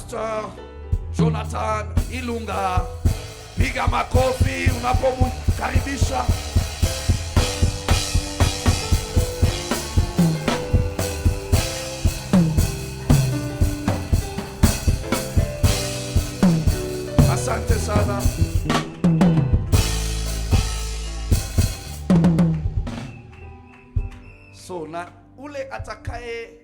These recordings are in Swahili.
Pastor Jonathan Ilunga. Piga makofi unapomkaribisha. Asante sana. So na ule atakaye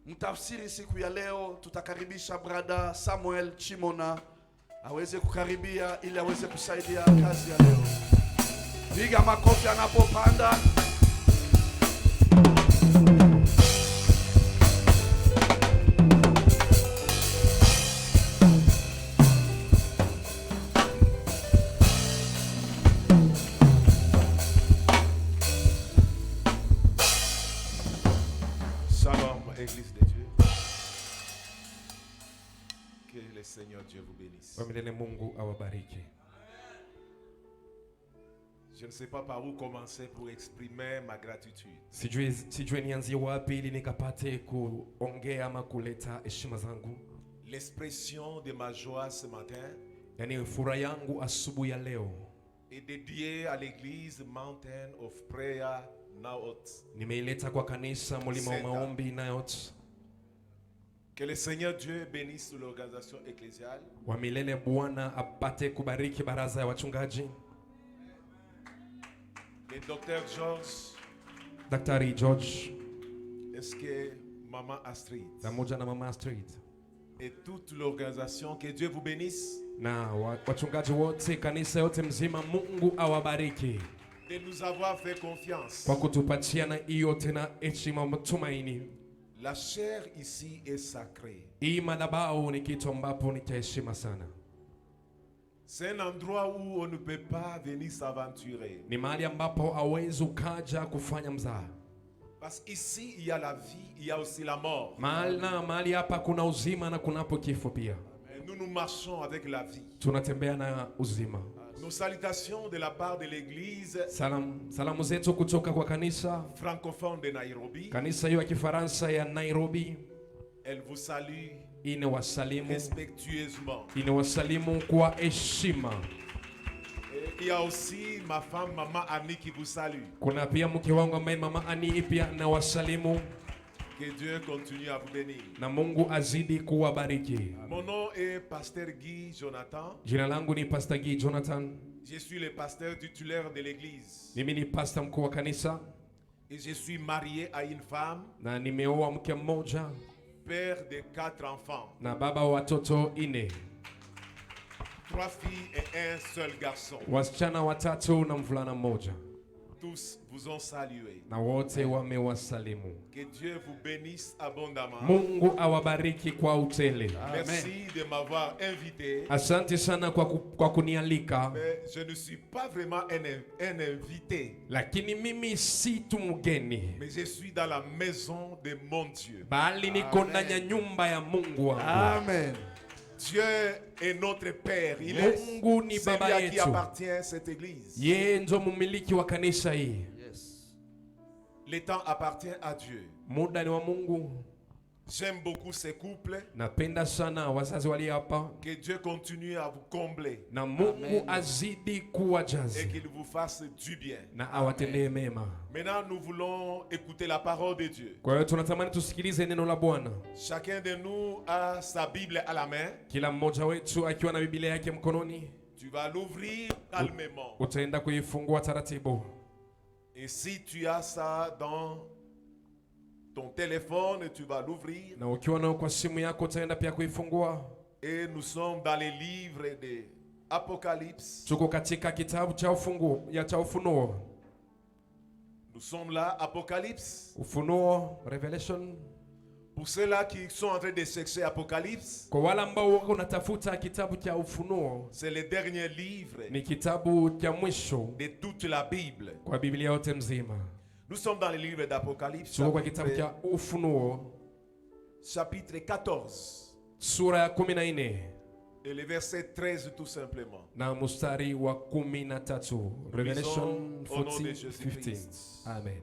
mtafsiri siku ya leo, tutakaribisha brother Samuel Chimona aweze kukaribia ili aweze kusaidia kazi ya leo. Piga makofi anapopanda. Église de Dieu. Que le Seigneur Dieu vous bénisse. Je ne sais pas par où commencer pour exprimer ma gratitude. L'expression de ma joie ce matin est dédiée à l'église Mountain of Prayer Naot. Que le Seigneur Dieu bénisse l'organisation ecclésiale. Le docteur George. Est-ce que Maman Astrid. Et toute l'organisation, que Dieu vous bénisse. De nous avoir fait confiance. La chair ici est sacrée. C'est un endroit où on ne peut pas venir s'aventurer. Parce qu'ici il y a la vie, il y a aussi la mort. Et nous marchons avec la vie. Nos salutations de la part de l'église francophone de Nairobi. Elle vous salue respectueusement. Et il y a aussi ma femme, Maman Annie, qui vous salue. Que Dieu continue à vous bénir. Mon nom est Pasteur Guy Jonathan. Je suis le pasteur titulaire de l'église. Et je suis marié à une femme. Père de 4 enfants. 3 filles et un seul garçon. Tous vous ont salué. Que Dieu vous bénisse abondamment. Merci de m'avoir invité. Mais je ne suis pas vraiment un invité. Mais je suis dans la maison de mon Dieu. Amen. Dieu est notre Père. Il est celui à qui appartient cette église. Le temps appartient à Dieu. J'aime beaucoup ces couples. Que Dieu continue à vous combler. Amen. Et qu'il vous fasse du bien. Amen. Maintenant, nous voulons écouter la parole de Dieu. Chacun de nous a sa Bible à la main. Tu vas l'ouvrir calmement. Et si tu as ça dans ton téléphone, tu vas l'ouvrir. Et nous sommes dans les livres de Apocalypse. Nous sommes là, Apocalypse. Revelation. Pour ceux-là qui sont en train de chercher Apocalypse, c'est le dernier livre de toute la Bible. Nous sommes dans le livre d'Apocalypse, chapitre 14. Et le verset 13 tout simplement. Revelation 14, 15. Amen.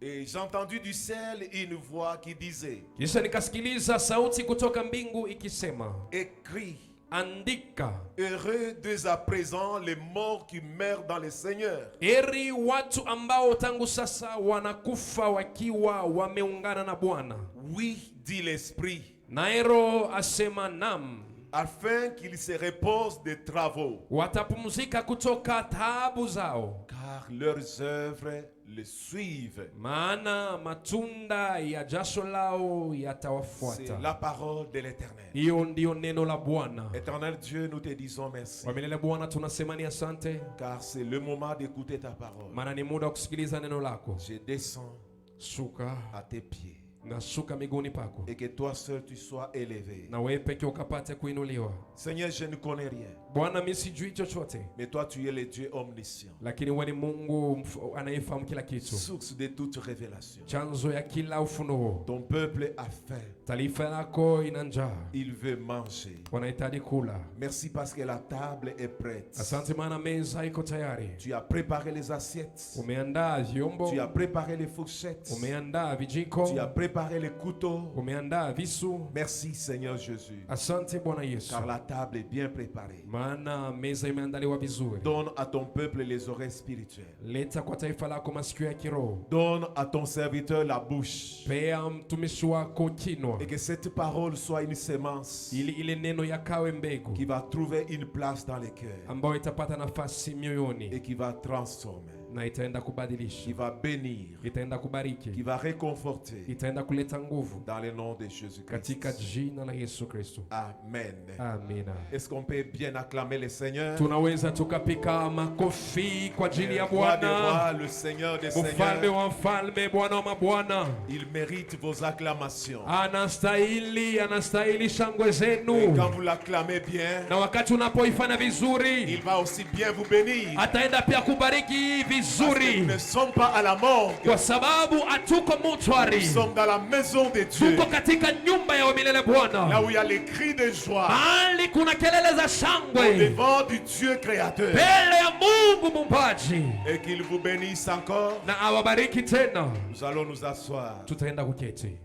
Et j'ai entendu du ciel une voix qui disait, Kisha nikasikiliza sauti kutoka mbingu ikisema, écris, andika, heureux dès à présent les morts qui meurent dans le Seigneur. heri watu ambao tangu sasa wanakufa wakiwa wameungana na Bwana. Oui, dit l'Esprit, Naero asema nam, afin qu'ils se reposent des travaux, watapumzika kutoka taabu zao, car leurs œuvres le suivent. maana matunda ya jasho lao C'est yatawafuata. la parole de l'Éternel. Hiyo ndio neno la Bwana. Éternel Dieu, nous te disons merci, Kwa milele Bwana tunasema ni asante, car c'est le moment d'écouter ta parole. maana ni muda wa kusikiliza neno lako. Je descends Shuka à tes pieds, na shuka miguuni pako, et que toi seul tu sois élevé. na wewe peke ukapate kuinuliwa. Seigneur, je ne connais rien, Bwana, mimi sijui chochote, mais toi tu es le Dieu omniscient, lakini wewe ni Mungu anayefahamu kila kitu, source de toute révélation. chanzo ya kila ufunuo. Ton peuple a faim, Taifa lako ina njaa, il veut manger. wanahitaji kula. Merci parce que la table est prête. Asante maana meza iko tayari. Tu as préparé les assiettes, Umeandaa vyombo, tu as préparé les fourchettes, umeandaa vijiko, tu as préparé les couteaux. umeandaa visu. Merci Seigneur Jésus, Asante Bwana Yesu, car la table est bien préparée. maana meza imeandaliwa vizuri. Donne à ton peuple les oreilles spirituelles. Leta kwa taifa lako masikio ya kiroho, Donne à ton serviteur la bouche. pea mtumishi wako kinwa, Et que cette parole soit une semence ili ile neno yakawe mbegu qui va trouver une place dans les cœurs ambayo itapata nafasi mioyoni et qui va transformer, na itaenda qui kubadilisha, va bénir, itaenda qui kubariki, va réconforter itaenda kuleta nguvu dans le nom de Jésus-Christ. katika jina la Yesu Kristo. Amen. Amina. Est-ce qu'on peut bien acclamer le Seigneur? Tunaweza tukapika makofi kwa ajili ya Le roi des Bwana, rois, le Seigneur des mfalme seigneurs. wa mfalme, Bwana wa mabwana. Il mérite vos acclamations. Anastahili shangwe Et zenu, quand vous l'acclamez bien, na wakati unapoifanya il vizuri va aussi bien vous bénir. ataenda pia kubariki Parce que vizuri, nous ne sommes pas à la morgue. kwa sababu hatuko Nous mochwari, sommes dans la maison de Dieu. tuko katika nyumba ya milele Là Bwana, où il y a les cris de joie. mahali kuna kelele za Au shangwe devant du Dieu créateur. mbele ya Mungu Muumbaji, Et qu'il vous bénisse encore. na awabariki tena. Nous allons nous asseoir. Tutaenda kuketi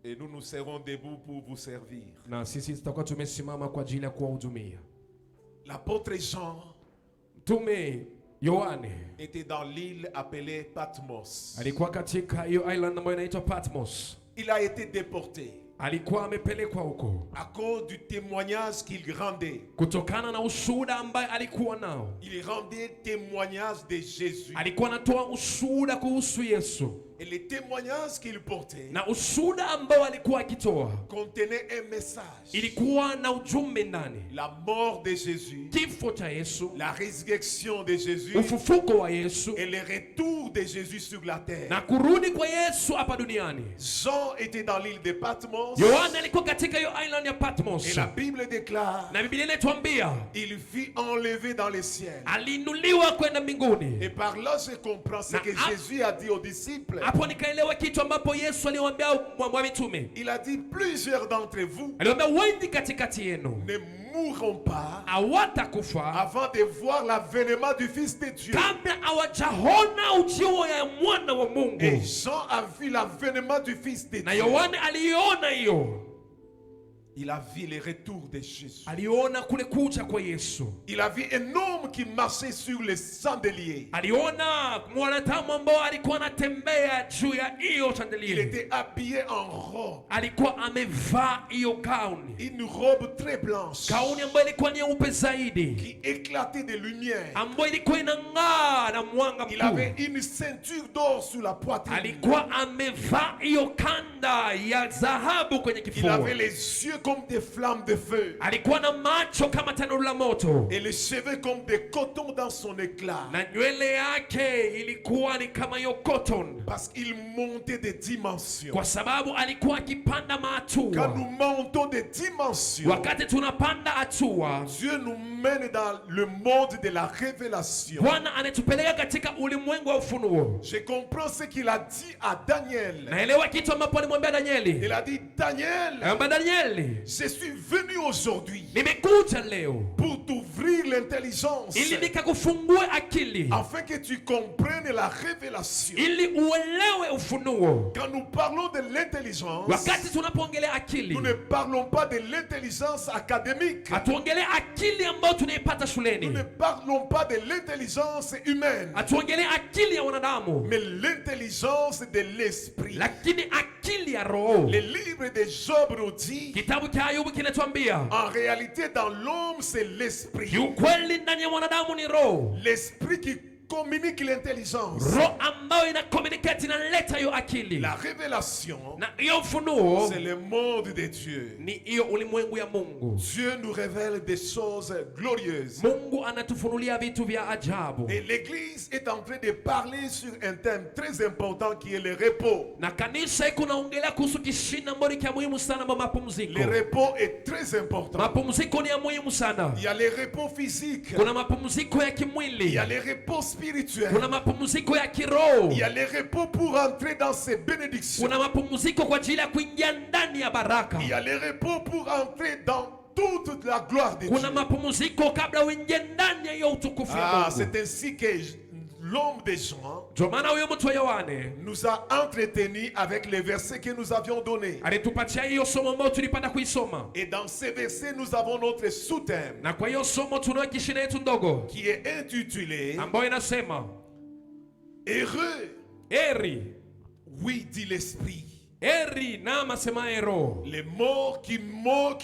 Et nous nous serons debout pour vous servir. na sisi tutakuwa tumesimama kwa ajili ya kuwahudumia. L'apôtre Jean Mtume Yohane était dans l'île appelée Patmos. alikuwa katika hiyo island ambayo inaitwa Patmos. Il a été déporté Alikuwa amepelekwa huko à cause du témoignage qu'il rendait. kutokana na ushuhuda ambaye alikuwa nao. Il rendait témoignage de Jésus. Alikuwa anatoa ushuhuda kuhusu Yesu, Et les témoignages qu'il portait na ushuhuda ambao alikuwa akitoa contenaient un message. ilikuwa na ujumbe ndani: La mort de Jésus, kifo cha Yesu, la résurrection de Jésus ufufuko wa Yesu et le retour de Jésus sur la terre. na kurudi kwa Yesu hapa duniani. Jean était dans l'île de Patmos. Yohana alikuwa katika hiyo island ya Et Patmos, la Bible déclare, na Biblia inatuambia il fut enlevé dans les ciels. aliinuliwa kwenda mbinguni. Et par là, je comprends ce que Jésus a dit aux disciples. Hapo nikaelewa kitu ambapo Yesu aliwaambia wa mitume. Il a dit, plusieurs d'entre vous Aliwaambia wengi katikati yenu ne mourront pas hawatakufa avant de voir l'avènement du Fils de Dieu. kabla hawajaona ujio ya mwana wa Mungu. Et Jean a vu l'avènement du Fils de Na Dieu. Yohana aliona hiyo, Il a vu le retour de Jésus. aliona kule kuja kwa Yesu, Il a vu un homme qui marchait sur les chandeliers. aliona mwanadamu ambao alikuwa anatembea juu ya hiyo Il chandelier. était habillé en robe. Alikuwa amevaa hiyo gauni, Une robe très blanche gauni ambayo ilikuwa nyeupe zaidi, qui éclatait de lumière. ambayo ilikuwa inang'aa na mwanga Il avait mkuu. une ceinture d'or sur la poitrine. Alikuwa amevaa hiyo kanda ya dhahabu kwenye Il kifua. avait les yeux comme des flammes de feu Alikuwa na macho kama tanuru la moto, et les cheveux comme des cotons dans son éclat. na nywele yake ilikuwa ni kama hiyo cotton, Parce qu'il montait des dimensions. kwa sababu alikuwa akipanda Quand mahatua. nous montons des dimensions, Wakati tunapanda hatua, Dieu nous mène dans le monde de la révélation. Bwana anatupeleka katika ulimwengu wa ufunuo. Je comprends ce qu'il a dit à Daniel. Naelewa kitu ambapo alimwambia Danieli. Il a dit, Daniel, Alimwambia Danieli, je suis venu aujourd'hui nimekuja leo pour t'ouvrir t'ouvrir l'intelligence ili nikakufungue akili, afin que tu comprennes la révélation. ili uelewe ufunuo. Quand nous parlons de l'intelligence, Wakati tunapoongelea akili, nous ne parlons pas de l'intelligence académique. hatuongelee akili ambayo tunaipata Nous shuleni, ne parlons pas de l'intelligence humaine, hatuongelee akili ya wanadamu, mais l'intelligence de l'esprit. lakini akili ya roho. Le livre de Job nous dit, Kitabu cha Ayubu kinatuambia en réalité dans l'homme c'est l'esprit. kiukweli ndani ya mwanadamu ni roho, L'esprit qui communique l'intelligence. roho ambayo ina communicate, inaleta hiyo akili La révélation, na hiyo ufunuo. c'est le monde de Dieu. Ni hiyo ulimwengu ya Mungu. Dieu nous révèle des choses glorieuses. Mungu anatufunulia vitu vya ajabu, Et l'Église est en train de parler sur un thème très important qui est le repos. na kanisa iko naongelea kuhusu kishina ambacho ni cha muhimu sana, mapumziko. Le repos est très important. Mapumziko ni ya muhimu sana. Il y a le repos physique, Kuna mapumziko ya il kimwili, y a le repos spirituel, kuna mapumziko ya kiroho, il y a le repos pour entrer dans ses bénédictions, kuna mapumziko kwa ajili ya kuingia ndani ya baraka, il y a le repos pour entrer dans toute la gloire de kuna Dieu. mapumziko kabla uingie ndani ya hiyo utukufu ya Mungu. C'est ainsi que l'homme des gens Ndio maana huyo mtu wa Yohane nous a entretenus avec les versets que nous avions donnés. alitupatia hiyo somo ambayo tulipata kuisoma, Et dans ces versets, nous avons notre sous-thème na kwa hiyo somo tunayo kishina yetu ndogo qui est intitulé ambayo inasema Heureux, eri, oui, dit l'Esprit, eri na masemaye roho, les morts qui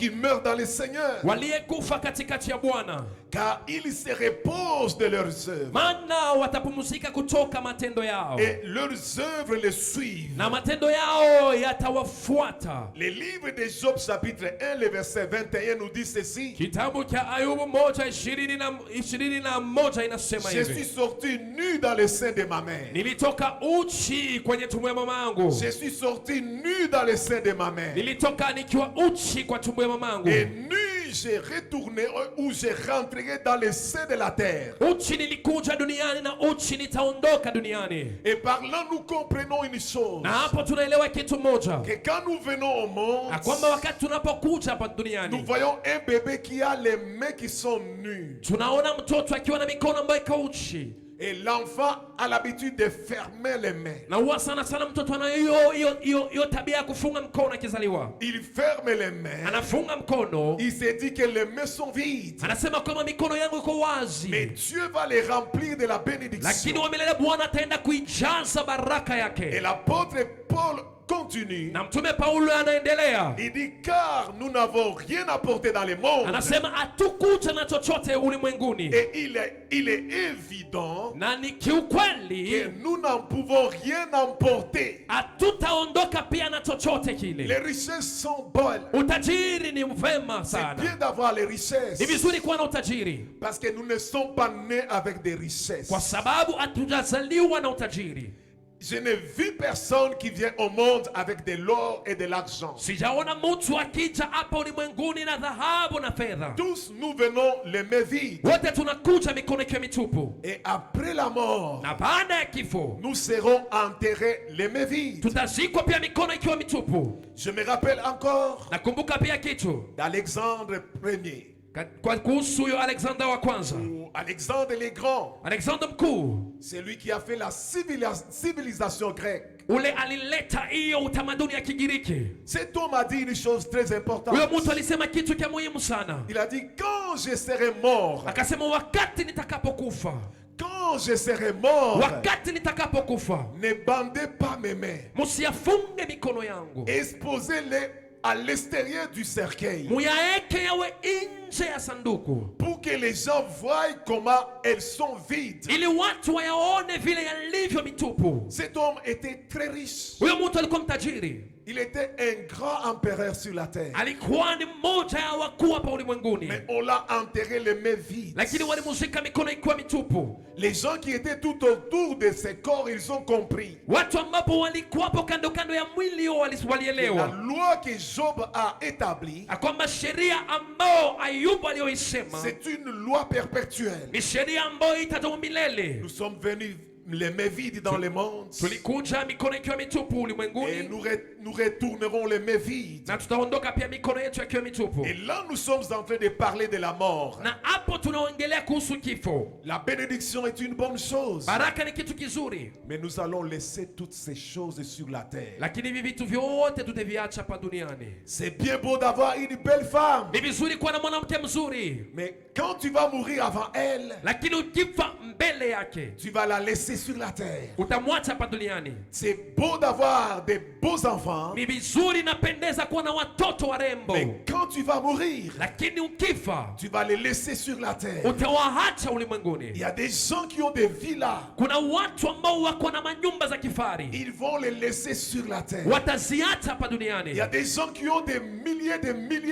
meurent dans le Seigneur, waliyekufa katikati ya Bwana, car ils se reposent de leurs œuvres maana watapumzika kutoka matendo yao, et leurs œuvres les suivent. na matendo yao yatawafuata. Le livre de Job chapitre 1, le verset 21 nous dit ceci. Kitabu cha Ayubu 1:21 inasema Je suis hivi: sorti nu dans le sein de ma mère. nilitoka uchi kwenye tumbo ya mamangu, Je suis sorti nu dans le sein de ma mère. nilitoka nikiwa uchi kwa tumbo ya mamangu, Et nu j'ai retourné ou j'ai rentré dans le sein de la terre. uchi nilikuja duniani na uchi nitaondoka duniani. Et par là nous comprenons une chose, Na hapo tunaelewa kitu moja, que quand nous venons au monde, na kwamba wakati tunapokuja hapa nous duniani voyons un bébé qui a les mains qui sont nues. tunaona mtoto akiwa na mikono ambayo iko uchi, Et l'enfant a l'habitude de fermer les mains. na huwa sana sana mtoto anayo hiyo tabia ya kufunga mkono akizaliwa. Il ferme les mains. Anafunga mkono, Il se dit que les mains sont vides. anasema kwamba mikono yangu iko Mais wazi, Dieu va les remplir de la bénédiction. lakini wamelele Bwana ataenda kuijaza baraka Et yake. l'apôtre Paul continue. Na mtume Paulo anaendelea, Il dit car nous n'avons rien apporté dans le monde. anasema hatukuja na chochote ulimwenguni, Et il est évident na ni que kiukweli nous n'en pouvons rien emporter. hatutaondoka pia na chochote Les kile. richesses sont bonnes. Utajiri ni vema C'est sana, bien d'avoir les richesses. ni vizuri kuwa na utajiri, Parce que nous ne sommes pas nés avec des richesses. kwa sababu hatujazaliwa na utajiri. Je n'ai vu personne qui vient au monde avec de l'or et de l'argent. Sijaona mtu akija hapa ulimwenguni na dhahabu na fedha. Tous nous venons les mains vides. Wote tunakuja mikono ikiwa mitupu, Et après la mort, na baada ya kifo nous serons enterrés les mains vides. tutazikwa pia mikono ikiwa mitupu. Je me rappelle encore Nakumbuka pia kitu d'Alexandre Ier, kwa kuhusu huyo Alexander wa kwanza, ou Alexandre le Grand, Alexander mkuu, c'est lui qui a fait la civilisation grecque. ule alileta hiyo utamaduni ya Kigiriki. Cet homme a dit une chose très importante. Huyo mtu alisema kitu cha muhimu sana, Il a dit quand je serai mort, akasema wakati nitakapokufa, quand je serai mort, wakati nitakapokufa, ne bandez pas mes mains, msiyafunge mikono yangu, exposez-les à l'extérieur du cercueil, muyaeke yawe nje ya sanduku, pour que les gens voient comment elles sont vides. ili watu wayaone vile yalivyo mitupu. Cet homme était très riche. Huyo mtu alikuwa mtajiri, Il était un grand empereur sur la terre. alikuwa ni mmoja ya wakuu hapa ulimwenguni, Mais on l'a enterré les mains vides. lakini walimuzika mikono ikiwa mitupu. Les gens qui étaient tout autour de ses corps, ils ont compris. Watu ambapo walikuwapo kando kando ya mwili huo La walielewa loi que Job a établie, kwamba sheria ambao Ayubu aliyoisema c'est une loi perpétuelle. ni sheria ambayo itadumu milele. Nous sommes venus les mains vides dans le monde. tulikuja mikono ikiwa mitupu Et ulimwenguni nous retournerons les mains vides. na tutaondoka pia mikono yetu ikiwa mitupu. Et là, nous sommes en train de parler de la mort. Na hapo tunaongelea kuhusu kifo. La bénédiction est une bonne chose. Baraka ni kitu kizuri, Mais nous allons laisser toutes ces choses sur la terre. lakini hivi vitu vyote tutaviacha hapa duniani. C'est bien beau d'avoir une belle femme. Ni vizuri kuwa na mwanamke mzuri, Mais quand tu vas mourir avant elle, lakini ukifa mbele yake tu vas la laisser sur la terre. utamwacha hapa duniani. C'est beau d'avoir des beaux enfants. Ni vizuri napendeza kuwa na watoto warembo, Mais quand tu vas mourir, lakini ukifa tu vas les laisser sur la terre. utawaacha Il ulimwenguni. y a des gens qui ont des villas. Kuna watu ambao wako na manyumba za kifahari, Ils vont les laisser sur la terre. wataziacha hapa Il duniani. y a des gens qui ont des milliers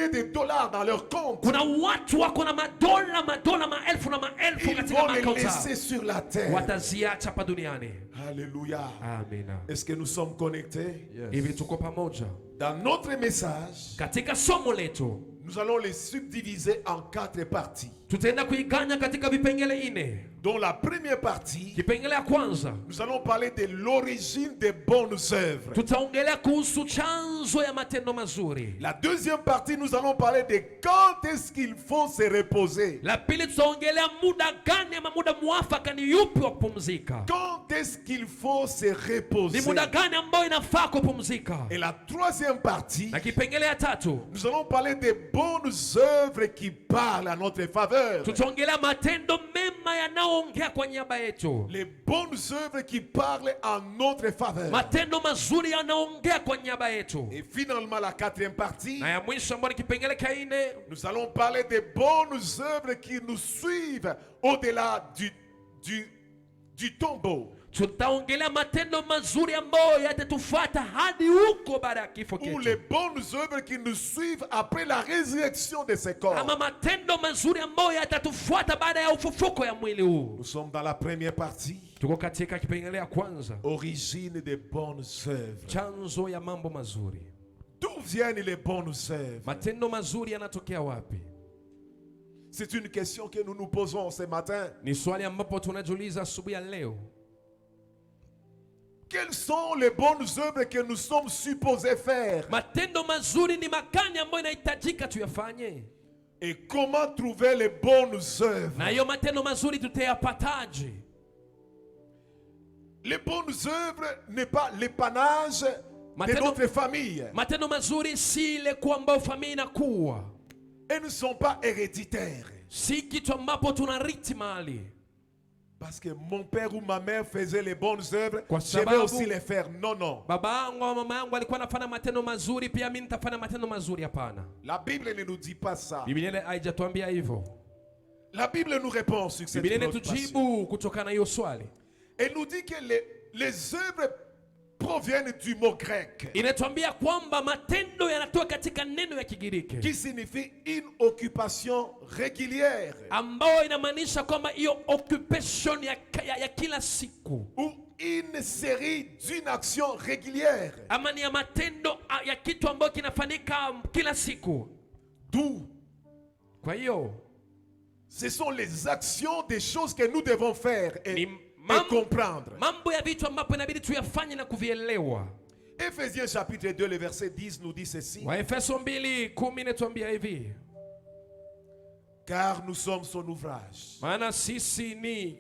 de dollars dans leur compte. Kuna watu wako na madola maelfu na maelfu Ils katika vont les akaunti laisser zao, sur la terre. wataziacha hapa duniani. Alléluia. Amina. Est-ce que nous sommes connectés? Hivi tuko pamoja? Dans notre message, Katika somo letu nous allons les subdiviser en 4 parties. tutaenda kuiganya katika vipengele 4. Dont la première partie, Kipengele ya kwanza nous allons parler de l'origine des bonnes œuvres. tutaongelea kuhusu chanzo ya matendo mazuri. La deuxième partie, nous allons parler de quand est-ce qu'il faut se reposer. La pili tutaongelea muda gani ama muda mwafaka ni yupi wa kupumzika. Quand est-ce qu'il faut se Ni reposer. muda gani ambao inafaa kupumzika. Et la troisième partie, Na kipengele ya tatu nous allons parler des bonnes œuvres qui parlent à notre faveur. tutaongelea matendo mema yanayoongea kwa niaba yetu. Les bonnes œuvres qui parlent en notre faveur. Matendo mazuri yanaongea kwa niaba yetu. Et finalement, la quatrième partie, Na ya mwisho ambayo ni kipengele cha 4 nous allons parler des bonnes œuvres qui nous suivent au-delà du tombeau. tutaongelea matendo mazuri ambayo yatatufuata hadi huko baada ya kifo Ou les chetu, bonnes œuvres qui nous suivent après la résurrection de ces corps. ama matendo mazuri ambayo yatatufuata baada ya ufufuko ya mwili huu. Nous sommes dans la première partie. Tuko katika kipengele ya kwanza, Origine des bonnes œuvres. chanzo ya mambo mazuri. D'où viennent les bonnes œuvres? Matendo mazuri yanatokea wapi? C'est une question que nous nous posons ce matin. Ni swali ambapo tunajiuliza asubuhi ya leo. Quelles sont les bonnes œuvres que nous sommes supposés faire? Matendo mazuri ni magani ambayo inahitajika tuyafanye? Et comment trouver les bonnes œuvres? Na hiyo matendo mazuri tutayapataje? Les bonnes œuvres n'est pas l'épanage de notre famille. Matendo mazuri si ile kuwa ambayo familia inakuwa. Elles ne sont pas héréditaires. Si kitu ambapo tunariti mahali. Parce que mon père ou ma mère faisait les bonnes œuvres, Kwa je vais sababu aussi les faire. Non, non. baba yangu au mama yangu alikuwa anafanya matendo mazuri, pia mimi nitafanya matendo mazuri. Hapana. La Bible ne nous dit pas ça. Biblia haijatuambia hivyo. La Bible nous répond sur cette Biblia préoccupation. inatujibu kutokana na hiyo swali. Elle nous dit que les œuvres proviennent du mot grec Inatuambia kwamba matendo yanatoka katika neno ya Kigiriki qui signifie une occupation régulière ambayo inamaanisha kwamba hiyo occupation ya kila siku, ou une série d'une action régulière. ama ni ya matendo ya kitu ambayo kinafanyika kila siku. D'où Kwa hiyo ce sont les actions des choses que nous devons faire et comprendre. Mambo ya vitu ambapo inabidi tuyafanye na kuvielewa. Ephésiens chapitre 2 le verset 10 nous dit ceci. Waefeso 2:10 inatuambia hivi: Car nous sommes son ouvrage, maana sisi ni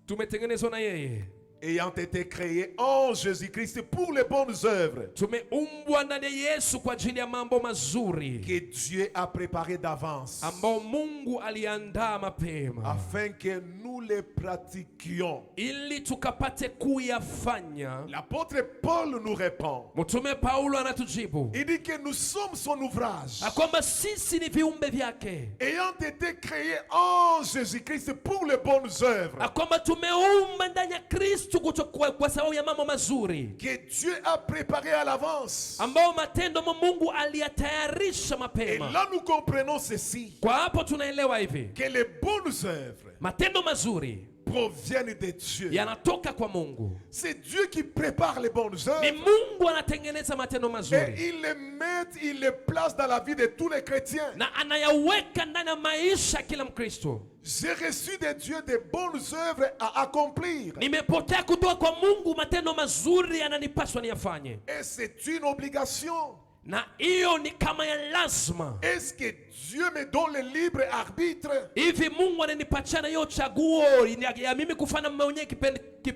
tumetengenezwa na yeye, ayant été créés en Jésus-Christ pour les bonnes œuvres tumeumbwa ndani ya Yesu kwa ajili ya mambo mazuri que Dieu a préparées d'avance ambao Mungu aliandaa mapema afin que nous les pratiquions. ili tukapate kuyafanya. L'apôtre Paul nous répond. Mtume Paulo anatujibu Il dit que nous sommes son ouvrage, kwamba sisi ni viumbe vyake, ayant été créés en Jésus-Christ pour les bonnes œuvres kwamba tumeumba ndani ya Kristo kwa sababu ya mambo mazuri que Dieu a préparé à l'avance. ambao matendo Mungu aliyatayarisha Et mapema. là nous comprenons ceci, Kwa hapo tunaelewa hivi, que les bonnes œuvres matendo mazuri proviennent de Dieu. yanatoka kwa Mungu. C'est Dieu qui prépare les bonnes œuvres. Ni Mungu anatengeneza matendo mazuri. Et il les place dans la vie de tous les chrétiens. Na anayaweka ndani ya maisha kila Mkristo. J'ai reçu de Dieu des bonnes œuvres à accomplir. Nimepokea kutoka kwa Mungu matendo mazuri yananipaswa niyafanye. Et c'est une obligation. Na hiyo ni kama ya lazima. Est-ce que Dieu me donne le libre arbitre? Hivi Mungu ananipatia hiyo chaguo ya mimi kufanya mwenyewe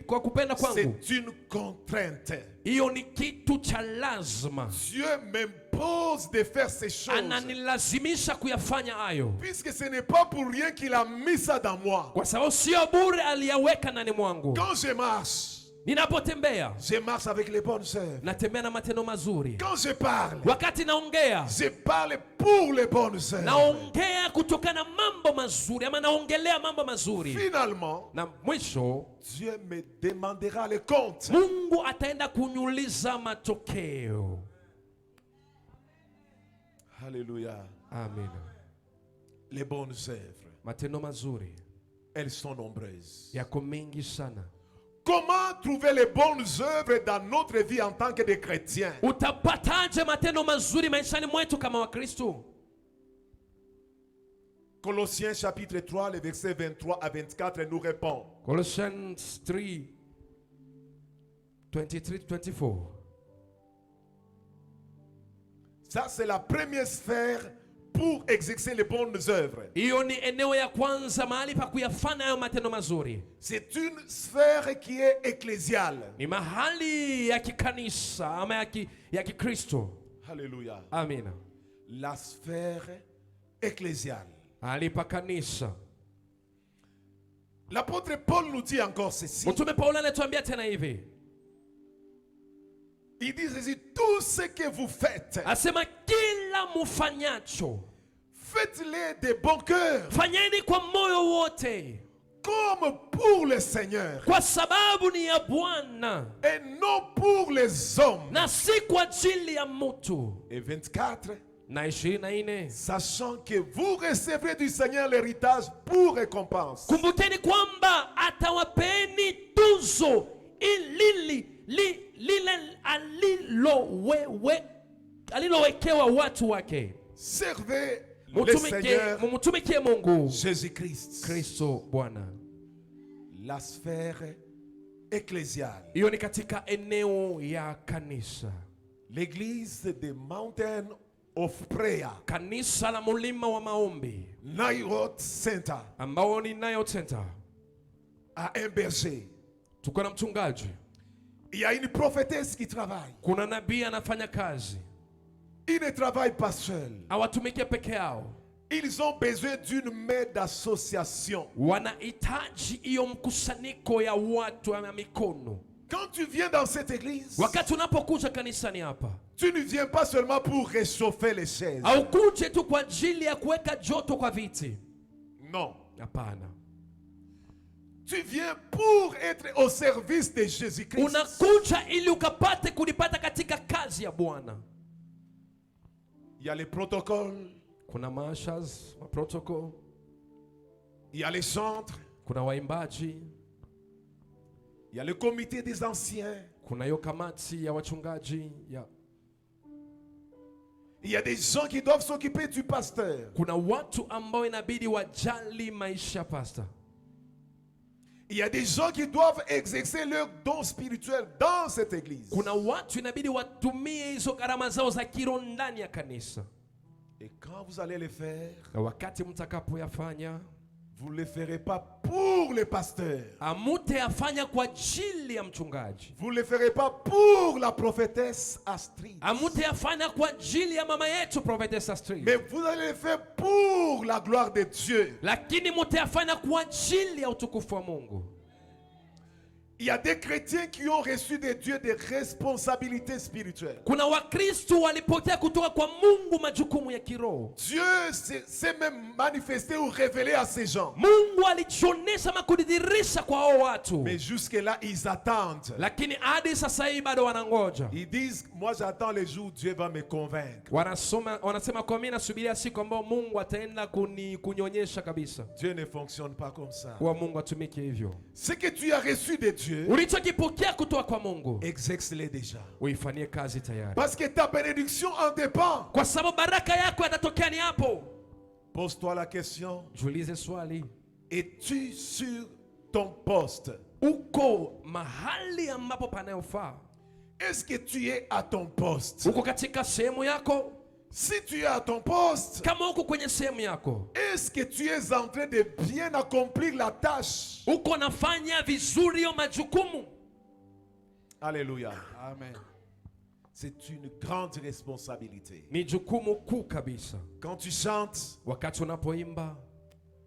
kwa kupenda kwangu? C'est une contrainte. Hiyo ni kitu cha lazima. Dieu m'impose de faire ces choses. Ananilazimisha kuyafanya hayo. Puisque ce n'est pas pour rien qu'il a mis ça dans moi. Kwa sababu sio bure aliyaweka ndani mwangu. Quand je marche, ninapotembea, je marche avec les bonnes œuvres. natembea na matendo mazuri. Quand je parle, wakati naongea, je parle pour les bonnes œuvres. naongea kutokana mambo mazuri ama naongelea mambo mazuri. Finalement, na mwisho Dieu me demandera les comptes. Mungu ataenda kunyuliza matokeo. Alléluia. Amen. Les bonnes œuvres, matendo mazuri, elles sont nombreuses. yako mengi sana. Comment trouver les bonnes œuvres dans notre vie en tant que des chrétiens? Utapataje matendo mazuri maishani mwetu kama Wakristo? Colossiens chapitre 3, les versets 23 à 24 nous répond. Colossians 3, 23-24. Ça, c'est la première sphère pour exercer les bonnes œuvres. Hiyo ni eneo ya kwanza mahali pa kuyafanya hayo matendo mazuri. C'est une sphère qui est ecclésiale. Ni mahali ya kikanisa ama ya Kikristo. Alléluia. Amina. La sphère ecclésiale. Mahali pa kanisa. L'apôtre Paul nous dit encore ceci. Mtume Paulo anatuambia tena hivi. Il dit ceci: tout ce que vous faites, asema kila mufanyacho, faites-le de bon cœur, fanyeni kwa moyo wote, comme pour le Seigneur, kwa sababu ni ya Bwana, et non pour les hommes. na si kwa ajili ya mtu. Et 24, na 24, sachant que vous recevrez du Seigneur l'héritage pour récompense. Kumbukeni kwamba atawapeni tuzo lile alilowekewa watu wake. Servez le Seigneur mumutumikie Mungu Jésus-Christ. Kristo Bwana. La sphère ecclésiale. Hiyo ni katika eneo ya kanisa. L'église de Mountain of Prayer. Kanisa la mulima wa maombi. Nairot Center. Ambao ni Nairot Center. À un berger. Tuko na mchungaji. Il y a une prophétesse qui travaille. Kuna nabii anafanya kazi. Ils ne travaillent pas seuls. Hawatumike peke yao. Ils ont besoin d'une main d'association. Wanahitaji hiyo mkusanyiko ya watu ya mikono. Quand tu viens dans cette église, wakati unapokuja kanisani hapa, tu ne viens pas seulement pour réchauffer les chaises. Haukuje tu kwa ajili ya kuweka joto kwa viti. Non. Hapana. Tu viens pour être au service de Jésus-Christ. Unakuja ili ukapate kunipata katika kazi ya Bwana. Il y a les protocoles. Kuna maashas, protocol. Il y a les centres. Kuna waimbaji. Il y a le comité des anciens. Kuna hiyo kamati ya wachungaji ya. Il y a des gens qui doivent s'occuper du pasteur. Kuna watu ambao inabidi wajali maisha ya pastor. Il y a des gens qui doivent exercer leur don spirituel dans cette église. Kuna watu inabidi watumie hizo karama zao za kiroho ndani ya kanisa. Et quand vous allez le faire, na wakati mtakapoyafanya, vous ne le ferez pas pour le pasteur. Hamutayafanya kwa ajili ya mchungaji. Vous ne le ferez pas pour la prophétesse Astrid. Hamutayafanya kwa ajili ya mama yetu prophetess Astrid. Mais vous allez le faire pour la gloire de Dieu. Lakini mutayafanya kwa ajili ya utukufu wa Mungu. Il y a des chrétiens qui ont reçu de Dieu des responsabilités spirituelles. Kuna Wakristo walipokea kutoka kwa Mungu majukumu ya kiroho. Dieu s'est même manifesté ou révélé à ces gens. Mungu alijionyesha ama kudhihirisha kwa hao watu. Mais jusque là ils attendent. Lakini hadi sasa hivi bado wanangoja. Ils disent moi j'attends le jour où Dieu va me convaincre. Wanasema kwa mimi nasubiria siku ambayo Mungu ataenda kunionyesha kabisa. Dieu ne fonctionne pas comme ça. Kwa Mungu atumike hivyo. Ce que tu as reçu de Dieu, ulichokipokea kutoka kwa Mungu, exerce-le déjà. Uifanyie kazi tayari. Parce que ta bénédiction en dépend. Kwa sababu baraka yako yatatokea ni hapo. Pose-toi la question. Jiulize swali. Es-tu sur ton poste? Uko mahali ambapo panayofaa? Est-ce que tu es à ton poste? Uko katika sehemu yako? Si tu es à ton poste, kama uko kwenye sehemu yako, est-ce que tu es en train de bien accomplir la tâche? Uko nafanya vizuri yo majukumu? Alléluia. Amen. C'est une grande responsabilité. Ni jukumu kuu kabisa. Quand tu chantes, wakati unapoimba,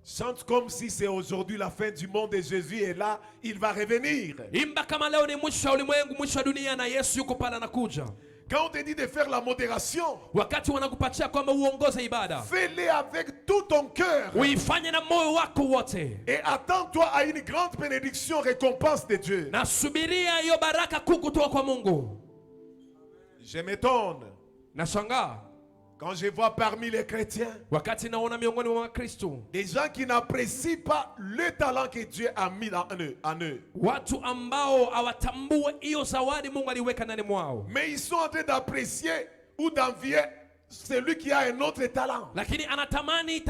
chante comme si c'est aujourd'hui la fin du monde et Jésus est là, il va revenir. Imba kama leo ni mwisho wa ulimwengu, mwisho wa dunia na Yesu yuko pale anakuja. Quand on te dit de faire la modération, wakati wanakupatia kwamba uongoze ibada, fais-le avec tout ton cœur. Uifanye na moyo wako wote. Et attends-toi à une grande bénédiction, récompense de Dieu. Na subiria hiyo baraka kuu kutoka kwa Mungu. Je m'étonne. Nashangaa quand je vois parmi les chrétiens wakati naona miongoni mwa Wakristo des gens qui n'apprécient pas le talent que Dieu a mis en eux. Watu ambao hawatambue hiyo zawadi Mungu aliweka ndani mwao. Mais ils sont en train d'apprécier ou d'envier celui qui a un autre talent. Lakini anatamani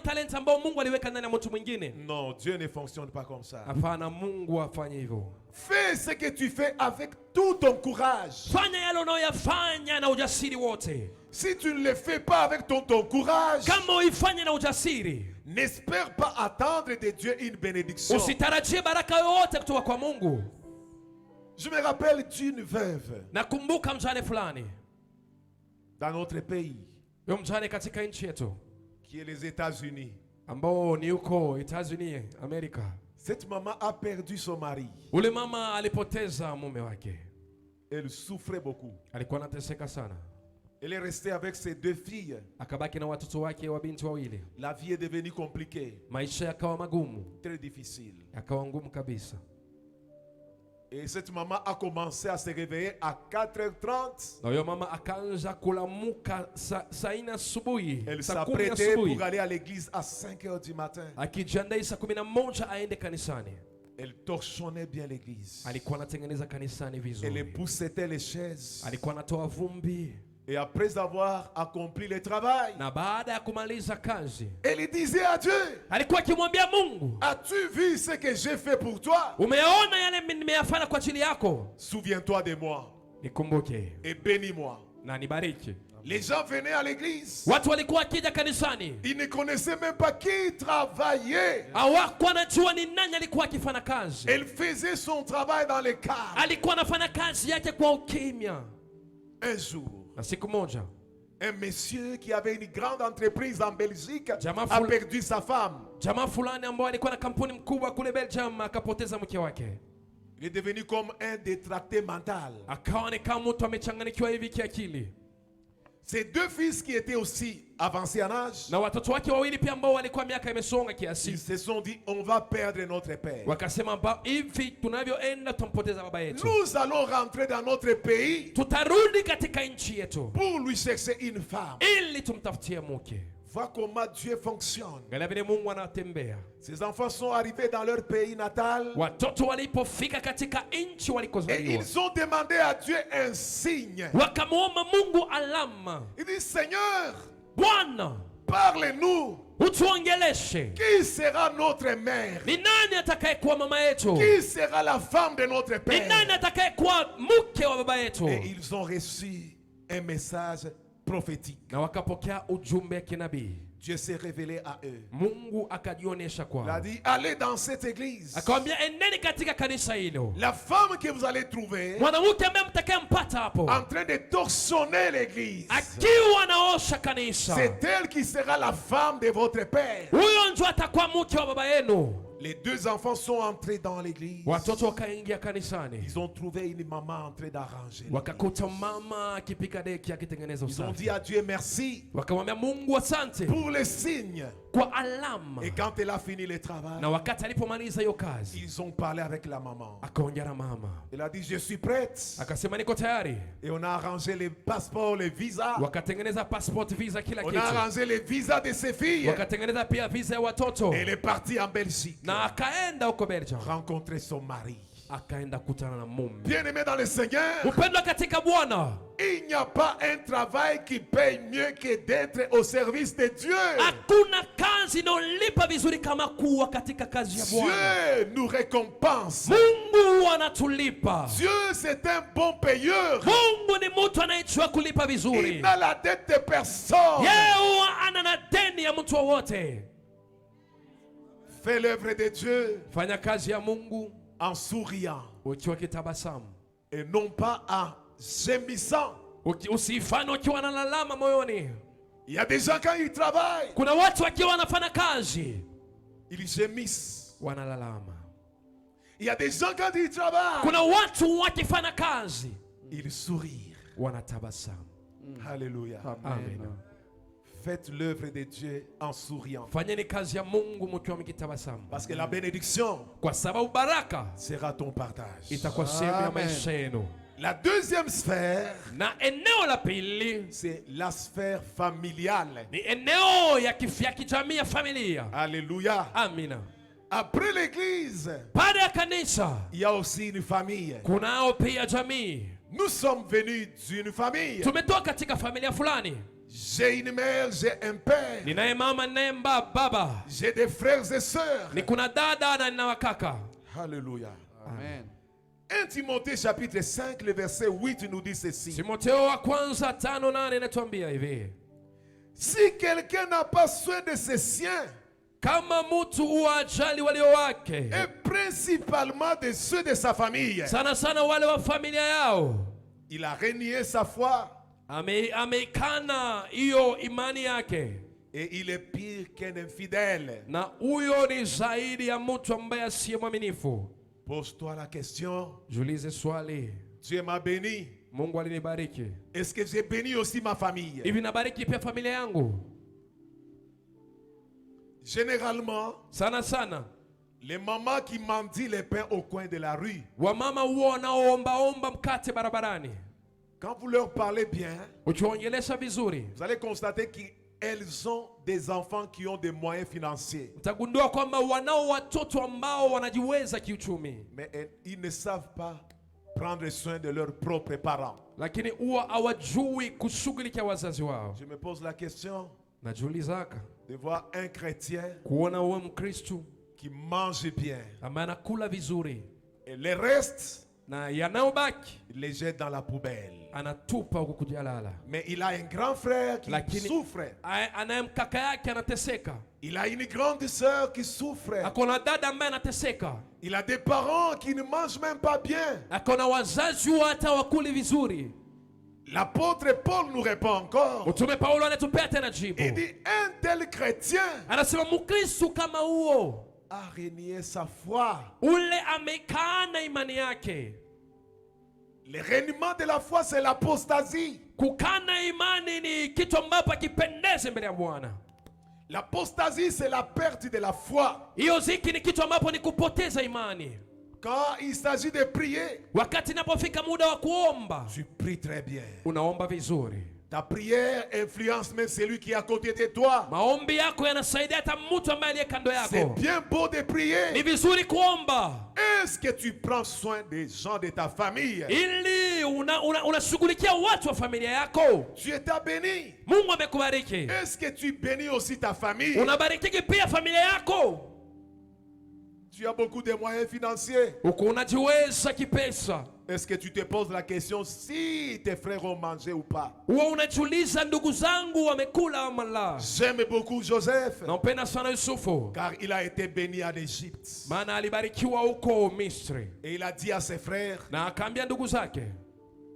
talent ambao Mungu aliweka ndani ya mtu mwingine. Non, Dieu ne fonctionne pas comme ça. Hapana, Mungu afanye hivyo. Fais ce que tu fais avec tout ton courage. Fanya yale unayofanya na ujasiri wote. Si tu ne le fais pas avec ton courage, kama uifanye na ujasiri, n'espère pas attendre de Dieu une bénédiction. Usitarajie baraka yoyote kutoka kwa Mungu. Je me rappelle d'une veuve. Nakumbuka mjane fulani dans notre pays, mjane katika nchi yetu, qui est les États-Unis, ambao ni uko États-Unis, Amerika. Cette maman a perdu son mari. Ule mama alipoteza mume wake. Elle souffrait beaucoup. Alikuwa anateseka sana. Elle est restée avec ses deux filles. Akabaki na watoto wake wa binti wawili. La vie est devenue compliquée. Maisha yakawa magumu. Très difficile. Yakawa ngumu kabisa. Et cette maman a commencé à se réveiller à 4h30. Na huyo mama akaanza kulamuka saa 4 asubuhi. Elle s'apprêtait pour aller à l'église à 5h du matin. Akijiandaa saa 11 aende kanisani. Elle torchonnait bien l'église. Alikuwa anatengeneza kanisani vizuri. Elle poussait les chaises. Alikuwa anatoa vumbi. Et après avoir accompli le travail, na baada ya kumaliza kazi, elle disait à Dieu, alikuwa akimwambia Mungu, as-tu vu ce que j'ai fait pour toi? Umeona yale nimeyafanya kwa ajili yako? Souviens-toi de moi. Nikumbuke. Et bénis-moi. Na nibariki. Les gens venaient à l'église. Watu walikuwa wakija kanisani. Ils ne connaissaient même pas qui travaillait. Hawakuwa wanajua ni nani alikuwa akifanya kazi. Elle faisait son travail dans le calme. Alikuwa anafanya kazi yake kwa ukimya. Un jour, na siku moja, un monsieur qui avait une grande entreprise en Belgique a perdu sa femme. Jamaa fulani ambao alikuwa na kampuni mkubwa kule Belgium akapoteza mke wake. Il est devenu comme un détracté mental. Akawa ni kama mtu amechanganyikiwa hivi kiakili. Ses deux fils qui étaient aussi avancés en âge, na watoto wake wawili pia ambao walikuwa miaka imesonga kiasi, ils se sont dit on va perdre notre père. Wakasema hivi tunavyoenda tumpoteza baba yetu. Nous allons rentrer dans notre pays. Tutarudi katika nchi yetu. Pour lui chercher une femme. Ili tumtafutie mke. Vois comment Dieu fonctionne. Mungu anatembea. Ces enfants sont arrivés dans leur pays natal. Watoto walipofika katika nchi walikozaliwa. Et ils ont demandé à Dieu un signe. Wakamuomba Mungu alama. Ils disent Seigneur, Bwana, parle-nous. Utuongeleshe. Qui sera notre mère? Ni nani atakayekuwa mama yetu? Qui sera la femme de notre père? Ni nani atakayekuwa mke wa baba yetu? Et ils ont reçu un message prophétique. Na wakapokea ujumbe kinabii. Dieu s'est révélé à eux. Mungu akajionyesha kwao. Il a dit allez dans cette église. Akamwambia endeni katika kanisa hilo. La femme que vous allez trouver mwanamke ambaye mtakayempata hapo en train de torchonner l'église, akiwa anaosha kanisa, c'est elle qui sera la femme de votre père. Huyo ndio atakuwa mke wa baba yenu. Les deux enfants sont entrés dans l'église. watoto wakaingia kanisani, Ils ont trouvé une maman en train d'arranger. wakakuta mama akipika deki akitengeneza Ils ont usafi, dit à Dieu merci wakamwambia Mungu asante pour les signes. kwa alama. Et quand elle a fini le travail, Na wakati alipomaliza hiyo kazi, ils ont parlé avec la maman. akaongea na mama, Elle a dit je suis prête. akasema niko tayari. Et on a arrangé les passeports, les visas. Wakatengeneza passport, visa, kila On a kitu, arrangé les visas de ses filles. wakatengeneza pia visa ya watoto, Et elle est partie en Belgique na akaenda huko Belgium, rencontrer son mari. akaenda kutana na mume. Bien-aimé dans le Seigneur, Upendo katika Bwana, il n'y a pas un travail qui paye mieux que d'être au service de Dieu. hakuna kazi inayolipa vizuri kama kuwa katika kazi ya Bwana. Dieu nous récompense. Mungu anatulipa. Dieu, c'est un bon payeur. Mungu ni mtu anayejua kulipa Il vizuri. n'a la dette de personne. Yeye huwa ana na deni ya mtu wowote. Fais l'œuvre de Dieu Fanya kazi ya Mungu en souriant ukiwa kitabasamu, et non pas en gémissant. usifanye ukiwa na lalama moyoni. Il y a des gens quand ils travaillent, Kuna watu wakiwa wanafanya kazi ils gémissent. wanalalama. Il y a des gens quand ils travaillent, Kuna watu wakifanya kazi ils sourient. wanatabasamu. Alléluia. Amen. Faites l'œuvre de Dieu en souriant. Fanyeni kazi ya Mungu mkiwa mkitabasamu, Parce que la bénédiction kwa sababu baraka sera ton partage. itakuwa sehemu ya maisha yenu. La deuxième sphère, Na eneo la pili c'est la sphère familiale. ni eneo ya kijamii ya familia. Alléluia. Amina. Après l'église, Baada ya kanisa il y a aussi une famille. kunao pia jamii. Nous sommes venus d'une famille. Tumetoka katika familia fulani. J'ai une mère, j'ai un père. Ninaye mama, ninaye baba, J'ai des frères et sœurs. ni kuna dada na nina wakaka. Alléluia. Amen. 1 Timothée chapitre 5, le verset 8 nous dit ceci. Timotheo wa kwanza 5:8 inatuambia hivi: Si quelqu'un n'a pas soin de ses siens, kama mtu uwajali walio wake, et principalement de ceux de sa famille, sana sana wale wa familia yao, il a renié sa foi ameikana hiyo imani yake, et il est pire qu'un infidèle. na huyo ni zaidi ya mtu ambaye asiye mwaminifu. Pose-toi la question. Jiulize swali, Dieu m'a béni. Mungu alinibariki, Est-ce que j'ai béni aussi ma famille? hivi nabariki pia familia yangu? Généralement, Sana sana les mamans qui mendient les pains au coin de la rue, wamama huwa wanaoombaomba mkate barabarani, quand vous leur parlez bien, ukiwaongelesha vizuri, vous allez constater qu'elles ont des enfants qui ont des moyens financiers. utagundua kwamba wanao watoto ambao wanajiweza kiuchumi, Mais ils ne savent pas prendre soin de leurs propres parents. lakini huwa hawajui kushughulikia wazazi wao. Je me pose la question Najiulizaka de voir un chrétien kuona uwe Mkristu qui mange bien ambaye anakula vizuri et le reste, na yanayobaki il les jette dans la poubelle. anatupa huku kujalala, Mais il a un grand frère qui lakini souffre. anaye mkaka yake anateseka, Il a une grande sœur qui souffre. akona dada ambaye anateseka, Il a des parents qui ne mangent même pas bien. akona wazazi wa hata wakuli vizuri. L'apôtre Paul nous répond encore. Mtume Paulo anatupea tena jibu, Il dit, un tel chrétien anasema Mkristu kama huo a renié sa foi. ule amekana imani yake. Le reniement de la foi, c'est l'apostasie. Kukana imani ni kitu ambapo akipendeze mbele ya Bwana. L'apostasie, c'est la perte de la foi. Hiyo ziki ni kitu ambapo ni kupoteza imani. Quand il s'agit de prier, Wakati inapofika muda wa kuomba, tu pries très bien. unaomba vizuri. Ta prière influence même celui qui est à côté de toi. Maombi yako yanasaidia hata mtu ambaye aliye kando C'est yako. bien beau de Ni prier. vizuri kuomba Est-ce que tu prends soin des gens de ta famille? ili unashughulikia watu wa familia yako. Dieu t'a béni. Mungu amekubariki, Est-ce que tu bénis aussi ta famille? unabariki pia familia yako. Tu as beaucoup de moyens financiers. Uko unajiweza kipesa, Est-ce que tu te poses la question si tes frères ont mangé ou pas? huwa unajiuliza ndugu zangu wamekula ama la? J'aime beaucoup Joseph Nampenda sana Yusufu, car il a été béni en Égypte. maana alibarikiwa huko Misri, Et il a dit à ses frères, na akaambia ndugu zake,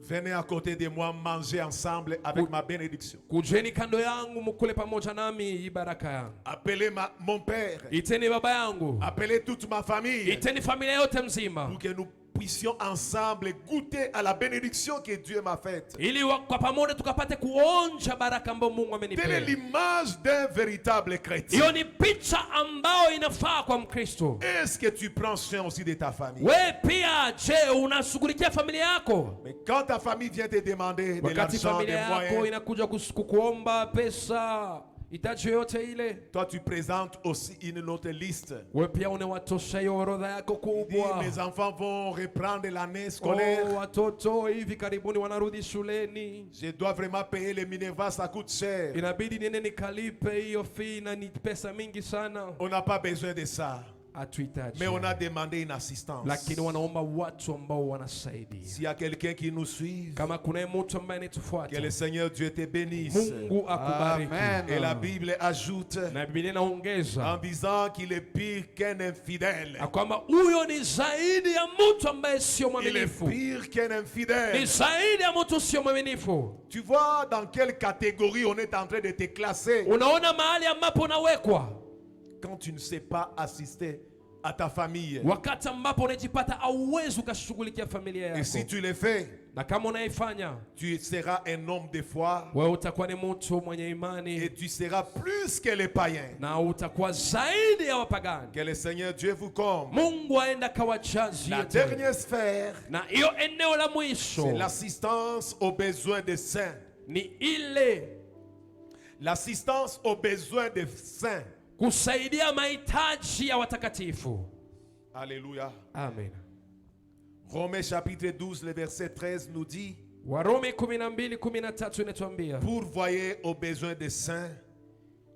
Venez à côté de moi manger ensemble avec ma bénédiction. Kujeni kando yangu mkule pamoja nami hii baraka yangu. Appelez mon père. Iteni baba yangu. Appelez toute ma famille. Iteni familia yote mzima. Pour que nous puissions ensemble goûter à la bénédiction que Dieu m'a faite. Ili kwa pamoja tukapate kuonja baraka ambayo Mungu amenipea. Telle est l'image d'un véritable chrétien. Hiyo ni picha ambayo inafaa kwa Mkristo. Est-ce que tu prends soin aussi de ta famille? Wewe pia je, unashughulikia familia yako? Mais quand ta famille vient te demander de Wakati l'argent, familia des yako moyens, inakuja kukuomba pesa, hitaji yote ile, toi tu présentes aussi une autre liste. wewe pia unawatosha hiyo orodha yako Dis, kubwa. mes enfants vont reprendre l'année scolaire. Oh, watoto hivi karibuni wanarudi shuleni. Je dois vraiment payer les Minerva, ça coûte cher. Inabidi niende nikalipe hiyo fee na ni pesa mingi sana. On n'a pas besoin de ça. Hatuhitaji. Mais on a demandé une assistance. Lakini wanaomba watu ambao wanasaidia. S'il y a quelqu'un qui nous suit, Kama kuna mtu ambaye anatufuata, que le Seigneur Dieu te bénisse. Mungu akubariki. Amen. Et la Bible ajoute Na Biblia inaongeza en disant qu'il est pire qu'un infidèle. na kwamba huyo ni zaidi ya mtu ambaye sio Il est mwaminifu. pire qu'un Ni infidèle. zaidi ya mtu sio mwaminifu. Tu vois dans quelle catégorie on est en train de te classer Unaona mahali ambapo unawekwa quand tu ne sais pas assister à ta famille. wakati ambapo unajipata hauwezi ukashughulikia familia Et si yako. tu le fais, Na kama unaifanya, tu seras un homme de foi wewe utakuwa ni mtu mwenye et imani tu seras plus que les païens. na utakuwa zaidi ya wapagani. Que le Seigneur Dieu vous comble. Mungu aenda kawajazi La yote. dernière sphère, Na hiyo eneo la mwisho c'est l'assistance aux besoins des saints. ni ile L'assistance aux besoins des saints. kusaidia mahitaji ya watakatifu. Alléluia. Amen. Romains chapitre 12, le verset 13 nous dit, Warumi 12:13 inatuambia pourvoyez aux besoins des saints,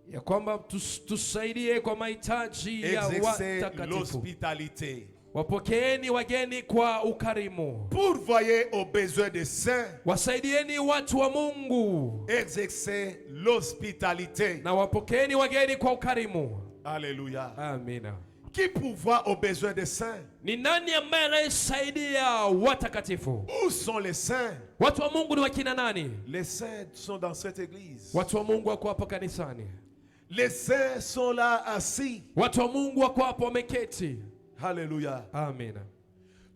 ya kwamba tusaidie kwa mahitaji ya exercez watakatifu. l'hospitalité. Wapokeeni wageni kwa ukarimu. Pourvoyez aux besoins des saints, Wasaidieni watu wa Mungu exercez l'hospitalité. na wapokeeni wageni kwa ukarimu. Alléluia. Amina. Qui pourvoit aux besoins des saints? Ni nani ambaye anayesaidia watakatifu? Où sont les saints? Watu wa Mungu ni wakina nani? Les saints sont dans cette église. Watu wa Mungu wako hapa kanisani. Les saints sont là assis. Watu wa Mungu wako hapa wameketi. Alléluia. Amina.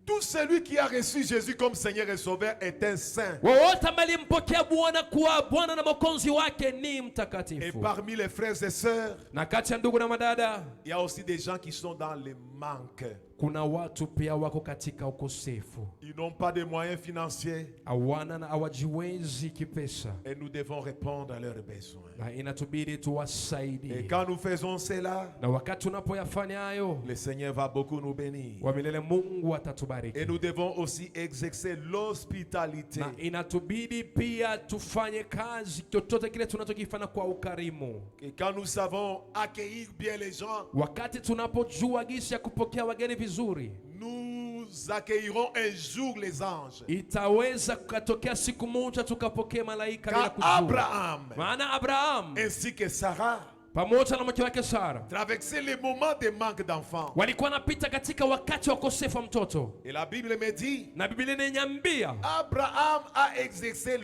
Tout celui qui a reçu Jésus comme Seigneur et Sauveur est un saint. Wowote ambaye alimpokea Bwana kuwa Bwana na Mwokozi wake ni Et mtakatifu. parmi les frères et sœurs, Na kati ya ndugu na madada, il y a aussi des gens qui sont dans le manque. kuna watu pia wako katika ukosefu. Ils n'ont pas de moyens financiers Hawana na hawajiwezi kipesa. et nous devons répondre à leurs besoins. Na inatubidi Et tuwasaidie. quand nous faisons cela, Na wakati unapoyafanya hayo, le Seigneur va beaucoup nous bénir. wa milele Mungu Et atatubariki. nous devons aussi exercer l'hospitalité. Na inatubidi pia tufanye kazi chochote kile tunachokifanya kwa ukarimu. Et quand nous savons accueillir bien les gens, Wakati tunapojua jinsi ya kupokea wageni vizuri, nous accueillerons un jour les anges. itaweza kukatokea siku moja tukapokea malaika bila Car kujua. Abraham Maana Abraham ainsi que Sarah pamoja na mke wake Sara traversaient les moments de manque d'enfants. walikuwa wanapita katika wakati wa ukosefu wa mtoto, Et la Bible me dit, na Biblia inaniambia Abraham a exercé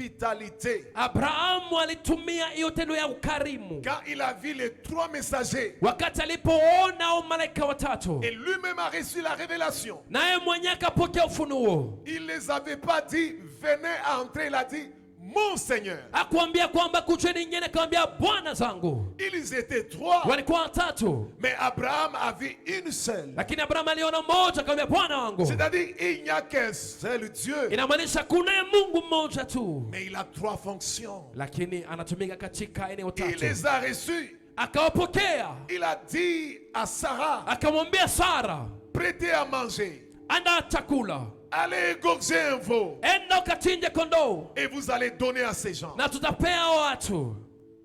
l'hospitalité. Abrahamu alitumia hiyo tendo ya ukarimu Quand il a vu les trois messagers, wakati alipoona hao malaika watatu, et lui-même a reçu la révélation. naye mwenyewe akapokea ufunuo. Il ne les avait pas dit, venez entrer, il a dit, mon Seigneur. Akuambia kwamba kujeni nyingine, akamwambia Bwana zangu. Ils étaient trois, Walikuwa watatu, mais Abraham a vu une seule. lakini Abrahamu aliona mmoja, akamwambia Bwana wangu. C'est-à-dire, il n'y a qu'un seul Dieu, Inamaanisha kunaye Mungu mmoja tu, mais il a trois fonctions. lakini anatumika katika eneo Il tatu. les a reçus. Akawapokea, Il a dit à Sarah, akamwambia Sara, prêtez à manger, anda chakula, allez égorger un veau, enda ukachinje kondoo et vous allez donner à ces gens. na tutapea watu.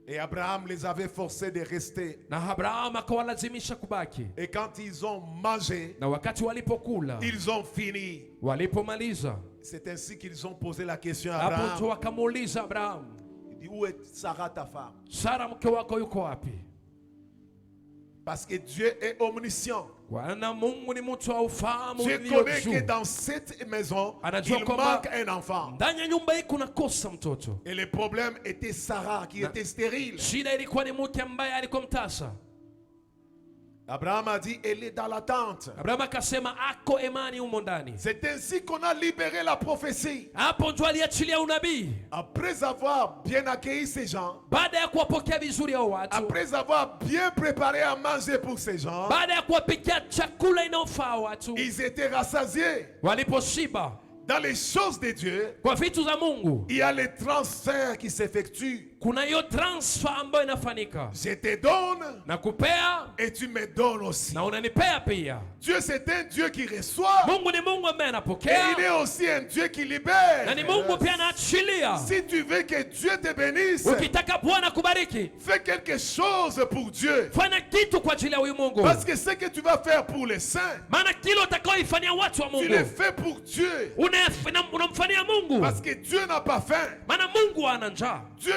Et Abraham les avait forcés de rester. Na Abrahamu akawalazimisha kubaki, Et quand ils ont mangé, na wakati walipokula, ils ont fini. walipomaliza, C'est ainsi qu'ils ont posé la question à hapo tu Abraham. wakamuuliza Abrahamu, Il dit, où est Sarah ta femme? Sara mke wako yuko wapi? Parce que Dieu est omniscient. Bwana Mungu ni mtu wa ufahamu Dieu ulio connaît que juu. dans cette maison, Anajua il kwamba manque un enfant. ndani ya nyumba hii kuna kosa mtoto. Et le problème était Sarah qui était stérile. Shida ilikuwa ni mke ambaye alikuwa mtasa. Abraham a dit, elle est dans l'attente. Abraham akasema ako imani humo ndani. C'est ainsi qu'on a libéré la prophétie. Hapo ndio aliachilia unabii. Après avoir bien accueilli ces gens, Baada ya kuwapokea vizuri hao watu, après avoir bien préparé à manger pour ces gens, baada ya kuwapikia chakula inayofaa watu, ils étaient rassasiés. waliposhiba Dans les choses de Dieu, kwa vitu za Mungu, il y a les transferts qui s'effectuent. kuna hiyo transfer ambayo inafanyika. Je te donne Na kupea et tu me donnes aussi. na unanipea pia. Dieu, c'est un Dieu qui reçoit Mungu ni Mungu ambaye et anapokea il est aussi un Dieu qui na ni libère. Mungu pia anaachilia. Si tu veux que Dieu te bénisse, Ukitaka Bwana kubariki, fais quelque chose pour Dieu. fanya kitu kwa ajili ya huyu Mungu. Parce que ce que tu vas faire pour les saints, Maana kile utakaoifanyia watu wa tu le Mungu fais pour Dieu. unamfanyia Mungu. Parce que Dieu n'a pas faim. Maana Mungu ana njaa. Dieu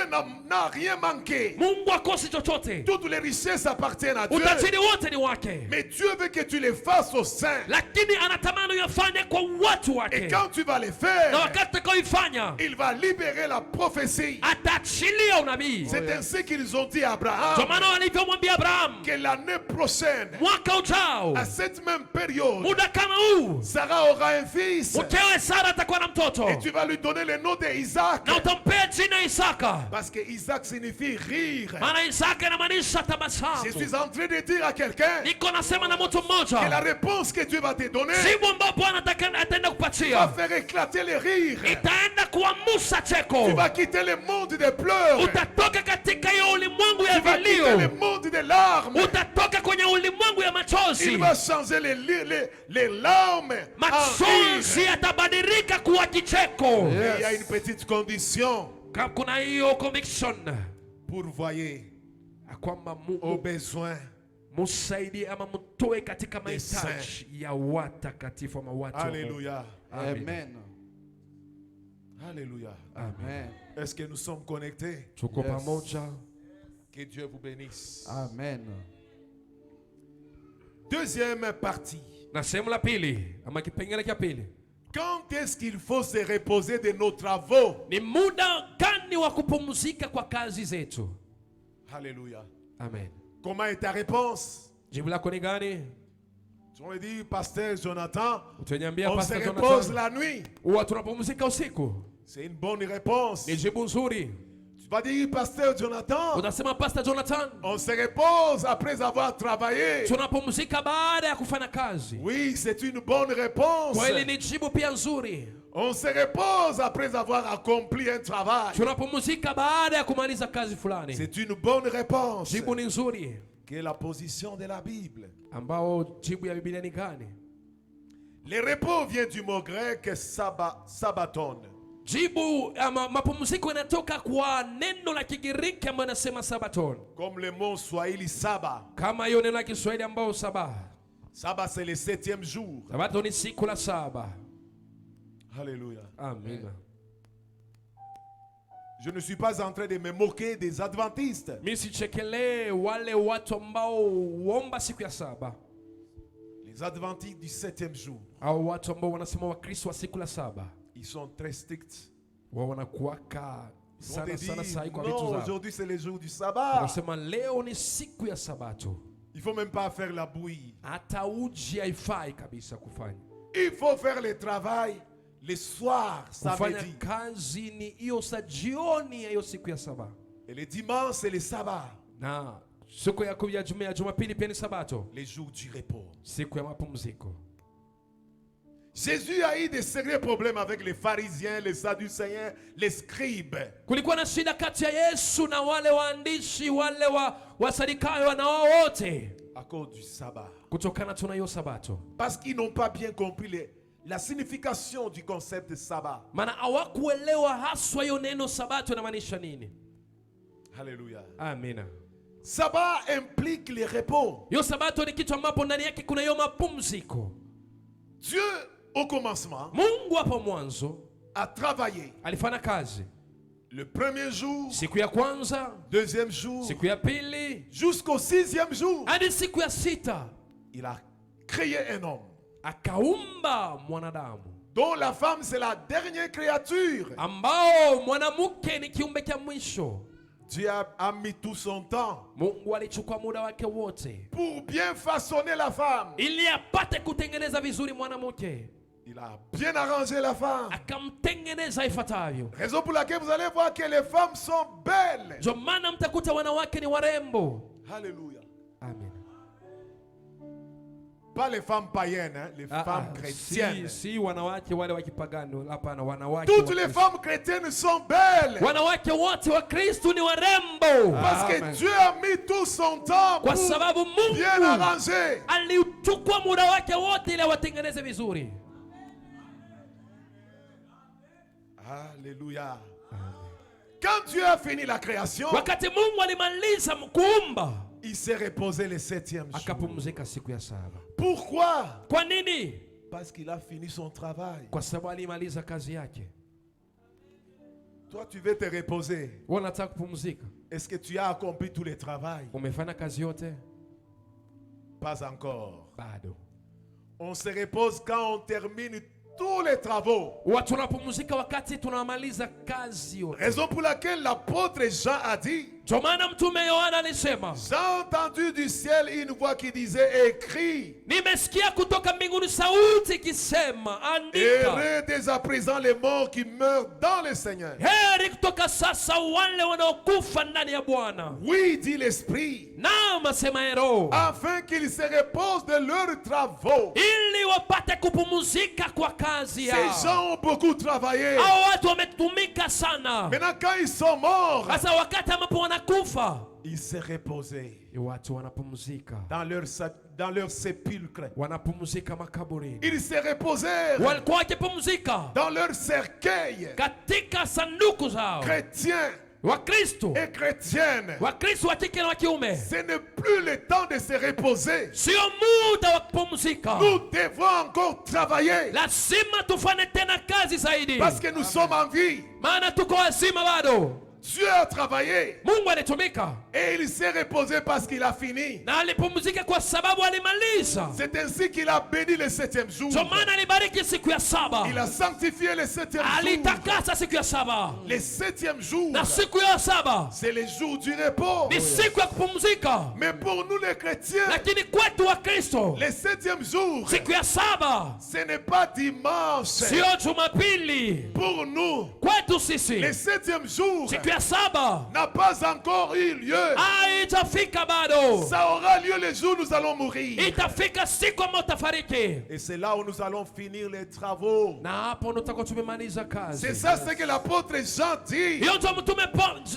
n'a rien manqué. Mungu akosi chochote. Toutes les richesses appartiennent à Dieu. Utajiri wote ni wake. Mais Dieu veut que tu les fasses aux saints. Lakini anatamani uyafanye kwa watu Et wake. quand tu vas les Na faire, wakati utakaoifanya, il va libérer la prophétie. ataachilia unabii. C'est ainsi qu'ils ont dit à Kwa Abraham maana walivyomwambia Abraham, que l'année prochaine, mwaka ujao, à cette même période, muda kama huu, Sarah aura un fils mkewe Sara atakuwa na mtoto. et tu vas lui donner le nom d'Isaac. Na utampea jina Isaka. Parce que Isaac signifie rire. Maana Isaka inamaanisha Je tabasamu. suis en train de dire à quelqu'un Niko nasema na mtu que la mmoja, réponse que Dieu va te donner jibu ambao Bwana ataenda va kupatia faire éclater les rires. itaenda kuamusha cheko. Tu vas quitter le monde des pleurs. Utatoka katika hiyo ulimwengu ya Tu vas quitter le vilio, monde des larmes. utatoka kwenye ulimwengu ya Il machozi. va changer les larmes en Machozi rire. yatabadilika kuwa kicheko. Mais il y a une petite condition Kama kuna hiyo conviction pour voyer ya kwamba aux Mungu besoins. musaidie ama mtoe katika Des mahitaji ya watakatifu ama watu wa Mungu. Alléluia. Amen. Alléluia. Amen. Est-ce que nous sommes connectés? Tuko Yes. pamoja. Que Dieu vous bénisse. Amen. Deuxième partie. Na sehemu la pili ama kipengele cha pili, Quand est-ce qu'il faut se reposer de nos travaux? ni muda gani wa kupumzika kwa kazi zetu? Alléluia. Amen. Comment est ta réponse? Jibu lako ni gani? Tu me dis, Pasteur Jonathan, Utaniambia on se Pastor repose Jonathan, la nuit. huwa tunapumzika usiku. C'est une bonne réponse. Ni jibu nzuri. Tu vas dire, Pasteur Jonathan, Utasema Pastor Jonathan, on se repose après avoir travaillé. tunapumzika baada ya kufanya kazi. Oui, c'est une bonne réponse. Kweli ni jibu pia nzuri. On se repose après avoir accompli un travail. Tunapumzika baada ya kumaliza kazi fulani. C'est une bonne réponse. Jibu ni nzuri. Quelle est la position de la Bible? Ambao jibu ya Biblia ni gani? Le repos vient du mot grec sabaton. Jibu ama mapumziko yanatoka kwa neno la Kigiriki ambalo nasema sabaton. Comme le mot swahili saba. Kama hiyo neno la Kiswahili ambao saba. Saba, c'est le 7e jour. Sabato ni siku la saba. Alléluia. Amina. Je ne suis pas en train de me moquer des adventistes. Mimi sichekelee wale watu ambao huomba siku ya saba. Les adventistes du 7e jour. Au watu ambao wanasema Wakristo wa siku la saba. Ils sont très stricts. Wao wanakuaka Ils vont sana te sana dire, sahi kwa vitu non, zao. aujourd'hui c'est le jour du sabbat. Wanasema leo ni siku ya sabato. Il faut même pas faire la bouillie. Hata uji haifai kabisa kufanya. Il faut faire le travail le soir, Kufanya samedi. kazi ni hiyo sa jioni ya hiyo siku ya saba. Et le dimanche, c'est le sabbat. Na siku ya Jumapili pia ni sabato. Les jours du repos. Siku ya mapumziko. Jésus a eu des sérieux problèmes avec les pharisiens, les sadducéens, les scribes. Kulikuwa na shida kati ya Yesu na wale waandishi wale wasadikayo na wao wote. À cause du sabbat. Kutokana tuna hiyo sabato. Parce qu'ils n'ont pas bien compris la signification du concept de sabbat. Maana hawakuelewa haswa hiyo neno sabato inamaanisha nini. Alléluia. Amina. Sabbat implique le repos. Hiyo sabato ni kitu ambapo ndani yake kuna hiyo mapumziko. Dieu, au commencement, Mungu hapo mwanzo a travaillé alifanya kazi. Le premier jour, siku ya kwanza, deuxième jour, siku ya pili, jusqu'au 6e jour, hadi siku ya sita, il a créé un homme. Akaumba mwanadamu, dont la femme c'est la dernière créature. ambao mwanamke ni kiumbe cha mwisho. Dieu a mis tout son temps Mungu alichukua muda wake wote pour bien façonner la femme. ili apate kutengeneza vizuri mwanamke. Il a bien arrangé la femme. Akamtengeneza ifuatavyo. Raison pour laquelle vous allez voir que les femmes sont belles. Ndio maana mtakuta wanawake ni warembo. Alléluia. Amen. Pas les femmes païennes, hein, les femmes chrétiennes. Si wanawake wale wa kipagano, hapana, wanawake. Toutes les femmes chrétiennes sont belles. Wanawake wote wa Kristo ni warembo. Parce que Dieu a mis tout son temps Kwa pour sababu Mungu bien arranger. alichukua muda wake wote ili awatengeneze vizuri. Alléluia. Quand Dieu a fini la création, Wakati Mungu alimaliza kuumba, il s'est reposé le 7e jour. akapumzika siku ya saba. Pourquoi? Kwa nini? Parce qu'il a fini son travail. Kwa sababu alimaliza kazi yake. Toi, tu veux te reposer. Wewe unataka kupumzika? Est-ce que tu as accompli tout le travail? Umefanya kazi yote? Pas encore. Bado. On se repose quand on termine tous les travaux. Watu wanapumzika wakati tunamaliza kazi yote. Raison pour laquelle l'apôtre Jean a dit, Ndio maana mtume Yohana alisema, j'ai entendu du ciel une voix qui disait, écris. nimesikia kutoka mbinguni sauti ikisema, andika. Heureux dès à présent les morts qui meurent dans le Seigneur. Heri kutoka sasa wale wanaokufa ndani ya Bwana. Oui, dit l'Esprit, Naam, asema Roho, afin qu'ils se reposent de leurs travaux. ili wapate kupumzika kwa kazi yao. Ces gens ont beaucoup travaillé. Hao watu wametumika sana. Maintenant, quand ils sont morts, Sasa wakati ambapo wanakufa, ils se reposaient watu wanapumzika. dans leur sépulcre. Wanapumzika makaburini. Ils se reposèrent Walikuwa wakipumzika dans leur cercueil. katika sanduku zao. Chrétiens Wakristo, et chrétiennes, Wakristo wa kike na wa kiume, ce n'est plus le temps de se reposer. sio muda wa kupumzika. Nous devons encore travailler Lazima tufanye tena kazi zaidi, parce que nous sommes en vie. maana tuko wazima bado. Dieu a travaillé Mungu alitumika et il s'est reposé parce qu'il a fini. na alipumzika kwa sababu alimaliza. C'est ainsi qu'il a béni le 7e jour. Ndio maana alibariki siku ya saba, Il a sanctifié le 7e jour. alitakasa siku ya saba, Le 7e jour, na siku ya saba c'est le jour du repos. ni siku ya kupumzika. Mais pour nous les chrétiens, Lakini kwetu wa Kristo, le 7e jour, siku ya saba ce n'est pas dimanche. sio Jumapili. Pour nous, Kwetu sisi le 7e jour siku ya saba n'a pas encore eu lieu. haitafika bado. Ça aura lieu le jour où nous allons mourir. Itafika siku ambayo utafariki, Et c'est là où nous allons finir les travaux. na hapo ndo tutakuwa tumemaliza C'est kazi. ça ce que l'apôtre Jean dit. Hiyo ndio mtume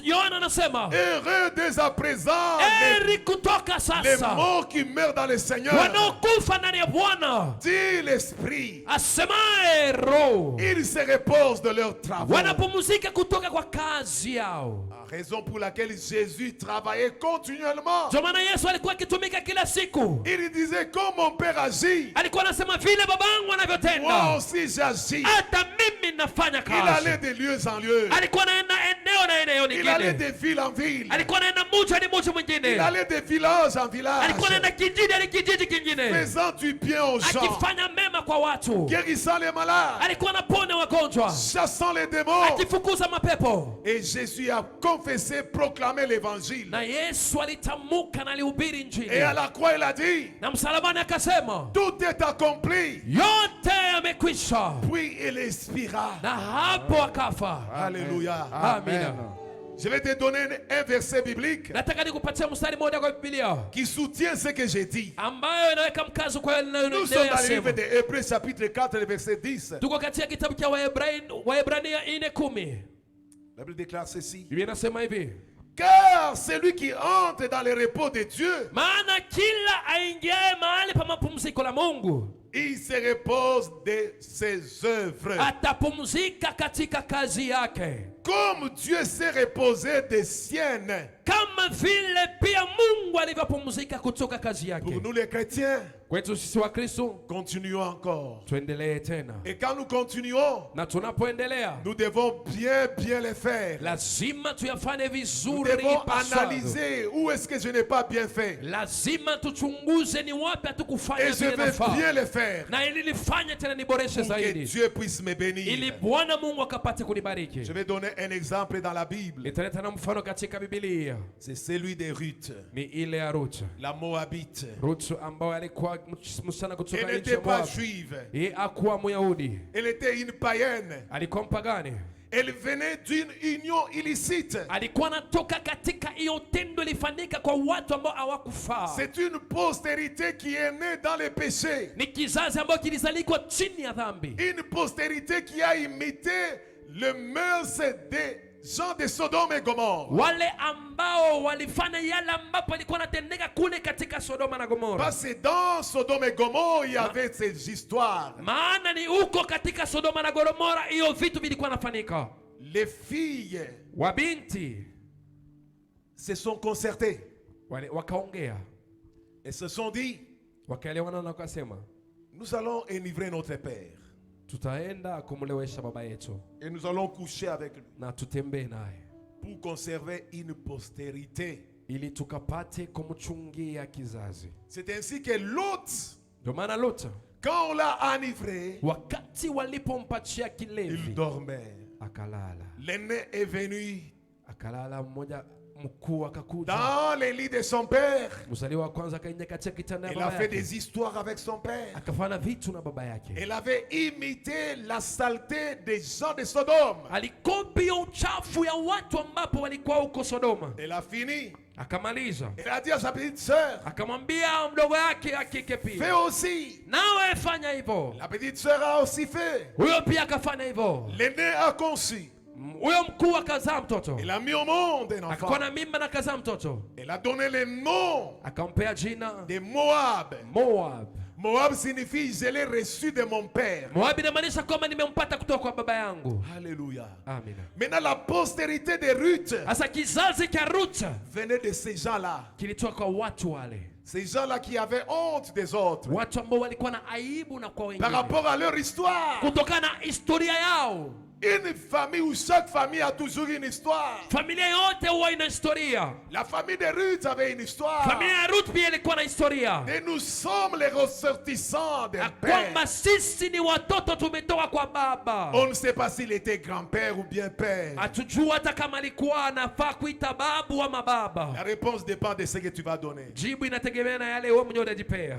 Yohana anasema, Heureux dès à présent heri kutoka les sasa morts qui meurent dans le Seigneur. wanaokufa ndani ya Bwana, Dit l'Esprit. asemaye Roho, Ils se reposent de leurs travaux. wanapumzika kutoka kwa kazi yao. Raison pour laquelle Jésus travaillait continuellement. Ndio maana Yesu alikuwa akitumika kila siku. Il disait, comme mon Père agit, Alikuwa anasema vile babangu moi anavyotenda, aussi j'agis. hata mimi nafanya Il allait kazi. de lieu en lieu. Alikuwa anaenda eneo na eneo Il allait lingine, de ville en ville. alikuwa anaenda mji hadi mji Il mwingine, allait de village en village. alikuwa anaenda kijiji hadi kijiji kingine, Faisant du bien aux gens. akifanya mema kwa watu. Guérissant les malades. Alikuwa anaponya wagonjwa, Chassant les démons. akifukuza mapepo. Et Jésus a confessé, proclamé l'évangile. Na Yesu alitamuka na alihubiri Et à Injili, la croix, il a dit, na msalabani akasema tout est accompli. yote yamekwisha, Puis il expira. na hapo akafa. Alléluia. Amina. Je vais te donner un verset biblique Nataka nikupatia mstari mmoja kwa Biblia qui soutient ce que j'ai dit. ambayo inaweka mkazo kwa Nous sommes dans le livre yasema. de Hébreux chapitre 4, verset 10. Tuko katika kitabu cha Waebrania 4:10. La Bible déclare ceci. Biblia inasema hivi, Car celui qui entre dans le repos de Dieu, maana kila aingiaye mahali pa mapumziko la Mungu il se repose de ses œuvres. atapumzika katika kazi yake, Comme Dieu s'est reposé des siennes. kama vile pia Mungu Mungu alivyopumzika kutoka kazi yake. Pour nous les chrétiens, Kwetu sisi wa Kristo, continuons encore. tuendelee tena. Et quand nous continuons, Na tunapoendelea, nous devons bien les faire. lazima tuyafanye Nous vizuri devons ipasavyo. analyser où est-ce que je n'ai pas bien fait. Lazima tuchunguze ni wapi hatukufanya Et je vile vais nafaa. bien les faire. Na ili nifanye tena niboreshe Pour que zaidi. Dieu puisse me Ili bénir. Bwana Mungu akapate kunibariki. Je vais donner un exemple dans la Bible. Nitaleta na mfano katika Biblia. C'est celui de Ruth, Ni ile ya Ruth. la Moabite. Ruth ambaye alikuwa msichana Elle kutoka nchi n'était ya pas Moab. juive. Yeye hakuwa Myahudi. Elle était une païenne. Alikuwa mpagani. Elle venait d'une union illicite. Alikuwa anatoka katika hiyo tendo ilifanyika kwa watu ambao hawakufaa. C'est une postérité qui est née dans les péchés. Ni kizazi ambacho kilizaliwa chini ya dhambi. Une postérité qui a imité le mœurs des gens de Sodome et Gomorre. Wale ambao walifanya yale ambapo alikuwa anatendeka kule katika Sodoma na Gomora. Parce que dans Sodome et Gomorre, il y avait ces histoires. Maana ni huko katika Sodoma na Gomora hiyo vitu vilikuwa nafanyika. Les filles Wabinti se sont concertées wakaongea, et se sont dit, wakaelewana na wakasema, nous allons enivrer notre père tutaenda kumlewesha baba yetu et nous allons coucher avec lui na tutembee naye pour conserver une postérité. ili tukapate kumchungia kizazi. C'est ainsi que Lot, Ndio maana Lot, quand on l'a enivré, wakati walipompatia il kilevi dormait. akalala. L'aîné est venu Akalala, mmoja mkuu akakuja, dans les lits de son père. mzaliwa wa kwanza akaingia katika kitanda ya Il a baba fait yake, des histoires avec son père. akafanya vitu na baba yake. Elle avait imité la saleté des gens de Sodome. Alikopia uchafu ya watu ambapo walikuwa huko Sodoma. Elle a fini. Akamaliza, Elle a dit à sa petite sœur, akamwambia mdogo yake akike fais pia, aussi. nawe fanya hivyo. La petite sœur a aussi fait. Huyo pia akafanya hivyo. L'aîné a conçu. Huyo mkuu akazaa mtoto, Elle a mis au monde un akakuwa enfant. na mimba na akazaa mtoto, Elle a donné le nom akampea jina de Moab. Moab. Moab signifie je l'ai reçu de mon père. Moab inamaanisha kwamba nimempata kutoka kwa baba yangu. Alléluia. Amina. Maintenant la postérité de Ruth Sasa kizazi cha Ruth venait de ces gens-là. kilitoka kwa watu wale, Ces gens-là qui avaient honte des autres watu ambao walikuwa na aibu na kwa par wengine rapport à leur histoire. kutokana na historia yao. Une famille où chaque famille a toujours une histoire. Familia yote huwa ina historia. La famille de Ruth avait une histoire. Familia ya Ruth pia ilikuwa na historia, Et nous sommes les ressortissants d'un na père. kwamba sisi ni watoto tumetoka kwa baba. On ne sait pas s'il était grand-père ou bien père. Hatujua hata kama alikuwa anafaa kuita babu ama La baba. réponse dépend de ce que tu vas donner. Jibu inategemea na yale wewe mwenyewe unajipea.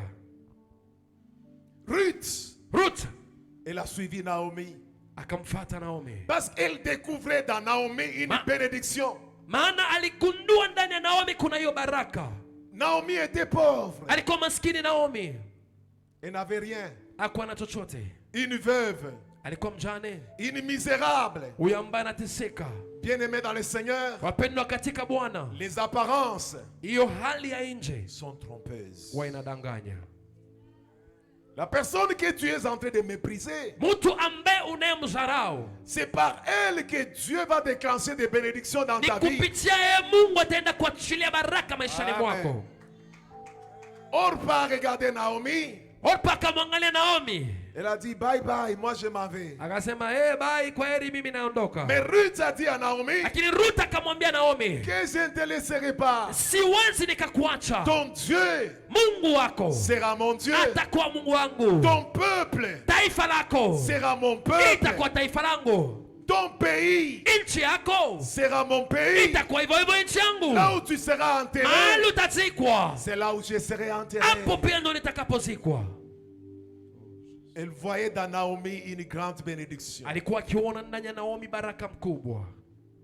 Ruth, elle a suivi Naomi. Akamfuata Naomi, Parce qu'elle découvrait dans Naomi une bénédiction. maana aligundua ndani ya Naomi kuna hiyo baraka. Naomi était pauvre. Alikuwa maskini Naomi, Elle n'avait rien. hakuwa na chochote. Une veuve. Alikuwa mjane, Une misérable. huyo ambaye anateseka. Bien-aimée dans le Seigneur, Wapendwa katika Bwana, les apparences hiyo hali ya nje sont trompeuses. huwa inadanganya. La personne que tu es en train de mépriser, Mtu ambaye unayemdharau, c'est par elle que Dieu va déclencher des bénédictions dans ni ta vie. kupitia yeye Mungu ataenda kuachilia baraka maishani Amen. mwako. Orpa a regardé Naomi. Orpa akamwangalia Naomi, Elle a dit bye bye, moi je m'en vais. akasema bye, kwa heri, mimi naondoka. Mais Ruth a dit à Naomi Lakini Ruth akamwambia Naomi, que je ne te laisserai pas. siwezi nikakuacha. Ton Dieu Mungu wako sera mon Dieu. atakuwa Mungu wangu, Ton peuple taifa lako sera mon peuple. itakuwa taifa langu, Ton pays nchi yako sera mon pays. itakuwa hivyo hivyo nchi yangu. Là où tu seras enterré, Mahali utazikwa, c'est là où je serai enterré. hapo pia ndo nitakapozikwa. Elle voyait dans Naomi une grande bénédiction. Alikuwa akiona ndani ya Naomi baraka mkubwa,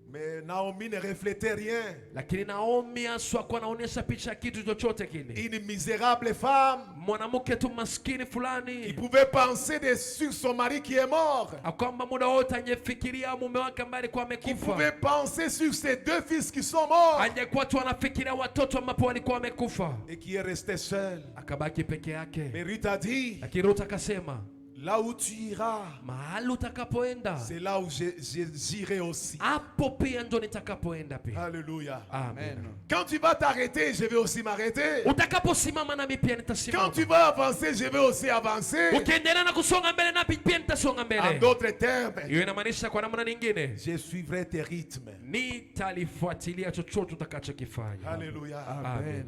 Mais Naomi ne reflétait rien. lakini Naomi aswa kwa anaonyesha picha ya kitu chochote kile. Une misérable femme Mwanamke tu maskini qui fulani, pouvait penser sur son mari qui est mort. kwamba muda wote angefikiria mume wake ambaye alikuwa Qui amekufa, pouvait penser sur ses deux fils qui sont morts. angekuwa tu anafikiria watoto ambapo walikuwa wamekufa, Et qui est resté seul. akabaki peke yake. Mais Ruth a dit, Lakini Ruth akasema, Là où tu iras, mahali utakapoenda, c'est là où j'irai aussi. hapo pia ndo nitakapoenda pia. Alléluia. Amen. Quand tu vas t'arrêter, je vais aussi m'arrêter. Utakaposimama nami pia Quand nitasimama. tu vas avancer, je vais aussi avancer. Ukiendelea na kusonga mbele nami pia nitasonga En mbele. d'autres termes, Hiyo inamaanisha kwa namna nyingine, je suivrai tes rythmes. nitalifuatilia chochote utakachokifanya. Alléluia. Amen.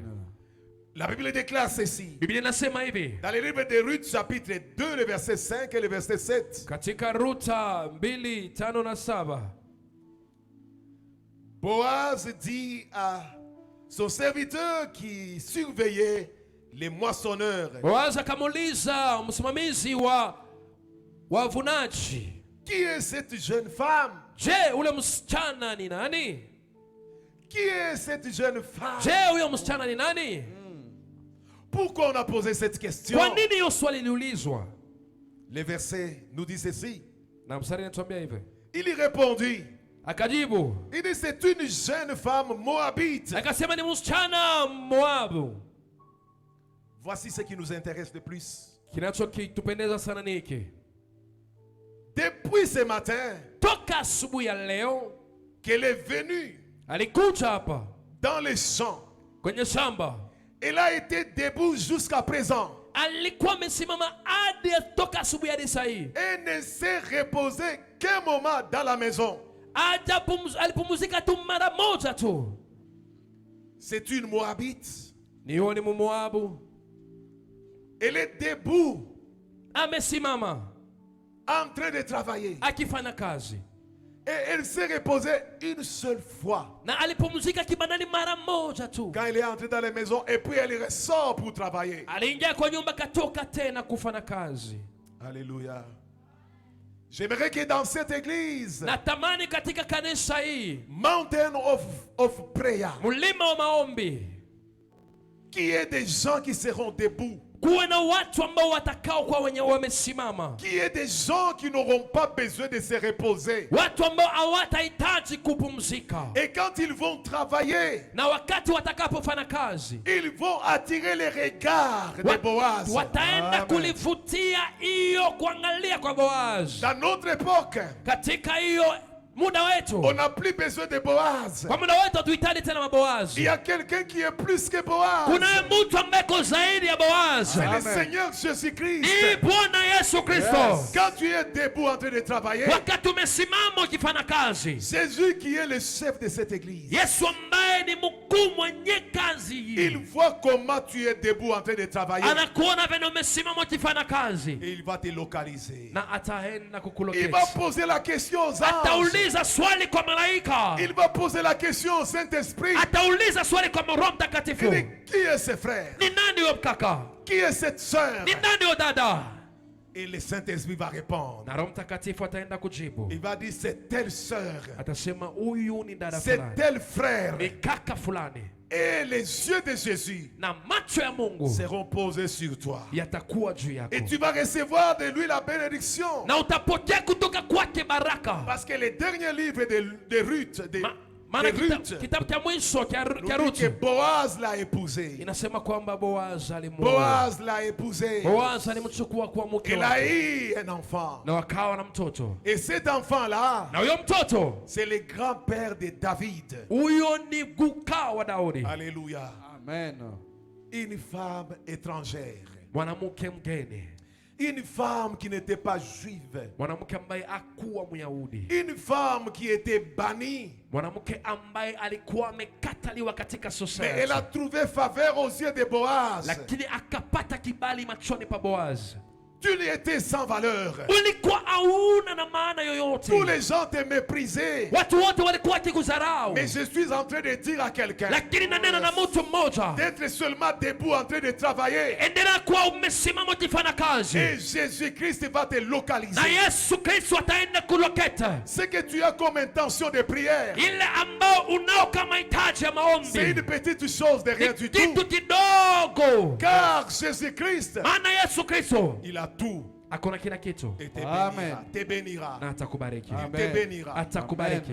La Bible déclare ceci. Biblia inasema hivi Dans le livre de Ruth, chapitre 2, le verset 5 et le verset 7. katika Ruta 2:5 na 7. Boaz dit à son serviteur qui surveillait les moissonneurs, Boazi akamuuliza msimamizi wa wavunaji, qui est cette jeune femme? je, ule msichana ni nani? Qui est cette jeune femme? Je, huyo msichana ni nani? Pourquoi on a posé cette question? Kwa nini hiyo swali liulizwa? Le verset nous dit ceci. Na mstari anatuambia hivi. Il y répondit. Akajibu, Il dit c'est une jeune femme moabite. akasema ni msichana Moabu. Voici ce qui nous intéresse de plus. Kinachokitupendeza sana ni hiki. Depuis ce matin, Toka asubuhi ya leo qu'elle est venue alikuja hapa dans les champs. kwenye shamba. Elle a été debout jusqu'à présent. Alikuwa amesimama hadi toka asubuhi hadi saa hii. Elle ne s'est reposée qu'un moment dans la maison. Alipumzika tu mara moja tu. C'est une Moabite. Ni huyo ni Moabu. Elle est debout, Amesimama en train de travailler. akifanya kazi. Et elle s'est reposée une seule fois. Na alipumzika kibandani mara moja tu. Quand elle est entrée dans la maison et puis elle ressort pour travailler. Aliingia kwa nyumba katoka tena kufanya kazi. Alléluia. J'aimerais que dans cette église, Natamani katika kanisa hii, Mountain of Prayer, mlima wa maombi, qu'il y ait des gens qui seront debout. kuwe na watu ambao watakao kwa wenye wamesimama. Qu'il y ait des gens qui n'auront pas besoin de se reposer. Watu ambao hawatahitaji kupumzika. Et quand ils vont travailler, Na wakati watakapofanya kazi, ils vont attirer les regards de Boaz. wataenda kulivutia hiyo kuangalia kwa Boaz. Dans notre époque, Katika hiyo muda wetu, on n'a plus besoin de Boaz. kwa muda wetu hatuhitaji tena maboazi. Il y a quelqu'un qui est plus que Boaz. Kuna mtu ambaye ko zaidi ya Boaz. C'est le Seigneur Jésus-Christ. Ni Bwana Yesu Kristo. Quand tu es debout en train de travailler, Wakati umesimama ukifanya kazi, Jésus qui est le chef de cette église, Yesu ambaye ni mkuu mwenye kazi il hii, voit comment tu es debout en train de travailler anakuona vile umesimama ukifanya kazi, et il va te localiser. na ataenda Il kukuloketi. va poser la question aux anges. Atauliza swali kwa malaika. Il va poser la question au Saint-Esprit. Atauliza swali kwa Roho Il Mtakatifu. dit, qui est ce frère? Ni nani huyo mkaka? Qui est cette sœur? Ni nani huyo dada? Et le Saint-Esprit va répondre. Na Roho Mtakatifu ataenda kujibu. Il va dire, c'est telle sœur, Atasema huyu ni dada c'est fulani, tel frère. ni kaka fulani. Et les yeux de Jésus Na macho ya Mungu seront posés sur toi. yatakuwa juu yako. Et tu vas recevoir de lui la bénédiction. Na utapokea kutoka kwake baraka. Parce que le dernier livre de Ruth, Maana de Ruth, kitabu cha mwisho cha nous dit que Ruth Boaz l'a épousé. inasema kwamba Boaz alimuoa. Boaz l'a épousé. Boaz alimchukua kuwa mke Il a wake eu un enfant. na wakawa na mtoto. Et cet enfant-là, Na huyo mtoto, c'est le grand-père de David. huyo ni guka wa Daudi. Alléluia. Amen. Une femme étrangère. Mwanamke mgeni, Une femme qui n'était pas juive. mwanamke ambaye hakuwa Myahudi, Une femme qui était bannie. mwanamke ambaye alikuwa amekataliwa katika Mais elle a society, trouvé faveur aux yeux de Boaz. lakini akapata kibali machoni pa Boaz. Tu étais sans valeur. Ulikuwa hauna na maana yoyote, Tous les gens te méprisaient. watu wote walikuwa wakikudharau, Mais je suis en train de dire à quelqu'un lakini nanena na mtu mmoja, d'être seulement debout en train de travailler. endelea kuwa umesimama ukifanya kazi, Et Jésus-Christ va te localiser. na Yesu Kristo ataenda kuloketa Ce que tu as comme intention de prière, ile ambao unao kama hitaji ya c'est maombi, une petite chose de rien du ni kitu tout. kidogo, Car Jésus-Christ, maana Yesu Kristo il a tout. akona kila kitu Et te Amen. bénira. Te bénira. na atakubariki, Amen. Te bénira. atakubariki.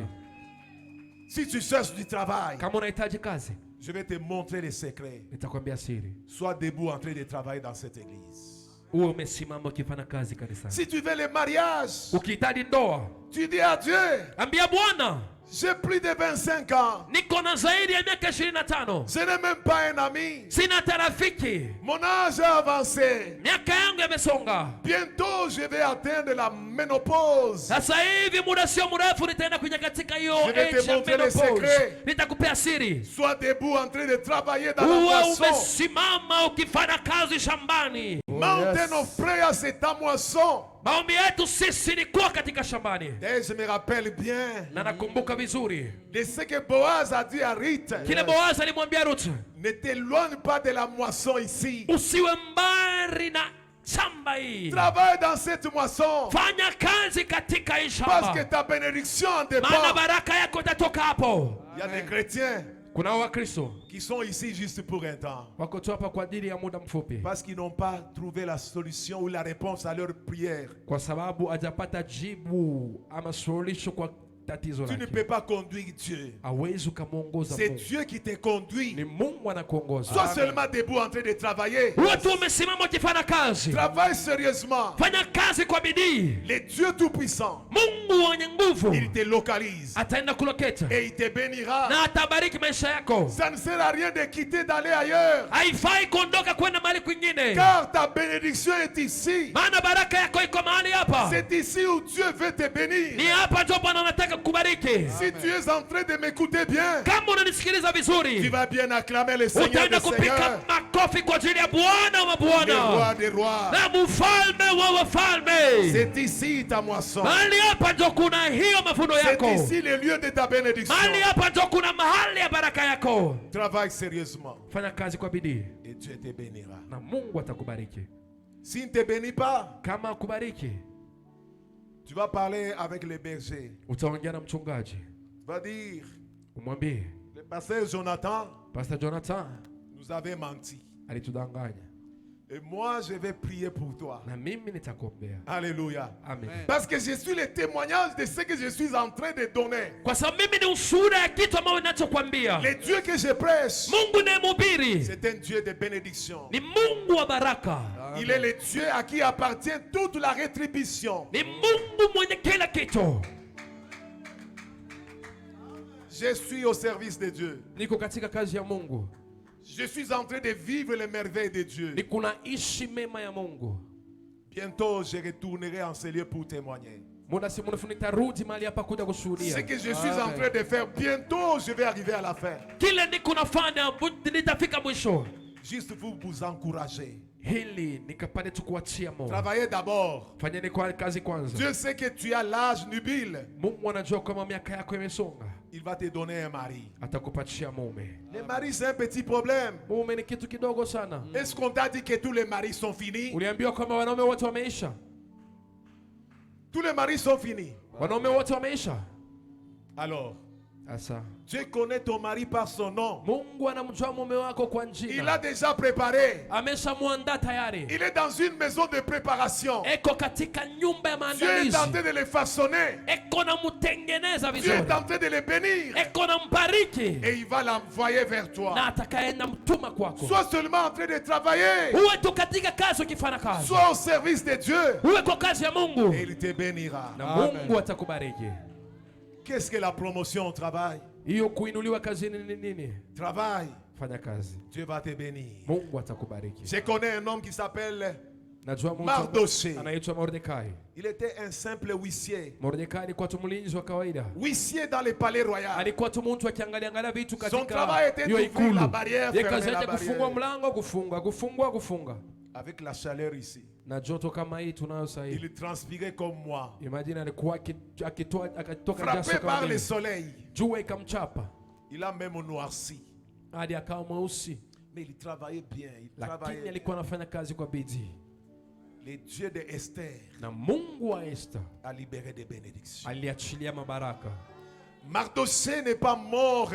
Si tu cherches du travail, Kama unahitaji kazi, je vais te montrer les secrets. nitakwambia siri. Sois debout en train de travailler dans cette église. uwe umesimama ukifanya kazi kanisani. Si tu veux le mariage, Ukihitaji ndoa, tu dis à Dieu, ambia Bwana, j'ai plus de 25 ans. niko na zaidi ya miaka 25. Je n'ai même pas un ami. Sina rafiki. Mon âge a avancé. Miaka yangu yamesonga. Bientôt, je vais atteindre la ménopause. Sasa hivi muda sio mrefu nitaenda kuja katika hiyo Je vais te age ya montrer le menopause. secret. Nitakupea siri. Sois debout en train de travailler dans la Uwe moisson. umesimama ukifanya kazi shambani. Mountain of prayer, c'est ta moisson. Maombi yetu sisi ni kuwa katika shambani. Et je me rappelle bien Na nakumbuka vizuri de ce que Boaz a dit à Ruth. kile Boazi alimwambia Ruth, Ne t'éloigne pas de la moisson ici. usiwe mbali na shamba hii. Travaille dans cette moisson. Fanya kazi katika hii Parce que shamba, ta bénédiction en maana dépend. baraka yako itatoka hapo. Il y a des chrétiens Kuna Wakristo qui sont ici juste pour un temps. wako tu hapa kwa ajili ya muda mfupi, Parce qu'ils n'ont pas trouvé la solution ou la réponse à leur prière. kwa sababu hajapata jibu ama suluhisho kwa tatizo Tu ne lake. peux pas conduire Dieu. Hawezi ukamwongoza C'est Mungu, Dieu qui te conduit. ni Mungu anakuongoza. Sois seulement debout en train de travailler. Uwe tu umesimama ukifanya kazi, Travaille sérieusement. fanya kazi kwa bidii. Le Dieu Tout-Puissant, Mungu mwenye nguvu il te localise ataenda kuloketa et il te bénira. na atabariki maisha yako. Ça ne sert à rien de quitter, d'aller ailleurs. Haifai kuondoka kwenda mahali kwingine, Car ta bénédiction est ici. maana baraka yako iko mahali hapa. C'est ici où Dieu veut te Ni bénir. hapa ndio Bwana anataka kukubariki. Si tu es en train de m'écouter bien, Kama unanisikiliza tu vizuri, vas bien acclamer le Seigneur utaenda des kupika Seigneurs, makofi kwa ajili ya Bwana wa le roi Bwana des rois. na mfalme wa wafalme. C'est ici ta moisson. Mahali hapa ndio kuna hiyo mavuno C'est yako. ici le lieu de ta bénédiction. Mahali hapa ndio kuna mahali ya baraka yako. Travaille sérieusement Fanya kazi kwa bidii et Dieu te bénira. na Mungu atakubariki. S'il ne te bénit pas, Kama akubariki, tu vas parler avec le berger. utaongea na mchungaji, Tu vas dire, umwambie le pasteur Jonathan Pastor Jonathan nous avait menti. alitudanganya Et moi, je vais prier pour toi. na mimi nitakuombea. Alléluia. Amen. Parce que je suis le témoignage de ce que je suis en train de donner. Kwa sababu mimi ni ushuhuda ya kitu ambacho ninachokwambia. Le Dieu que je prêche, Mungu nayemhubiri c'est un Dieu de bénédiction. ni Mungu wa baraka, Il est le Dieu à qui appartient toute la rétribution. ni Mungu mwenye kila kitu. Je suis au service de Dieu. Niko katika kazi ya Mungu, Je suis en train de vivre les merveilles de Dieu. niko naishi mema ya Mungu. Bientôt, je retournerai en ce lieu pour témoigner. Muda si mrefu nitarudi mahali hapa kuja Ce kushuhudia que je suis en train de faire, bientôt, je vais arriver à la fin. kile niko nafanya, nitafika mwisho. Juste pour vous encourager. Hili nikapate tu kuachia moyo. Travaillez d'abord. Fanyeni kwa kazi kwanza. Dieu sait que tu as l'âge nubile. Mungu anajua kama miaka yako imesonga, Il va te donner un mari. atakupatia mume. Le mari, c'est un petit problème. Mume ni kitu kidogo sana. Est-ce qu'on t'a dit que tous les maris sont finis? Uliambiwa kama wanaume wote wameisha? Tous les maris sont finis. Wanaume wote wameisha? Alors, Sasa Dieu connaît ton mari par son nom. Mungu anamjua mume wako kwa Il a jina, déjà préparé. ameshamwandaa tayari, Il est dans une maison de préparation. eko katika nyumba ya Dieu est en maandalizi, train de le façonner. eko namtengeneza Dieu vizuri, est en train de le bénir. eko nambariki Et il va l'envoyer vers toi. na atakaenda mtuma kwako. Sois seulement en train de travailler. Uwe tu katika kazi ukifanya kazi, Sois au service de Dieu. uwe kwa kazi ya Mungu Et il te bénira. na Mungu atakubariki. Qu'est-ce que la promotion au travail? Hiyo kuinuliwa kazini ni nini? Travail. Fanya kazi, Dieu va te bénir. Mungu atakubariki. Je connais un homme qui s'appelle Najua mtu Mardoché. anaitwa Mordekai. Il était un simple huissier. Mordekai alikuwa tu mlinzi wa kawaida, Huissier dans le palais royal. alikuwa tu mtu akiangalia angalia vitu Son travail katika était hiyo d'ouvrir ikulu. la barrière, Yeye fermer kazi la yake kufungua barrière. mlango, kufunga. Avec la chaleur ici. Na joto kama hii tunayo sasa hivi. Il transpirait comme moi. Imagine alikuwa akitoka Frappé jasho par kama le vile. soleil. Jua ikamchapa Il a même noirci. hadi akawa mweusi, Mais il travaillait bien. Il lakini travaillait. alikuwa anafanya kazi kwa bidii. Le Dieu de Esther Na Mungu wa Esther a libéré des bénédictions. aliachilia mabaraka. Mardoché n'est pas mort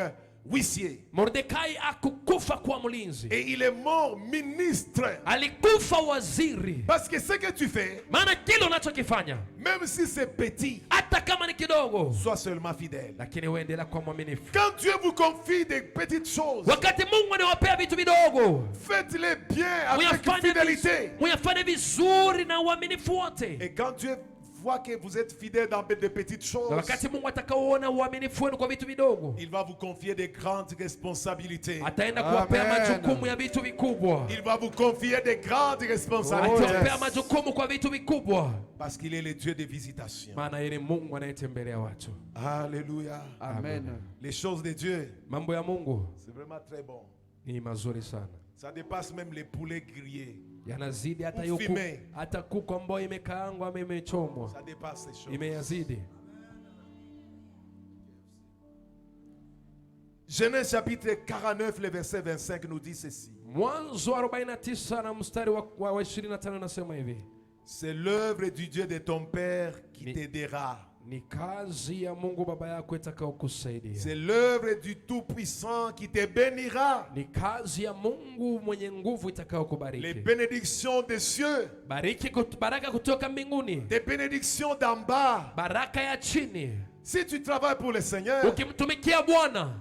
huissier. Mordekai akukufa kwa mlinzi, Et il est mort ministre. alikufa waziri. Parce que ce que tu fais, Maana kile unachokifanya même si c'est petit, hata hata kama ni kidogo, sois seulement fidèle. lakini uendelea kuwa mwaminifu. Quand Dieu vous confie des petites choses, Wakati Mungu anawapea vitu vidogo, faites-les bien avec fidélité. muyafanye vizuri na uaminifu wote. Et quand Dieu voit que vous êtes fidèle dans de petites choses, Na wakati Mungu atakaoona uaminifu wenu kwa vitu vidogo, il va vous confier des grandes responsabilités. ataenda kuwapea majukumu ya vitu vikubwa. Il va vous confier des grandes responsabilités. Atawapea majukumu kwa vitu vikubwa. Parce qu'il est le Dieu de visitation. Maana yeye ni Mungu anayetembelea watu. Alléluia. Amen. Les choses de Dieu, Mambo ya Mungu c'est vraiment très bon. ni mazuri sana. Ça dépasse même les poulets grillés. Yanazidi hata Ufime. hata kuku ambayo imekaangwa ama imechomwa. Ça dépasse ces choses. Imeyazidi. Genèse chapitre 49, le verset 25 nous dit ceci. Mwanzo 49 na mstari wa 25 nasema hivi. C'est l'œuvre du Dieu de ton père qui t'aidera. Ni kazi ya Mungu baba yako itakayokusaidia. C'est l'œuvre du Tout-Puissant qui te bénira. Ni kazi ya Mungu mwenye nguvu Les itakayokubariki. bénédictions des cieux, Baraka kutoka mbinguni. des bénédictions d'en bas. Baraka ya chini. Si tu travailles pour le Seigneur, Ukimtumikia Bwana,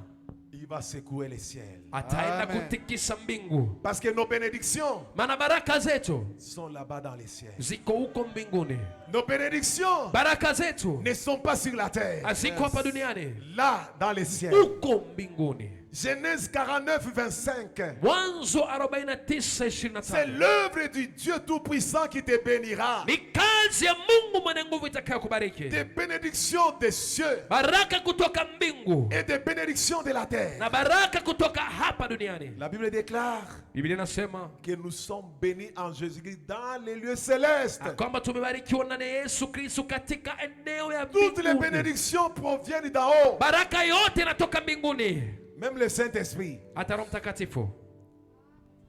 il va secouer les ciels. ataenda Amen. kutikisa mbingu. Parce que nos bénédictions Maana baraka zetu sont là-bas dans les ciels. ziko huko mbinguni. Nos bénédictions Baraka zetu ne sont pas sur la terre. haziko hapa duniani, Là, dans les ciels. huko mbinguni. Genèse 49, 25. Mwanzo 49:25. C'est l'œuvre du Dieu Tout-Puissant qui te bénira. Ni kazi ya Mungu mwenye nguvu itakayokubariki. Des bénédictions des cieux Baraka kutoka mbingu et des bénédictions de la terre. na baraka kutoka hapa duniani. La Bible déclare Biblia inasema que nous sommes bénis en Jésus-Christ dans les lieux célestes. kwamba tumebarikiwa ndani ya Yesu Kristo katika eneo ya Toutes les mbinguni. bénédictions proviennent d'en haut. Baraka yote inatoka mbinguni. Même le Saint-Esprit, Hata Roho Mtakatifu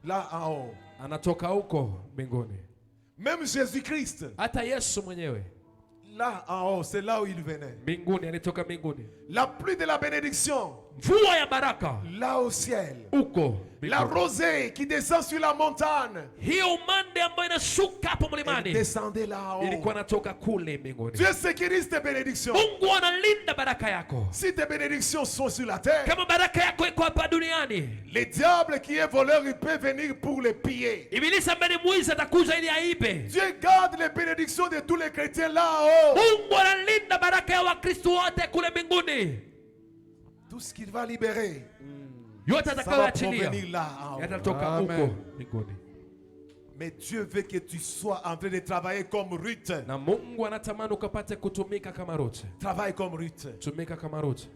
là en haut. anatoka huko mbinguni. Même Jésus-Christ, Hata Yesu mwenyewe là en haut, c'est là où il venait. mbinguni, alitoka mbinguni. La pluie de la bénédiction, Mvua ya baraka là au ciel. huko La mbinguni. rosée qui descend sur la montagne, Hiyo umande ambayo inashuka hapo elle mlimani descendait là en ilikuwa haut. natoka kule mbinguni. Dieu sécurise tes bénédictions. Mungu analinda baraka yako. Si tes bénédictions sont sur la terre, Kama baraka yako iko hapa duniani, le diable qui est voleur, il peut venir pour les piller. ibilisi ambaye ni mwizi atakuja ili aibe. Dieu garde les bénédictions de tous les chrétiens là en haut. Mungu analinda baraka ya Wakristo wote kule mbinguni. Tout ce qu'il va libérer, Yote ça va atakayoachilia provenir là en haut. yatatoka Amen. huko mbinguni. Mais Dieu veut que tu sois en train de travailler comme Ruth. Na Mungu anatamani ukapate kutumika kama Ruth. Travaille comme Ruth. Tumika kama Ruth.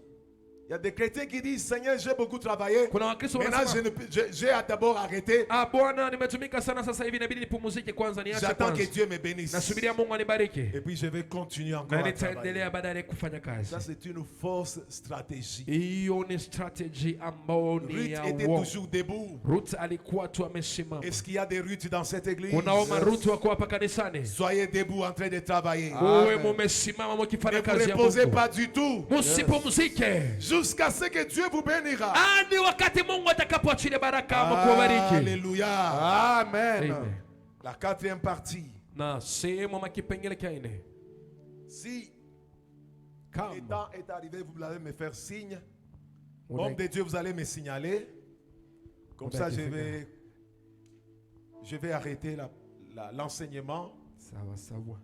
Il y a des chrétiens qui disent, Seigneur, j'ai beaucoup travaillé. Kuna Wakristo Maintenant, wanasema, j'ai d'abord arrêté. Bwana, nimetumika sana sasa hivi inabidi nipumzike kwanza, niache J'attends que kwanza. Dieu me bénisse. Nasubiria Mungu anibariki. Et puis je vais continuer encore Na à travailler. nitaendelea baadaye kufanya kazi. Ça, c'est une fausse stratégie. Hiyo ni strategy ambayo ni Ruth ya était uongo. toujours debout. Ruth alikuwa tu amesimama. Est-ce qu'il y a des Ruth dans cette église? Kunao marutu wako hapa kanisani. Soyez debout en train de travailler. Uwe mumesimama mukifanya Ne vous kazi ya reposez Mungu. pas du tout. Musipumzike Jusqu'à ce que Dieu vous bénira. hadi wakati Mungu atakapoachilia baraka ama kuwabariki. Alléluia. Amen. Amen. La quatrième partie. Na sehemu ama kipengele cha nne, Si le kama temps est arrivé, vous allez me faire signe. una- Homme de Dieu, vous allez me signaler. Comme ça, je vais arrêter l'enseignement. sawa sawa.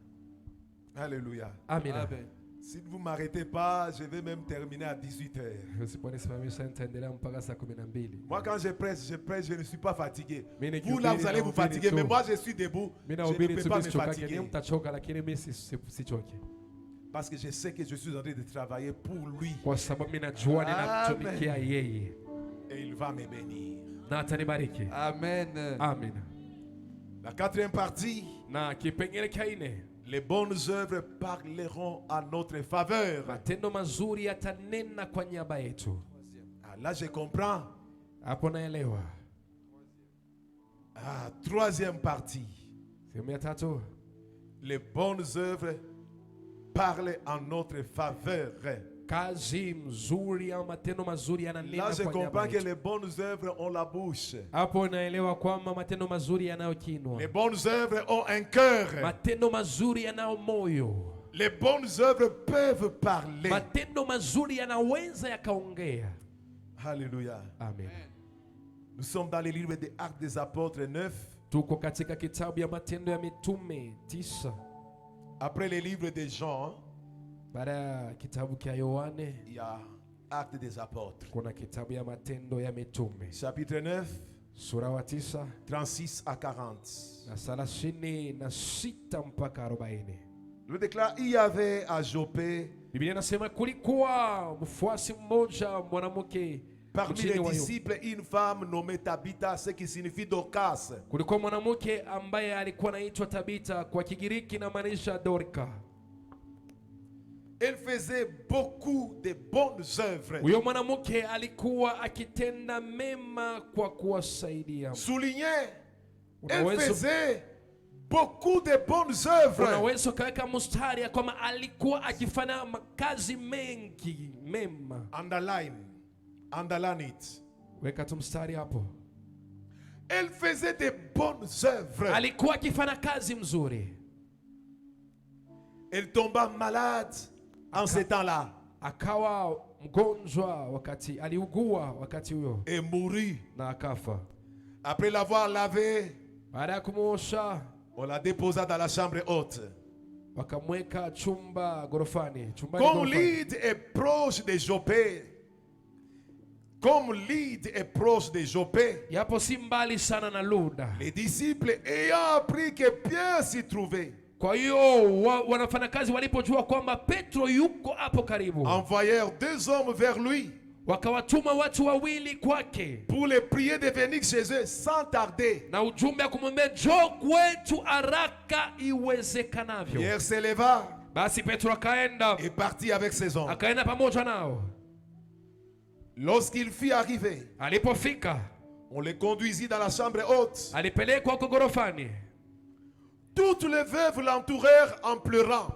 Alléluia. Amina. Amen. Si vous ne m'arrêtez pas, je vais même terminer à 18h. Usiponisimamisha nitaendelea mpaka saa 12. Moi, quand je prêche, je ne suis pas fatigué. Mimi Vous, là, vous allez vous nikihubiri fatiguer. tu. Mais moi, je suis debout. Mimi Je nahubiri ne tu peux pas me msichokake, fatiguer. ni mtachoka lakini mimi sichoke. Parce que je sais que je suis en train de travailler pour lui. Kwa sababu mimi najua ninamtumikia yeye Et il va me bénir. na atanibariki. Amen. Amina. La quatrième partie. Na kipengele cha nne, Les bonnes œuvres parleront à notre faveur. matendo mazuri yatanena kwa niaba yetu. Ah, là, je comprends. Hapo naelewa. Ah, troisième partie. Sehemu ya tatu, Les bonnes œuvres parlent en notre faveur. kazi mzuri au matendo mazuri Là, yananena je kwa niaba comprends que yetu. les bonnes œuvres ont la bouche. Hapo naelewa kwamba matendo mazuri yanayo kinwa, Les bonnes œuvres ont un cœur. matendo mazuri yanayo moyo. Les bonnes œuvres peuvent parler. Matendo mazuri yanaweza yakaongea. Alléluia. Amen. Nous sommes dans le livre des Actes des Apôtres 9. Tuko katika kitabu ya Matendo ya Mitume 9. Après les livres de Jean, baada ya kitabu cha Yohane, il y a Actes des Apôtres. kuna kitabu ya Matendo ya Mitume. Chapitre 9, Sura wa 9 36 à 40. na 36 mpaka 40. Je déclare, il y avait à Joppé, Biblia inasema kulikuwa mfuasi mmoja mwanamke parmi mjini les wa Yopa. disciples, une femme nommée Tabitha, ce qui signifie Dorcas. Kulikuwa mwanamke ambaye alikuwa anaitwa Tabita, kwa Kigiriki inamaanisha Dorka. Elle faisait beaucoup de bonnes œuvres. Huyo mwanamke alikuwa akitenda mema kwa kuwasaidia. Soulignez, elle Unaweza faisait beaucoup de bonnes œuvres. unaweza kaweka mstari ya kwamba alikuwa akifanya makazi mengi mema. Underline it. Weka tu mstari hapo. Elle faisait de bonnes œuvres. Alikuwa akifanya kazi mzuri. Elle tomba malade en ce temps-là. Akawa mgonjwa wakati aliugua wakati huyo Et mourut. na akafa. Après l'avoir lavée, Baada ya kumuosha on la déposa dans la chambre haute. wakamweka chumba gorofani. Chumbani Comme gorofani. Lydie est proche de Joppé, comme Lydie est proche de Joppé, Yapo si mbali sana na Luda. les disciples ayant appris que Pierre s'y trouvait, Kwa hiyo wanafanyakazi walipojua kwamba Petro yuko hapo karibu, envoyèrent 2 hommes vers lui wakawatuma watu wawili kwake pour les prier de venir chez eux sans tarder. na ujumbe kumwambia njoo kwetu haraka iwezekanavyo. Pierre se leva Basi Petro akaenda et partit avec ses hommes. pamoja nao. Lorsqu'il fut arrivé, Alipofika on les conduisit dans la chambre haute. alipelekwa huko gorofani. Toutes les veuves l'entourèrent en pleurant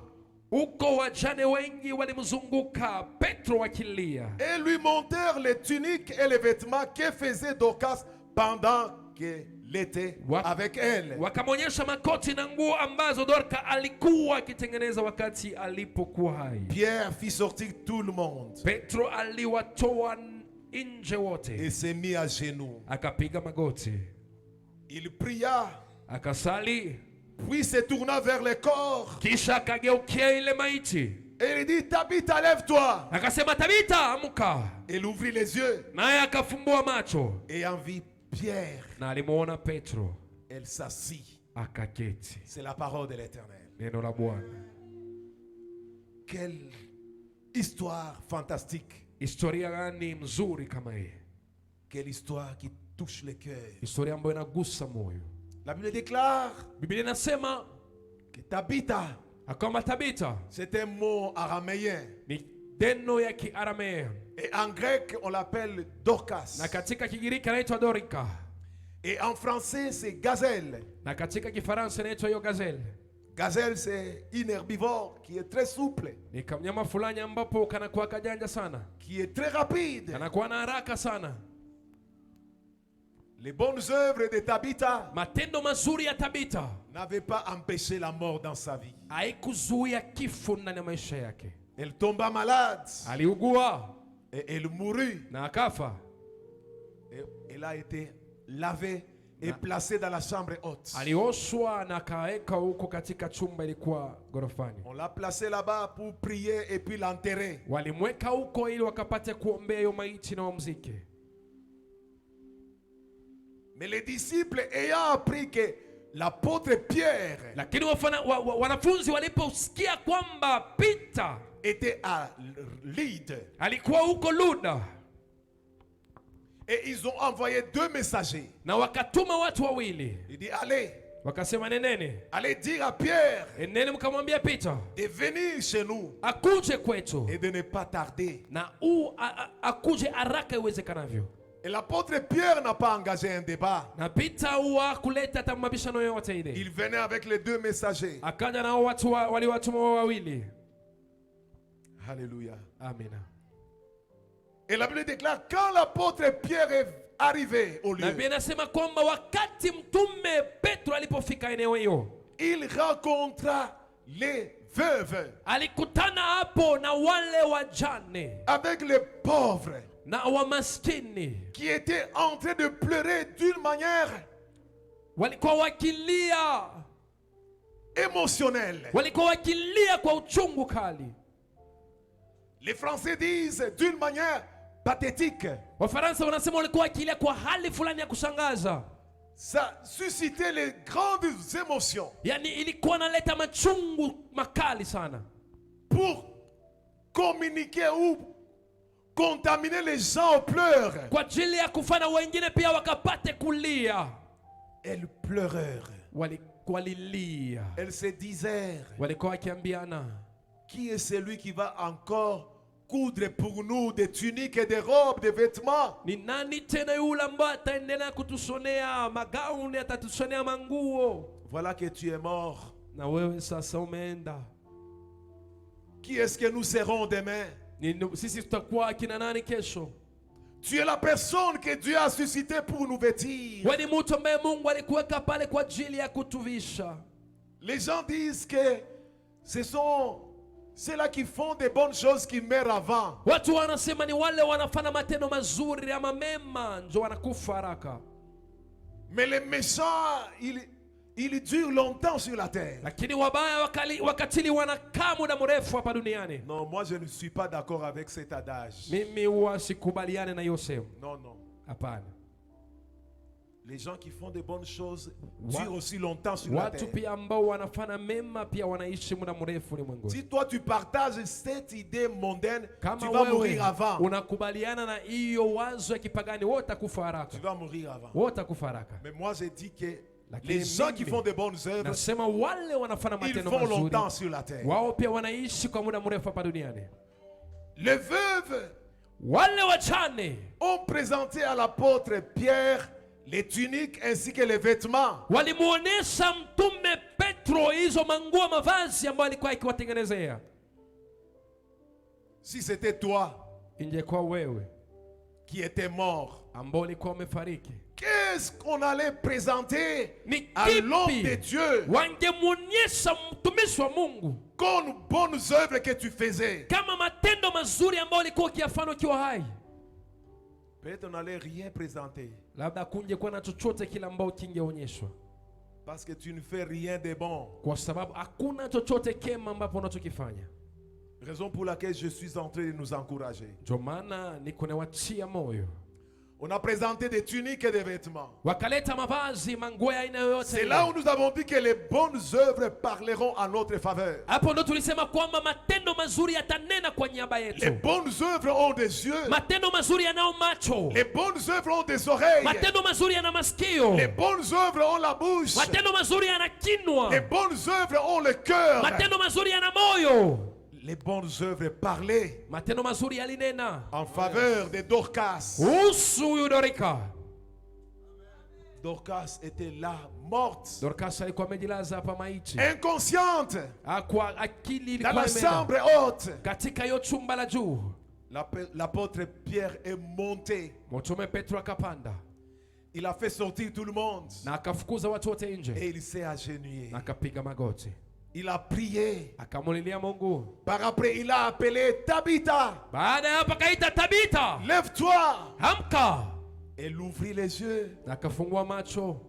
Huko wajane wengi walimzunguka Petro wakilia, et lui montèrent les tuniques et les vêtements que faisait Dorcas pendant qu'elle était avec elle. wakamwonyesha makoti na nguo ambazo Dorka alikuwa akitengeneza wakati alipokuwa hai. Pierre fit sortir tout le monde Petro aliwatoa nje wote, et se mit à genoux. akapiga magoti, Il pria, akasali, puis se tourna vers le corps kisha akageukia ile maiti et il dit, Tabitha, lève-toi. akasema, Tabita, amka. Elle ouvrit les yeux Naye akafumbua macho et en vit Pierre. na alimuona Petro, Elle s'assit. akaketi. C'est la parole de l'Éternel. Neno la Bwana. Quelle histoire fantastique. Historia gani mzuri kama hii? Quelle histoire qui touche le cœur. Historia ambayo inagusa moyo. La Bible déclare Biblia inasema que Tabitha, akama Tabita c'est un mot araméen. ni neno ya Kiaramea, Et en grec, on l'appelle Dorcas. na katika Kigiriki anaitwa Dorika, Et en français, c'est gazelle. na katika Kifaransa inaitwa hiyo gazelle. Gazelle, c'est une herbivore qui est très souple, Ni kamnyama fulani ambapo kanakuwa kajanja sana, qui est très rapide. kanakuwa na haraka sana. Les bonnes œuvres de Tabitha Matendo mazuri ya Tabita n'avaient pas empêché la mort dans sa vie. haikuzuia kifo ndani ya maisha yake. Elle tomba malade Aliugua et elle mourut. na akafa. Et elle a été lavée et placée dans la chambre haute. Alioshwa na akaweka huko katika chumba ilikuwa gorofani. On l'a placée là-bas pour prier et puis l'enterrer. Walimweka huko ili wakapate kuombea hiyo maiti na wamzike. Mais les disciples ayant appris que l'apôtre Pierre Lakini wanafunzi waliposikia kwamba Peter était à Lydde, alikuwa huko Luda, et ils ont envoyé 2 messagers. na wakatuma watu wawili, Il dit, allez, wakasema nenene, allez dire à Pierre eneni mkamwambia Peter de venir chez nous akuje kwetu et de ne pas tarder. na akuje haraka iwezekanavyo. Et l'apôtre Pierre n'a pas engagé un débat. Na Peter huwa kuleta hata mabishano yoyote ile. Il venait avec les 2 messagers. Akaja na watu waliwatuma wawili. Alléluia. Amina. Et la Bible déclare, quand l'apôtre Pierre est arrivé au lieu, Na Biblia inasema kwamba wakati mtume Petro alipofika eneo hiyo, il rencontra les veuves, alikutana hapo na wale wajane, avec les pauvres, na wamaskini, qui étaient en train de pleurer d'une manière walikuwa wakilia, émotionnelle. walikuwa wakilia kwa uchungu kali. Les Français disent d'une manière pathétique. Wafaransa wanasema walikuwa wakilia kwa hali fulani ya kushangaza. Ça suscitait les grandes émotions. Yani ilikuwa naleta machungu makali sana. Pour communiquer ou contaminer les gens aux pleurs. Kwa ajili ya kufanya wengine pia wakapate kulia. Elles pleurèrent. Walilia. Elles se disèrent, walikuwa wakiambiana, qui est celui qui va encore coudre pour nous des tuniques et des robes, des vêtements? ni nani tena yule ambaye ataendelea kutusonea magauni, atatusonea manguo? Voilà que tu es mort. Na wewe sasa umeenda. Qui est-ce que nous serons demain? Sisi tutakuwa akina nani kesho? Tu es la personne que Dieu a suscitée pour nous vêtir. Wewe ni mtu ambaye Mungu alikuweka pale kwa ajili ya kutuvisha. Les gens disent que ce sont ceux-là qui font des bonnes choses qui meurent avant. Watu wanasema ni wale wanafanya matendo mazuri ama mema ndio wanakufa haraka. Mais les méchants, ils durent longtemps sur la terre. Lakini wabaya wakatili wanakaa muda mrefu hapa duniani. Non, moi je ne suis pas d'accord avec cet adage. Mimi huwa sikubaliane na hiyo sehemu. Non, non. Hapana. Les gens qui font des bonnes choses durent aussi longtemps sur la Watu terre. pia ambao wanafanya mema pia wanaishi muda mrefu ulimwenguni. Si toi tu partages cette idée mondaine, Kama tu vas mourir wewe avant. unakubaliana na hiyo wazo ya kipagani, wote utakufa haraka. Tu vas mourir avant. Wote utakufa haraka. Mais moi je dis que Lakini les gens qui mimi font des bonnes œuvres, nasema wale wanafanya ils matendo font mazuri longtemps sur la terre. wao pia wanaishi kwa muda mrefu hapa duniani. Les veuves Wale wachane ont présenté à l'apôtre Pierre les tuniques ainsi que les vêtements. walimuonesha mtume Petro hizo manguo, mavazi ambayo alikuwa akiwatengenezea. Si c'était toi Ingekuwa wewe qui étais mort, ambao ulikuwa umefariki, qu'est-ce qu'on allait présenter ni à l'homme de kipi Dieu wangemuonyesha mtumishi wa Mungu comme bonnes œuvres que tu faisais? kama matendo mazuri ambayo ulikuwa ukiyafanya ukiwa hai? Peut-être on n'allait rien présenter Labda kungekuwa na chochote kile ambao kingeonyeshwa, parce que tu ne fais rien de bon. kwa sababu hakuna chochote kema ambapo unachokifanya. Raison pour laquelle je suis en train de nous encourager. Ndio maana niko nawatia moyo. On a présenté des tuniques et des vêtements. Wakaleta mavazi, manguo ya aina yoyote. C'est là où nous avons dit que les bonnes œuvres parleront en notre faveur. Hapo ndo tulisema kwamba matendo mazuri yatanena kwa niaba Les yetu. bonnes œuvres ont des yeux. Matendo mazuri yanao macho. Les bonnes œuvres ont des oreilles. Matendo mazuri yana masikio. Les bonnes œuvres ont la bouche. Matendo mazuri yana kinwa. Les bonnes œuvres ont le cœur. Matendo mazuri yana moyo. Les bonnes œuvres parlaient Matendo mazuri yalinena en faveur de Dorcas. kuhusu huyu Dorika. Dorcas était là, morte, Dorcas alikuwa amejilaza hapa maiti. inconsciente, Kwa akili dans ilikuwa la imeenda chambre haute. katika hiyo chumba la juu. L'apôtre Pierre est monté. Mtume Petro akapanda Il a fait sortir tout le monde. na akafukuza watu wote Et nje il s'est agenouillé. na akapiga magoti, Il a prié. akamulilia Mungu. Par après, il a appelé Tabitha. Baada ya hapo akaita Tabita, Lève-toi. amka. Elle ouvrit les yeux. Na akafungua macho,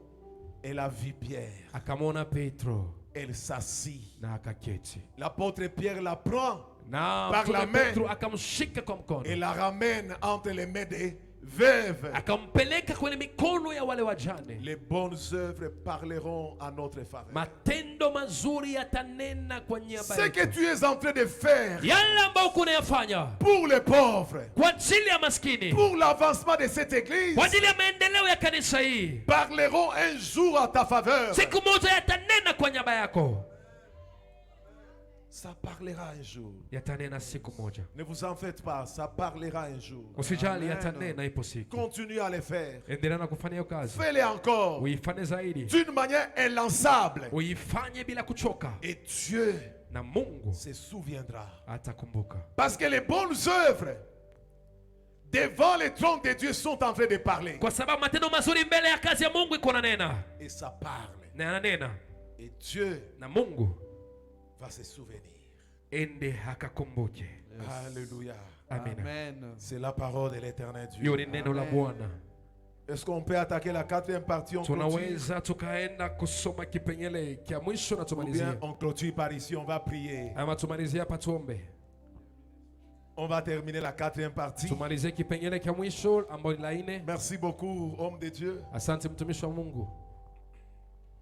Elle a vu Pierre. akamwona Petro Elle s'assit. na akaketi. L'apôtre Pierre la prend Na Par la Mtume main. Petro akamshika kwa mkono, et la ramène entre les mains des veuves. akampeleka kwenye mikono ya wale wajane. Les bonnes œuvres parleront à notre faveur. Matendo mazuri yatanena kwa niaba Ce que yetu. tu es en train de faire Yale ambayo kunayafanya pour les pauvres, kwa ajili ya maskini, pour l'avancement de cette église, kwa ajili ya maendeleo ya kanisa hii, parleront un jour à ta faveur. siku moja yatanena kwa niaba yako. Ça parlera un jour. Yatanena siku moja. Ne vous en faites pas, ça parlera un jour. Usijali, yatanena ipo siku. Continue à le faire. Endelea na kufanya hiyo kazi, Fais-le encore uifanye zaidi, d'une manière inlassable. uifanye bila kuchoka, Et Dieu na Mungu se souviendra. atakumbuka. Parce que les bonnes œuvres devant le trône de Dieu sont en train de parler. Kwa sababu matendo mazuri mbele ya kazi ya Mungu iko na nena Et ça parle. na ananena, Et Dieu na Mungu va se souvenir. ende akakumbuke. Alléluia. Amen. Amen. C'est la parole de l'Éternel Dieu. Hiyo ni neno la Bwana. Est-ce qu'on peut attaquer la quatrième partie? On clôture. Tunaweza tukaenda kusoma kipengele kia mwisho na Ou bien tumalizia. on clôture par ici, on va prier. Ama tumalizie hapa tuombe. On va terminer la quatrième partie. Tumalizie kipengele kia mwisho ambayo ni la 4. Merci beaucoup, homme de Dieu. Asante mtumishi wa Mungu.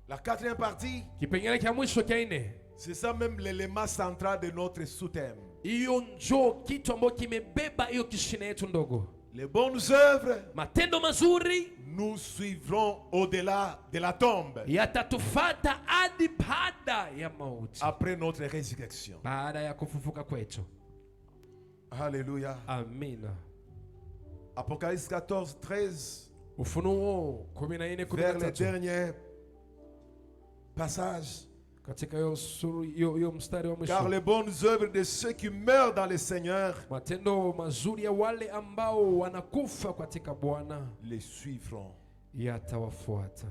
La quatrième partie, Kipengele kia mwisho kia 4. c'est ça même l'élément central de notre sous-thème. Hiyo njoo kitu ambacho kimebeba hiyo kishina yetu ndogo. Les bonnes œuvres Matendo mazuri nous suivront au-delà de la tombe, yatatufata hadi baada ya mauti, après notre résurrection. baada ya kufufuka kwetu. Alléluia. Amina. Apocalypse 14, 13, Ufunuo 14, vers le 13. dernier passage. Katika hiyo mstari wa Car mwisho. les bonnes œuvres de ceux qui meurent dans le Seigneur Matendo mazuri ya wale ambao wanakufa katika Bwana les suivront. yatawafuata.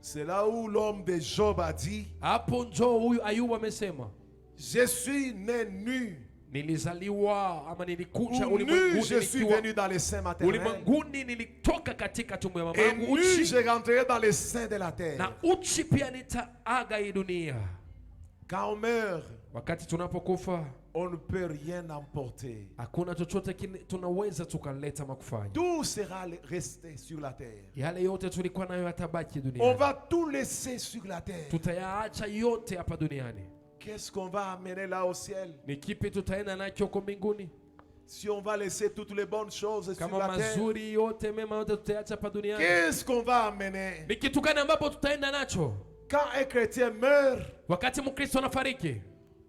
C'est là où l'homme de Job a dit, Hapo njoo huyu Ayubu amesema, je suis né nu, nilizaliwa ama nilikuja ou nu ulimwenguni je suis nikiwa venu dans les seins maternels, ulimwenguni, nilitoka katika tumbo ya mama et yangu nu uchi, je rentrerai dans les seins de la terre. na uchi pia nitaaga hii dunia. Quand on meurt, Wakati tunapokufa on ne peut rien emporter. hakuna chochote kile tunaweza tukaleta makufanya. Tout sera resté sur la terre. Yale yote tulikuwa nayo yatabaki On duniani. va tout laisser sur la terre. Tutayaacha yote hapa duniani. Qu'est-ce qu'on va amener là au ciel? Ni kipi tutaenda nacho huko mbinguni? Si on va laisser toutes les bonnes choses sur Kama la terre, mazuri yote mema yote tutayaacha hapa duniani, qu'est-ce qu'on va amener? ni kitu gani ambapo tutaenda nacho? Quand un chrétien meurt, Wakati Mkristo anafariki,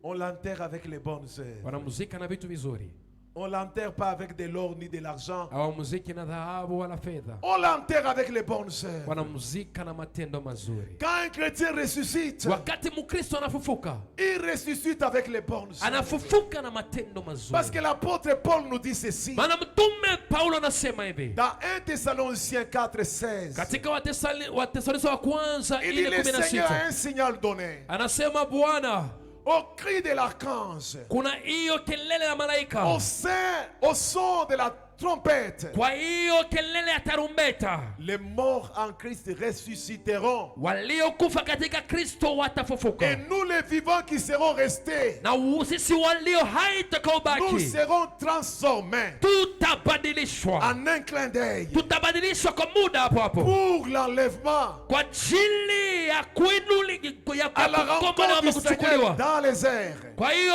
on l'enterre avec les bonnes œuvres. wanamuzika na vitu vizuri. On l'enterre pas avec de l'or ni de l'argent. Hawamuziki na dhahabu wala fedha, On l'enterre avec les bonnes œuvres. wanamuzika na matendo mazuri. Quand un chrétien ressuscite, Wakati Mkristo anafufuka, il ressuscite avec les bonnes œuvres. anafufuka na matendo Parce mazuri. que l'apôtre Paul nous dit ceci. Maana mtume Paulo anasema hivi Dans 1 Thessaloniciens 4, 16, katika Wathesalonike wa kwanza il dit ile le Seigneur a 16, un signal donné. anasema Bwana, Au cri de l'archange, kuna hiyo kelele ya malaika, au son de la trompette, kwa hiyo kelele ya tarumbeta, les morts en Christ ressusciteront. waliokufa katika Kristo Et watafufuka, nous les vivants qui serons restés, na sisi walio hai nous tutakaobaki serons transformés tutabadilishwa, en un clin d'œil tutabadilishwa kwa muda hapo hapo, pour l'enlèvement kwa ajili ya kuinuliwa, à la ya kukombolewa rencontre ama du Seigneur kuchukuliwa. dans les airs. Kwa hiyo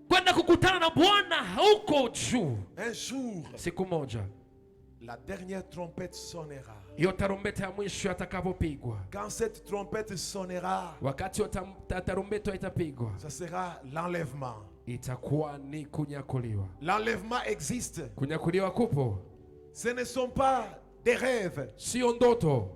kwenda kukutana na Bwana huko juu. Un jour, Siku moja la dernière trompette sonnera. hiyo tarumbeta ya mwisho atakapopigwa, Quand cette trompette sonnera, wakati wa tarumbeta itapigwa, ce sera l'enlèvement. itakuwa ni kunyakuliwa. L'enlèvement existe. Kunyakuliwa kupo, Ce ne sont pas des rêves. sio ndoto,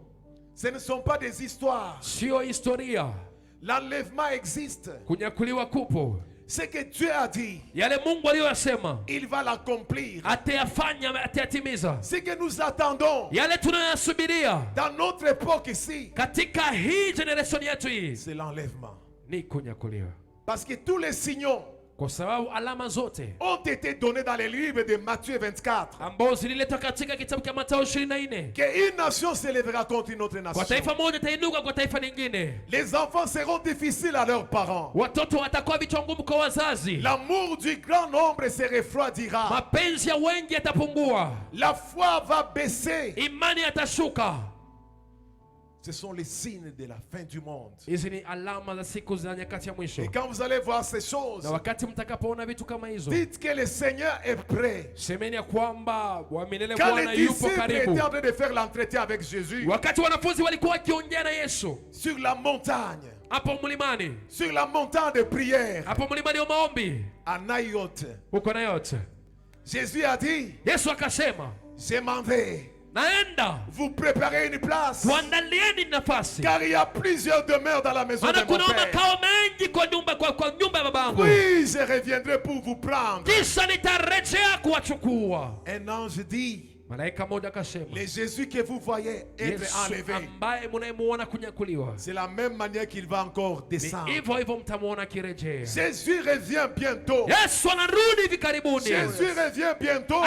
Ce ne sont pas des histoires. sio historia. L'enlèvement existe. Kunyakuliwa kupo. Ce que Dieu a dit, Yale Mungu aliyoyasema il va l'accomplir. atayafanya, atayatimiza. Ce que nous attendons Yale tunayoyasubiria dans notre époque ici, katika hii generation yetu hii c'est l'enlèvement. ni kunyakuliwa, Parce que tous les signaux kwa sababu alama zote ont été donnés dans les livres de Matthieu 24. ambao zililetwa katika kitabu cha Mathayo 24, Qu'une nation s'élèvera contre une autre kwa nation. taifa moja itainuka kwa taifa lingine. Les enfants seront difficiles à leurs parents. Watoto watakuwa vichwa ngumu kwa wazazi. L'amour du grand nombre se refroidira. Mapenzi ya wengi yatapungua. La foi va baisser. Imani yatashuka. Ce sont les signes de la fin du monde. Hizi ni alama za siku za nyakati ya mwisho. Et quand vous allez voir ces choses, Na wakati mtakapoona vitu kama hizo, dites que le Seigneur est prêt. semeni ya kwamba milele Quand Bwana les yupo disciples karibu. étaient en train de faire l'entretien avec Jésus Wakati wanafunzi walikuwa wakiongea na Yesu sur la montagne, hapo mlimani, sur la montagne de prière, hapo mlimani wa maombi à Naïoth, huko na yote, Jésus a dit, Yesu akasema, je m'en vais. naenda Vous préparez une place. kuandalieni nafasi, Car il y a plusieurs demeures dans la maison de maana mon kuna Père. makao mengi kwa nyumba ya babangu, Puis je reviendrai pour vous prendre. kisha nitarejea kuwachukua. Un ange dit, Le Jésus que vous voyez être enlevé, c'est la même manière qu'il va encore descendre. Jésus revient bientôt. Jésus revient bientôt.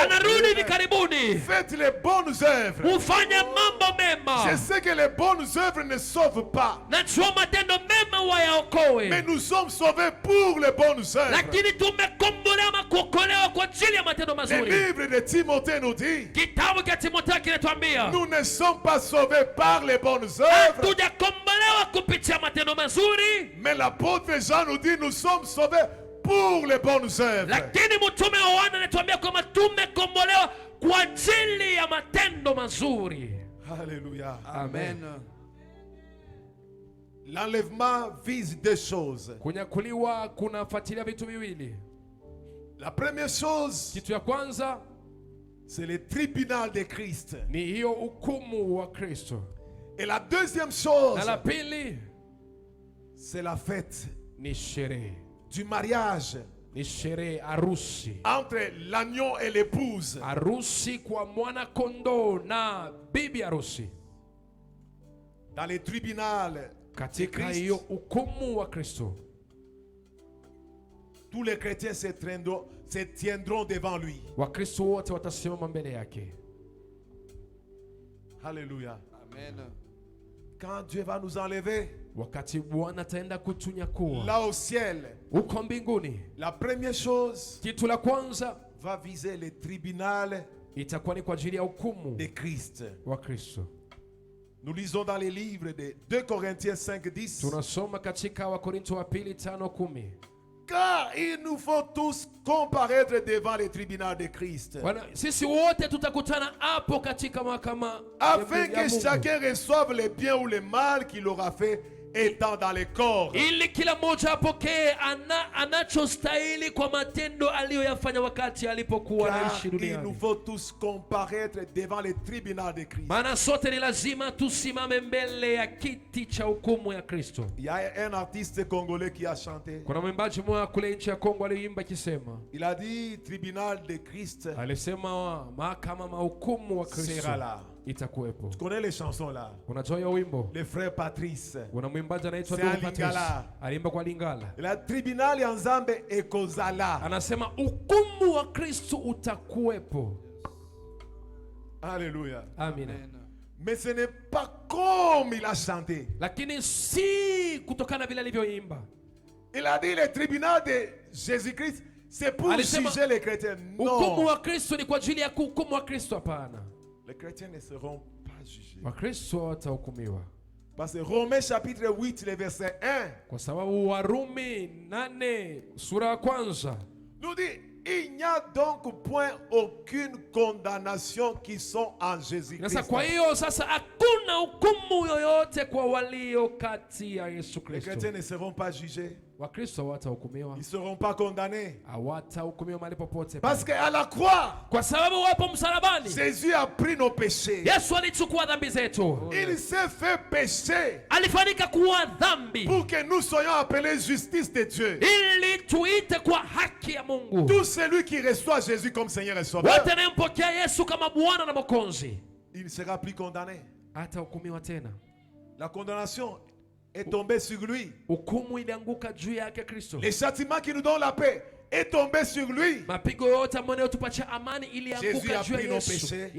Faites les bonnes œuvres. Je sais que les bonnes œuvres ne sauvent pas, mais nous sommes sauvés pour les bonnes œuvres. Le livre de Timothée nous dit, nous ne sommes pas sauvés par les bonnes œuvres, mais l'apôtre Jean nous dit, nous sommes sauvés pour les bonnes œuvres. Alléluia. Amen. L'enlèvement vise deux choses. La première chose, c'est le tribunal de Christ. Et la deuxième chose, c'est la fête du mariage entre l'agneau et l'épouse. Dans le tribunal de Christ, tous les chrétiens se tiendront devant lui. Alléluia. Amen. Quand Dieu va nous enlever là au ciel, la première chose va viser le tribunal de Christ. Nous lisons dans les livres de 2 Corinthiens 5:10. Car il nous faut tous comparaître devant le tribunal de Christ, afin que chacun reçoive le bien ou le mal qu'il aura fait étant dans le corps. Car il nous faut tous comparaître devant le tribunal de Christ. Il y a un artiste congolais qui a chanté. Il a dit, tribunal de Christ sera là. Tu connais les chansons là? Le frère Patrice, c'est un Lingala. Le tribunal ya Nzambe ekozala. Alléluia. Amen. Mais ce n'est pas comme il a chanté. Il a dit le tribunal de Jésus-Christ, c'est pour juger les chrétiens. Non. Les chrétiens ne seront pas jugés. Parce que Romains chapitre 8, le verset 1 nous dit, il n'y a donc point aucune condamnation qui sont en Jésus-Christ. Les chrétiens ne seront pas jugés. Ils ne seront pas condamnés. Parce qu'à la croix, Jésus a pris nos péchés. Il s'est fait pécher pour que nous soyons appelés justice de Dieu. Tout celui qui reçoit Jésus comme Seigneur et Sauveur, il ne sera plus condamné. La condamnation est tombé sur lui. Le châtiment qui nous donne la paix est tombé sur lui. Jésus a pris nos péchés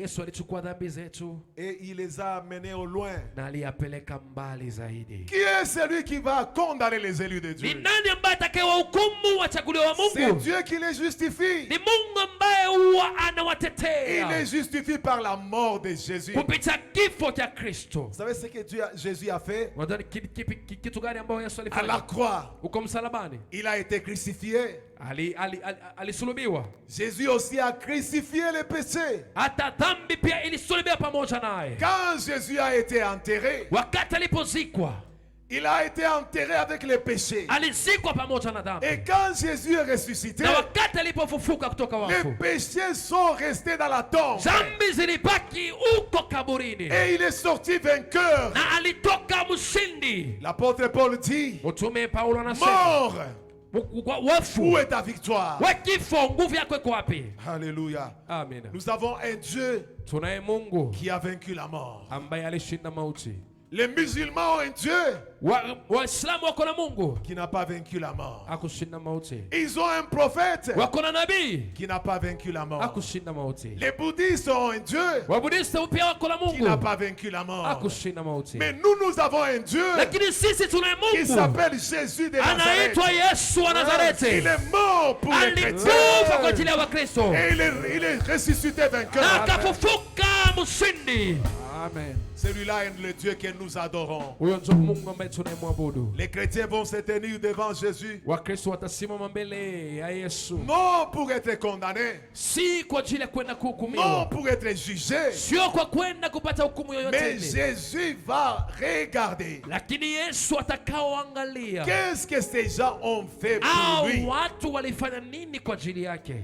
et il les a amenés au loin. Qui est celui qui va condamner les élus de Dieu? C'est Dieu qui les justifie. Il les justifie par la mort de Jésus. Vous savez ce que Jésus a fait? À la croix, il a été crucifié. Jésus aussi a crucifié les péchés. Quand Jésus a été enterré, il a été enterré avec les péchés. Et quand Jésus est ressuscité, les péchés sont restés dans la tombe. Et il est sorti vainqueur. L'apôtre Paul dit, mort, Où est ta victoire? Alléluia. Amen. Nous avons un Dieu Tunaye Mungu qui a vaincu la mort. ambaye alishinda mauti. Les musulmans ont un Dieu Waislamu wako na Mungu qui n'a pas vaincu la mort. akushinda mauti. Ils ont un prophète Wako na nabii qui n'a pas vaincu la mort. akushinda mauti. Les bouddhistes ont un Dieu Wabudista pia wako na qui Mungu n'a pas vaincu la mort. akushinda mauti. Mais nous avons un Dieu Lakini sisi tunaye qui Mungu s'appelle Jésus de Nazareth. anaitwa Yesu wa Il Nazareti. est mort pour les Alikufa kwa chrétiens. ajili ya Wakristo Et il est ressuscité na vainqueur. akafufuka mshindi. Amen. Celui-là est le Dieu que nous adorons. Huyo ndio Mungu ambaye tunayemwabudu. Les chrétiens vont se tenir devant Jésus, Wakristo watasimama mbele ya Yesu, non pour être condamnés, si kwa ajili ya kwenda non kuhukumiwa, pour être jugés, sio kwa kwenda kupata hukumu yoyote mais ile, Jésus va regarder lakini Yesu atakaoangalia qu'est-ce que ces gens ont fait pour lui. watu walifanya nini kwa ajili yake.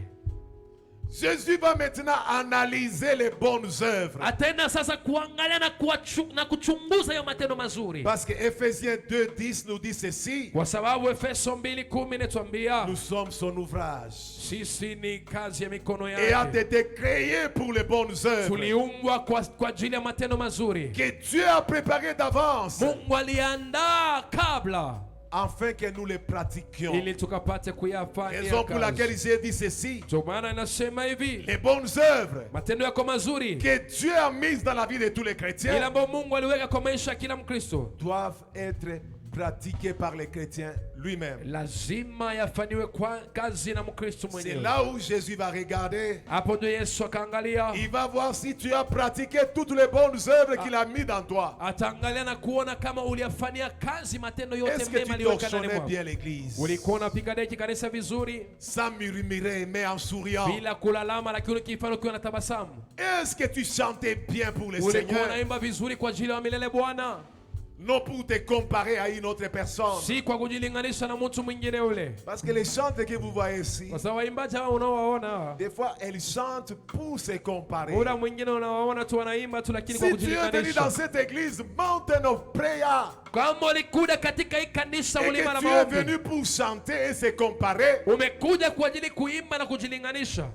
Jésus va maintenant analyser les bonnes œuvres. Ataenda sasa kuangalia na kuchunguza hayo matendo mazuri, Parce que Ephésiens 2:10 nous dit ceci: kwa sababu Efeso 2:10 inatuambia nous sommes son ouvrage sisi ni kazi ya mikono et a yake, été créé pour les bonnes œuvres tuliumbwa kwa ajili ya matendo mazuri. que Dieu a préparé d'avance Mungu aliandaa kabla afin que nous les pratiquions. ili tukapate kuyafanya Raison pour laquelle kazi. j'ai dit ceci: Ndio maana inasema hivi, les bonnes œuvres matendo yako mazuri que Dieu a mises dans la vie de tous les ile chrétiens ambayo Mungu aliweka kwa maisha ya kila Mkristo doivent être pratiquées par les chrétiens lui-même. lazima yafanyiwe kwa kazi na Mkristo C'est mwenyewe. là où Jésus va regarder. Hapo ndio Yesu akaangalia, Il va voir si tu as pratiqué toutes les bonnes œuvres qu'il a mis dans toi. ataangalia na kuona kama uliyafanyia kazi matendo yote Est-ce que mema tu aliyoweka ndani torchonnais mwako. bien l'église Ulikuwa unapiga deki kanisa vizuri sans murmurer mais en souriant? bila kulalama, lakini ukifanya ukiwa na tabasamu. Est-ce que tu chantais bien pour le Ulikuwa Seigneur? unaimba vizuri kwa ajili ya milele Bwana, Non pour te comparer à une autre personne. si kwa kujilinganisha na mtu mwingine ule, Parce que les chantes que vous voyez ici, kwa sababu waimbaji hao unaowaona des fois elles chantent pour se comparer. muda mwingine unawaona tu wanaimba tu, lakini kwa Si tu es venu dans kujilinganisha. cette église, mountain of prayer, Kama ulikuja katika hii kanisa et ulima la que tu es maombi, venu pour chanter et se comparer, umekuja kwa ajili kuimba na kujilinganisha,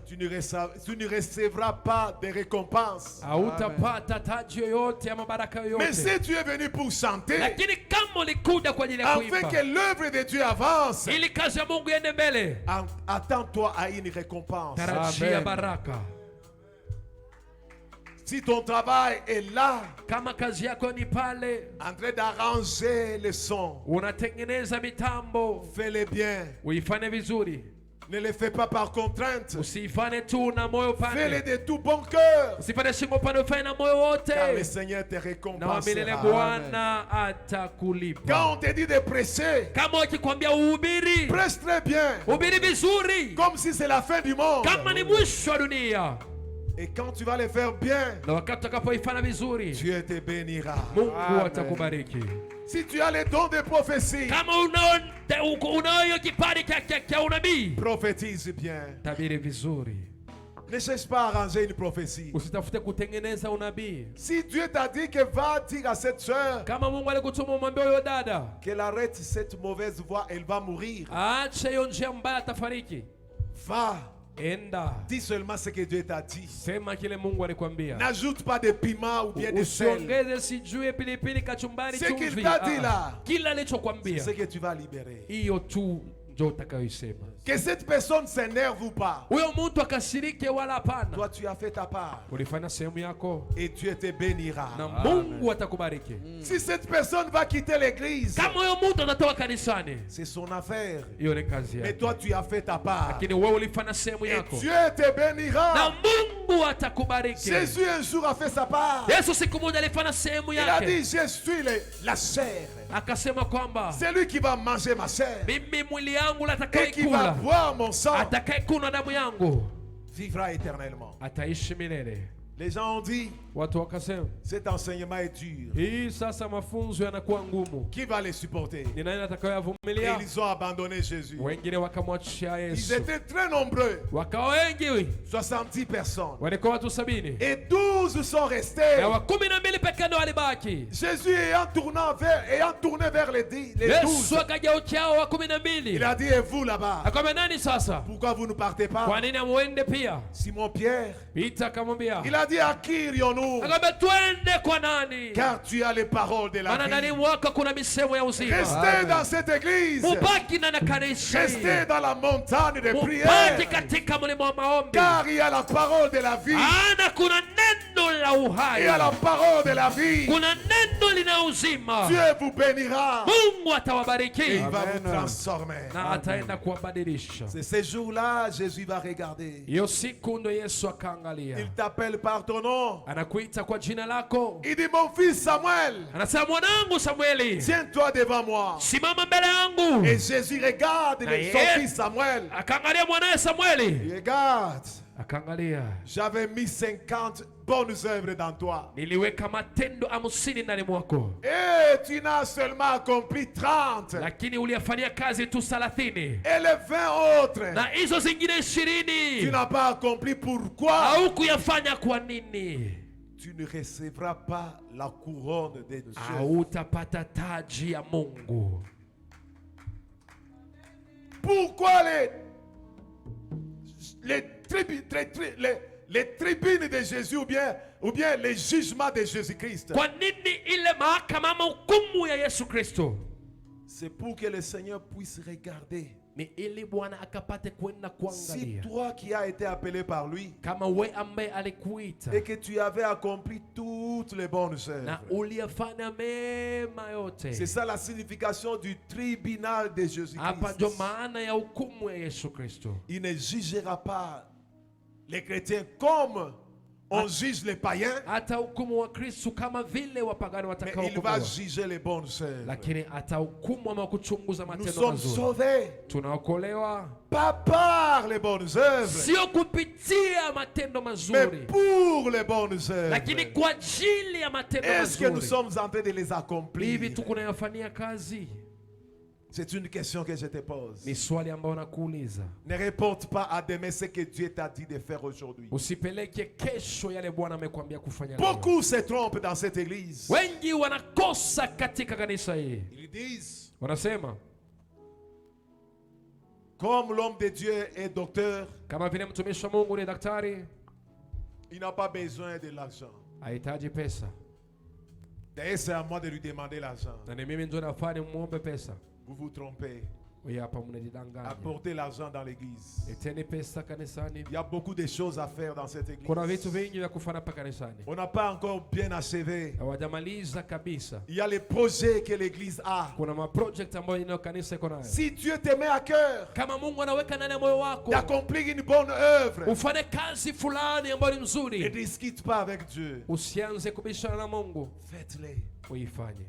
tu ne recevras pas de récompense. hautapata taji yoyote ama baraka Mais yoyote. si tu es venu pour chanter, Lakini kama ulikuja kwa ajili ya afin kuimba que l'œuvre de Dieu avance, ili kazi ya Mungu iende mbele, attends-toi à une récompense. tarajia baraka. Si ton travail est là, Kama kazi yako ni pale en train d'arranger le son, unatengeneza mitambo, fais-le bien. uifanye vizuri, Ne le fais pas par contrainte. usifanye tu na moyo Fais-le pande, de tout bon cœur. usifanye shingo pande, ufanye na moyo Car le wote, Seigneur te na wa milele récompensera. Bwana atakulipa. Quand on te dit de prêcher, Kama wakikwambia uhubiri, prêche très bien. hubiri vizuri Comme si c'est la fin du monde. kama ni mwisho wa dunia, Et quand tu vas le faire bien, na wakati utakapoifanya vizuri Dieu te bénira. Mungu atakubariki. Si tu as le don de prophétie, Kama unayo kipaji cha unabii, prophétise bien. tabiri vizuri, Ne cherche pas à arranger une prophétie. usitafute kutengeneza unabii. Si Dieu t'a dit que va dire à cette soeur Kama Mungu alikutuma umwambie huyo dada qu'elle arrête cette mauvaise voie, elle va mourir. aache hiyo njia mbaya, atafariki, Va, enda dis seulement ce que Dieu t'a dit. sema kile Mungu alikwambia. N'ajoute pas de piment ou bien de sel. Usiongeze sijue pilipili, kachumbari, Ce qu'il chumvi. t'a dit là, Kila c'est alichokwambia ce que tu vas libérer. hiyo tu ndio utakayoisema. Que cette personne s'énerve ou pas, Huyo mtu akasirike wala hapana, toi tu as fait ta part ulifanya sehemu yako et Dieu te bénira. na Mungu atakubariki. Si cette personne va quitter l'église, Kama huyo mtu atatoka kanisani, c'est son affaire. hiyo ni kazi Mais yake, toi tu as fait ta part. lakini wewe ulifanya sehemu Et yako Dieu te na bénira. Mungu atakubariki. Jésus un jour a fait sa part. Yesu siku moja alifanya sehemu Il a dit, yake, je suis la chair. akasema kwamba C'est lui qui va manger ma chair mimi mwili yangu et qui va atakaikula, boire mon sang atakayekuna damu yangu vivra éternellement. ataishi milele. Les gens ont dit, Watu wakasema, cet enseignement est dur. hii sasa mafunzo yanakuwa ngumu. Qui va les supporter? Ni nani Et atakayevumilia? ils ont abandonné Jésus. Wengine wakamwachia Ils Yesu. étaient très nombreux, Wakawa wengi, 70 personnes. walikuwa watu 70. Et 12 sont restés. Na wa 12 pekee ndio walibaki. Jésus ayant tourné vers les 12, Yesu akageukia hao wa 12. il a dit, et vous là-bas, Akamwambia, nani sasa? pourquoi vous ne partez Kwa pas? nini amuende pia? Simon Pierre, Peter akamwambia, il a dit, à qui irions-nous? akamwambia twende kwa nani? Car tu as les paroles de la Maana ndani vie. mwako kuna misemo ya uzima. Restez dans cette église. Mubaki na kanisa. Restez dans la montagne de Mubaki prière. katika mlima wa maombi. Car il y a la parole de la vie. Ana kuna neno la Il y a la uhai. parole de la vie. Kuna neno lina uzima. Dieu vous bénira. Mungu Et atawabariki il va vous transformer. na ataenda kuwabadilisha. C'est ces jours-là, Jésus va regarder. Hiyo siku ndo Yesu akaangalia. Il t'appelle par ton nom. Anakuita kwa jina lako. Il dit, mon fils Samuel, Anasema, mwanangu Samueli, tiens-toi devant moi. simama mbele yangu. Et Jésus regarde son fils Samuel. Akaangalia mwanae Samueli. Il regarde. Akaangalia, J'avais mis 50 bonnes œuvres dans toi. niliweka matendo 50 ndani mwako, Et tu n'as seulement accompli 30. lakini uliyafanyia kazi tu 30, Et les 20 autres, na hizo zingine tu 20 n'as pas accompli. Pourquoi? haukuyafanya. Kwa nini? Tu ne recevras pas la couronne de Dieu. Hautapata taji ya Mungu. Pourquoi les tribunes de Jésus ou bien les jugements de Jésus-Christ? Kwa nini ile mahakama ama hukumu ya Yesu Kristo? C'est pour que le Seigneur puisse regarder. Ni ili Bwana akapate kwenda Si kuangalia toi qui as été appelé par lui kama we ambaye alikuita et que tu avais accompli toutes les bonnes na œuvres. uliyafanya mema yote. C'est ça la signification du tribunal de Hapa ndio Jésus-Christ. maana ya hukumu ya Yesu Kristo. Il ne jugera pas les chrétiens comme on juge les païens, Hata hukumu wa Kristo kama vile wapagani mais il va watakaohukumiwa, juger les bonnes œuvres. lakini atahukumu ama kuchunguza Nous matendo sommes mazuri. sauvés Tunaokolewa pas par les bonnes œuvres, sio kupitia matendo mais mazuri, pour les bonnes lakini œuvres. kwa ajili ya matendo Est-ce que nous mazuri. sommes en train de les Hivi accomplir? tu kunayafanyia kazi? C'est une question que je te pose. Ni swali ambayo nakuuliza. Ne reporte pas à demain ce que Dieu t'a dit de faire aujourd'hui. Usipeleke kesho yale Bwana amekwambia kufanya leo. Beaucoup se trompent dans cette église. Wengi wanakosa katika kanisa hii. Ils disent, Wanasema comme l'homme de Dieu est docteur, kama vile mtumishi wa Mungu ni daktari, il n'a pas besoin de l'argent. hahitaji pesa. D'ailleurs, c'est à moi de lui demander l'argent. Na ni mimi ndio nafaa nimuombe pesa. Vous vous trompez. Wewe hapa mnajidanganya. Apportez l'argent dans l'église. Eteni pesa kanisani. Il y a beaucoup de choses à faire dans cette église. Kuna vitu vingi vya kufanya hapa kanisani. On n'a pas encore bien achevé. Hawajamaliza kabisa. Il y a les projets que l'église a. Kuna maproject ambayo ino kanisa iko nayo. Si Dieu te met à cœur Kama Mungu anaweka ndani ya moyo wako d'accomplir une bonne œuvre, ufanye kazi fulani ambayo ni ne nzuri, discute pas avec Dieu. usianze kubishana na Mungu, Faites-les. uifanye.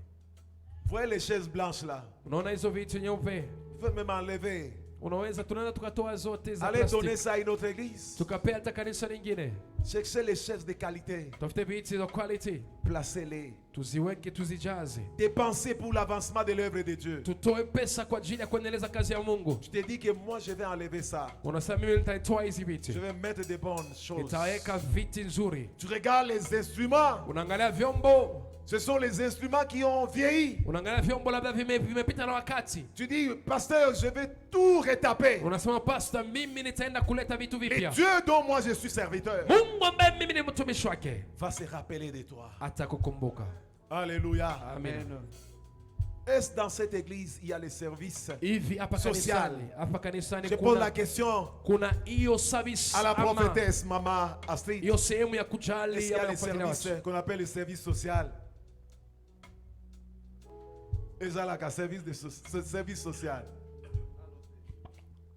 Vous voyez les chaises blanches là? Unaona hizo vitu nyeupe? Vous pouvez même enlever. Unaweza, tunaenda tukatoa zote za Allez donner plastiki ça à une autre église. tukapea hata kanisa lingine. Cherchez les chaises de qualité. Tafute viti za quality, Placez-les. tuziweke, tuzijaze, Dépensez pour l'avancement de l'œuvre de Dieu. tutoe pesa kwa ajili ya kuendeleza kazi ya Mungu. Je te dis que moi je vais enlever ça. Unasema mimi nitaitoa hizi Je viti, vais mettre des bonnes choses. nitaweka viti nzuri. Tu regardes les instruments. Unaangalia vyombo, Ce sont les instruments qui ont vieilli. unaangalia vyombo labda vimepita na wakati. Tu dis, pasteur, je vais tout retaper. Unasema pastor, mimi nitaenda kuleta vitu Et vipya. Dieu dont moi je suis serviteur Mungu ambaye mimi ni mtumishi wake va se rappeler de toi. atakukumbuka. Alléluia. Amen. Est-ce dans cette église il y a les services? Hivi hapa Social. kanisani, hapa kanisani Je pose la kuna question kuna hiyo service à la ama prophétesse Maman Astrid. hiyo sehemu ya Est-ce kujali qu'il y a ama les kufuatilia services watu. qu'on appelle le service social? Ezalaka, service social.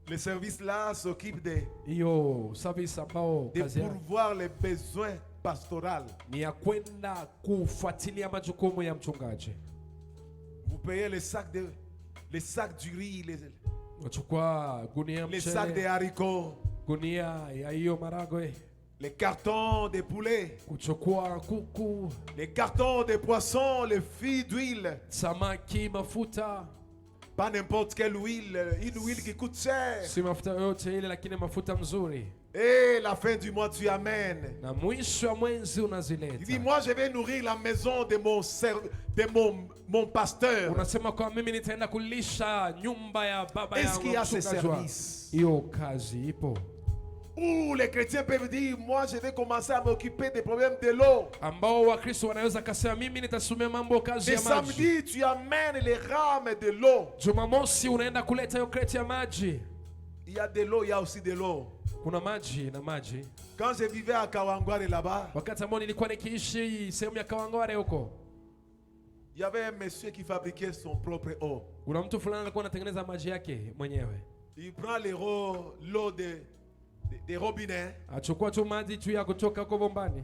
Le service là s'occupe Hiyo service ambao de kazi yake pourvoir les besoins pastoraux. ni ya kwenda kufuatilia majukumu ya mchungaji. Vous payez les sacs du riz, Unachukua gunia les sacs de mchele, haricots, gunia ya hiyo maragwe, les cartons de poulet, kuchukua kuku, les cartons de poissons, les fils d'huile. samaki, mafuta. Pas n'importe quelle huile, une huile qui coûte cher. Si mafuta yote ile, lakini mafuta mzuri. Et la fin du mois, tu amènes. Na mwisho wa mwezi unazileta. Il dit, moi je vais nourrir la maison de mon pasteur. Unasema kwa mimi nitaenda kulisha nyumba ya baba yangu. Est-ce qu'il y a ce service? Hiyo kazi ipo. Où les chrétiens peuvent dire, moi je vais commencer à m'occuper des problèmes de l'eau. Ambao Wakristo wanaweza kasema mimi nitasomea mambo kazi Le ya maji. samedi, tu amènes les rames de l'eau. Jumamosi unaenda kuleta hiyo kreti ya maji. Il y a de l'eau, il y a aussi de l'eau. Kuna maji na maji. Quand je vivais à Kawangware là-bas, Wakati ambao nilikuwa nikiishi sehemu ya Kawangware huko, il y avait un monsieur qui fabriquait son propre eau. kuna mtu fulani alikuwa anatengeneza maji yake mwenyewe. Il prend l'eau des robinets. Achukua tu maji tu ya kutoka huko bombani.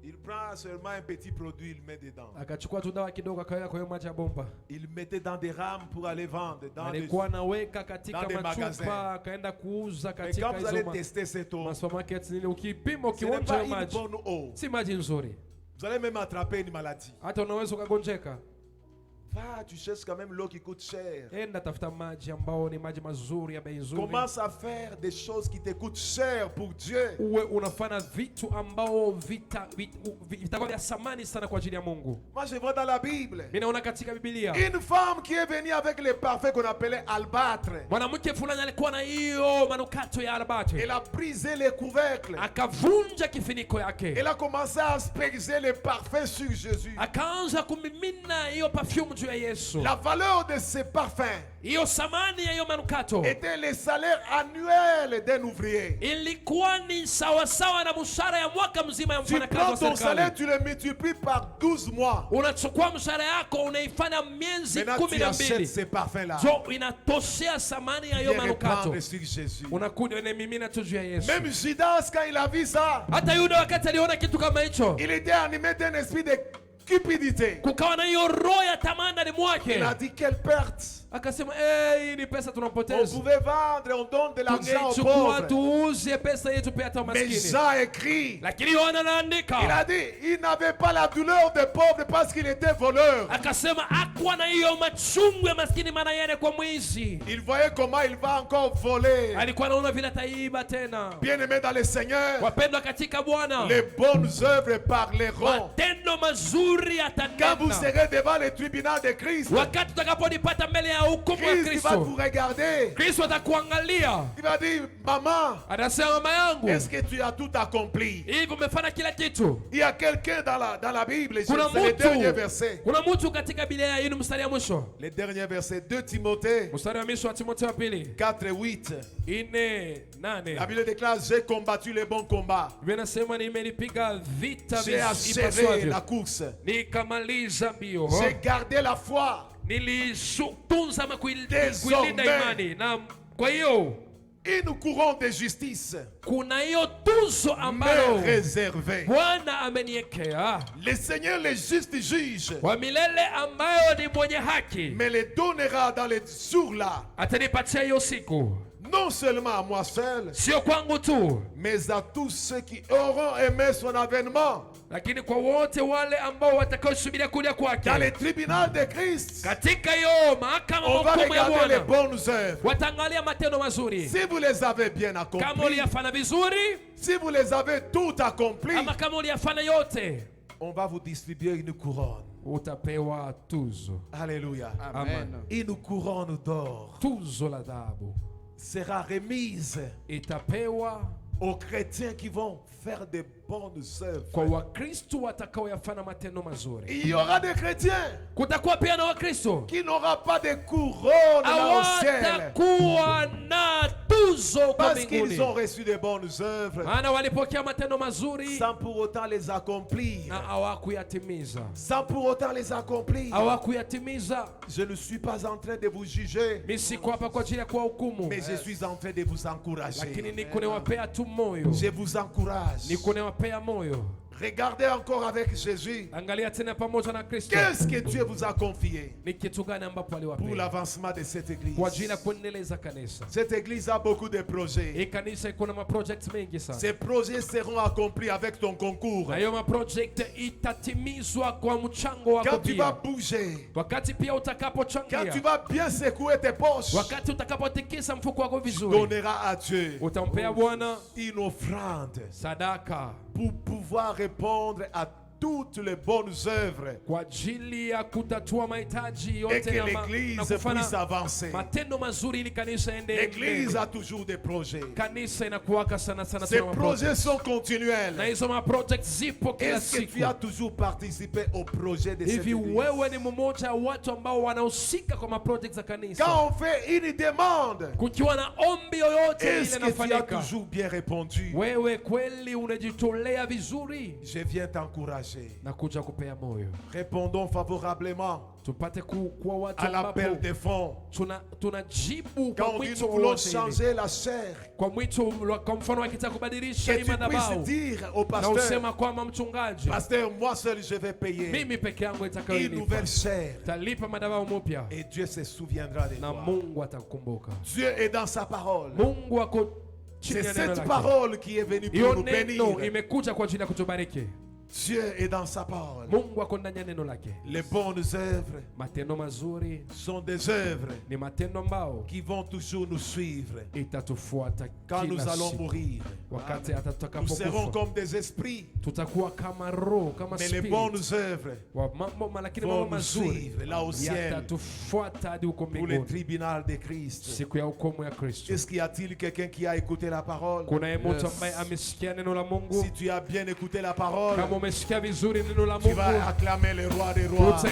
Il prend seulement un petit produit, il met dedans. Akachukua tu dawa kidogo akaweka kwa hiyo maji ya bomba. Il mettait dans des rames pour aller vendre dans des... Alikuwa anaweka katika dans des magasins. machupa akaenda kuuza Mais katika quand vous allez hizo tester cette eau, supermarket nile, ukipima ce n'est ukionja pas hiyo une maji bonne eau. si maji nzuri, Vous allez même attraper une maladie. hata unaweza ukagonjeka. Va, tu cherches quand même l'eau qui coûte cher. Enda tafuta maji ambao ni maji mazuri ya bei nzuri. Commence à faire des choses qui te coûtent cher pour Dieu. Uwe unafanya vitu ambao vitakuwa vya thamani sana kwa ajili ya Mungu. Moi je vois dans la Bible Mimi naona katika Biblia une femme qui est venue avec les parfums qu'on appelait albâtre. mwanamke fulani alikuwa na hiyo manukato ya albati. Elle a brisé les couvercles. Akavunja kifuniko yake. Elle a commencé à asperger les parfums sur Jésus. Akaanza kumimina hiyo perfume juu ya Yesu. La valeur de ces parfums Hiyo thamani ya hiyo manukato était le salaire annuel d'un ouvrier. ilikuwa ni sawa sawa na mshahara ya mwaka mzima ya Tu mfanyakazi prends wa ton salaire, serikali. tu le multiplies par 12 mois. Unachukua mshahara yako unaifanya miezi Maintenant tu achètes 12. ces parfums-là. Jo inatoshea thamani ya hiyo Viens manukato. répandre sur Jésus. Unakuja unamimina tu juu ya Yesu. Même Judas, quand il a vu ça, Hata Yuda wakati aliona kitu kama hicho, il était animé d'un esprit de cupidité. kukawa na hiyo roho ya tamaa ndani Il mwake. a dit quelle perte. Akasema hii ni pesa On tunapoteza. pouvait vendre, on donne de l'argent aux Tungechukua pauvres. tuuze pesa yetu pia hata Mais maskini. Jean écrit, Lakini Yohana il anaandika, a dit, il n'avait pas la douleur des pauvres parce qu'il était voleur. akasema hakuwa na hiyo machungu ya maskini, maana yeye kwa mwizi. Il voyait comment il va encore voler. Alikuwa anaona vile ataiba tena. Bien-aimés dans le Seigneur, Wapendwa katika Bwana, les bonnes œuvres parleront. matendo mazuri Quand vous yatanena. serez devant le tribunal de Christ, Wakati utakaponipata mbele ya hukumu ya Christ va vous Kristo, regarder. Kristo atakuangalia, Il va dire, maman, atasema mama yangu, est-ce que tu as tout accompli? hivi umefanya kila kitu. Il y a quelqu'un dans la Bible, c'est Kuna le dernier mtu, verset. kuna mtu katika Biblia hii, ni mstari ya mwisho, Le dernier verset, 2 Timothée mstari wa mwisho wa Timotheo wa pili 4:8. 4:8. La Bible déclare, j'ai combattu le bon combat. Biblia inasema nimelipiga vita J'ai achevé ipasavyo, la course. nikamaliza mbio, J'ai gardé la foi. nilitunza ama kuilinda Désormais, imani. Na kwa hiyo une couronne de justice kuna hiyo tuzo m'est ambayo réservée. Bwana ameniwekea Le Seigneur, le juste juge, wa milele, ambayo ni mwenye haki, me le donnera dans les jours-là, atanipatia hiyo siku, non seulement à moi seul, sio kwangu tu, mais à tous ceux qui auront aimé son avènement lakini kwa wote wale ambao watakaosubiria kuja kwake. dans le tribunal de Christ. Katika hiyo mahakama On va hukumu ya regarder les Bwana bonnes œuvres. wataangalia matendo mazuri, Si vous les avez bien kama accomplis, uliyafanya vizuri si vous les avez tout accomplis, ama kama uliyafanya yote, on va vous distribuer une couronne. utapewa tuzo. Alléluia. Amen. Une couronne d'or Tuzo la dhahabu sera remise itapewa aux chrétiens qui vont faire de bonnes kwa œuvres. Wakristo watakaoyafanya matendo mazuri. Il y aura des chrétiens Kutakuwa pia na Wakristo qui n'auront pas de couronne là au ciel hawatakuwa na tuzo kwa parce mbinguni, qu'ils ont reçu de bonnes œuvres maana walipokea matendo mazuri sans pour autant les accomplir. na hawakuyatimiza. Sans pour autant les accomplir. Hawakuyatimiza. Je ne suis pas en train de vous juger, Mimi siko hapa kwa ajili ya kuwahukumu, mais je suis en train de vous lakini encourager. niko niwapea tu moyo, Je vous encourage. niko niwapea moyo. Regardez encore avec Jésus. Qu'est-ce que Dieu vous a confié pour l'avancement de cette église? Cette église a beaucoup de projets. Ces projets seront accomplis avec ton concours. Quand tu vas bouger, quand tu vas bien secouer tes poches, tu donneras à Dieu une offrande pour pouvoir répondre à toutes les bonnes œuvres et que l'église puisse avancer. L'église a toujours des projets. Ces projets sont continuels. Est-ce que tu as toujours participé au projet de cette église? Quand on fait une demande, est-ce que tu as toujours bien répondu? Je viens t'encourager. Répondons favorablement à l'appel des fonds. Quand on dit nous voulons changer la chair, que tu puisses dire au pasteur, pasteur, moi seul je vais payer une nouvelle chair. Et Dieu se souviendra de toi. Dieu est dans sa parole. C'est cette parole qui est venue pour nous bénir. Dieu est dans sa parole. Les bonnes œuvres sont des œuvres qui vont toujours nous suivre. Quand nous allons mourir, nous serons comme des esprits. Mais les bonnes œuvres vont nous suivre là au ciel pour le tribunal de Christ. Est-ce qu'il y a-t-il quelqu'un qui a écouté la parole? Si tu as bien écouté la parole, tu vas acclamer le roi des rois. Tu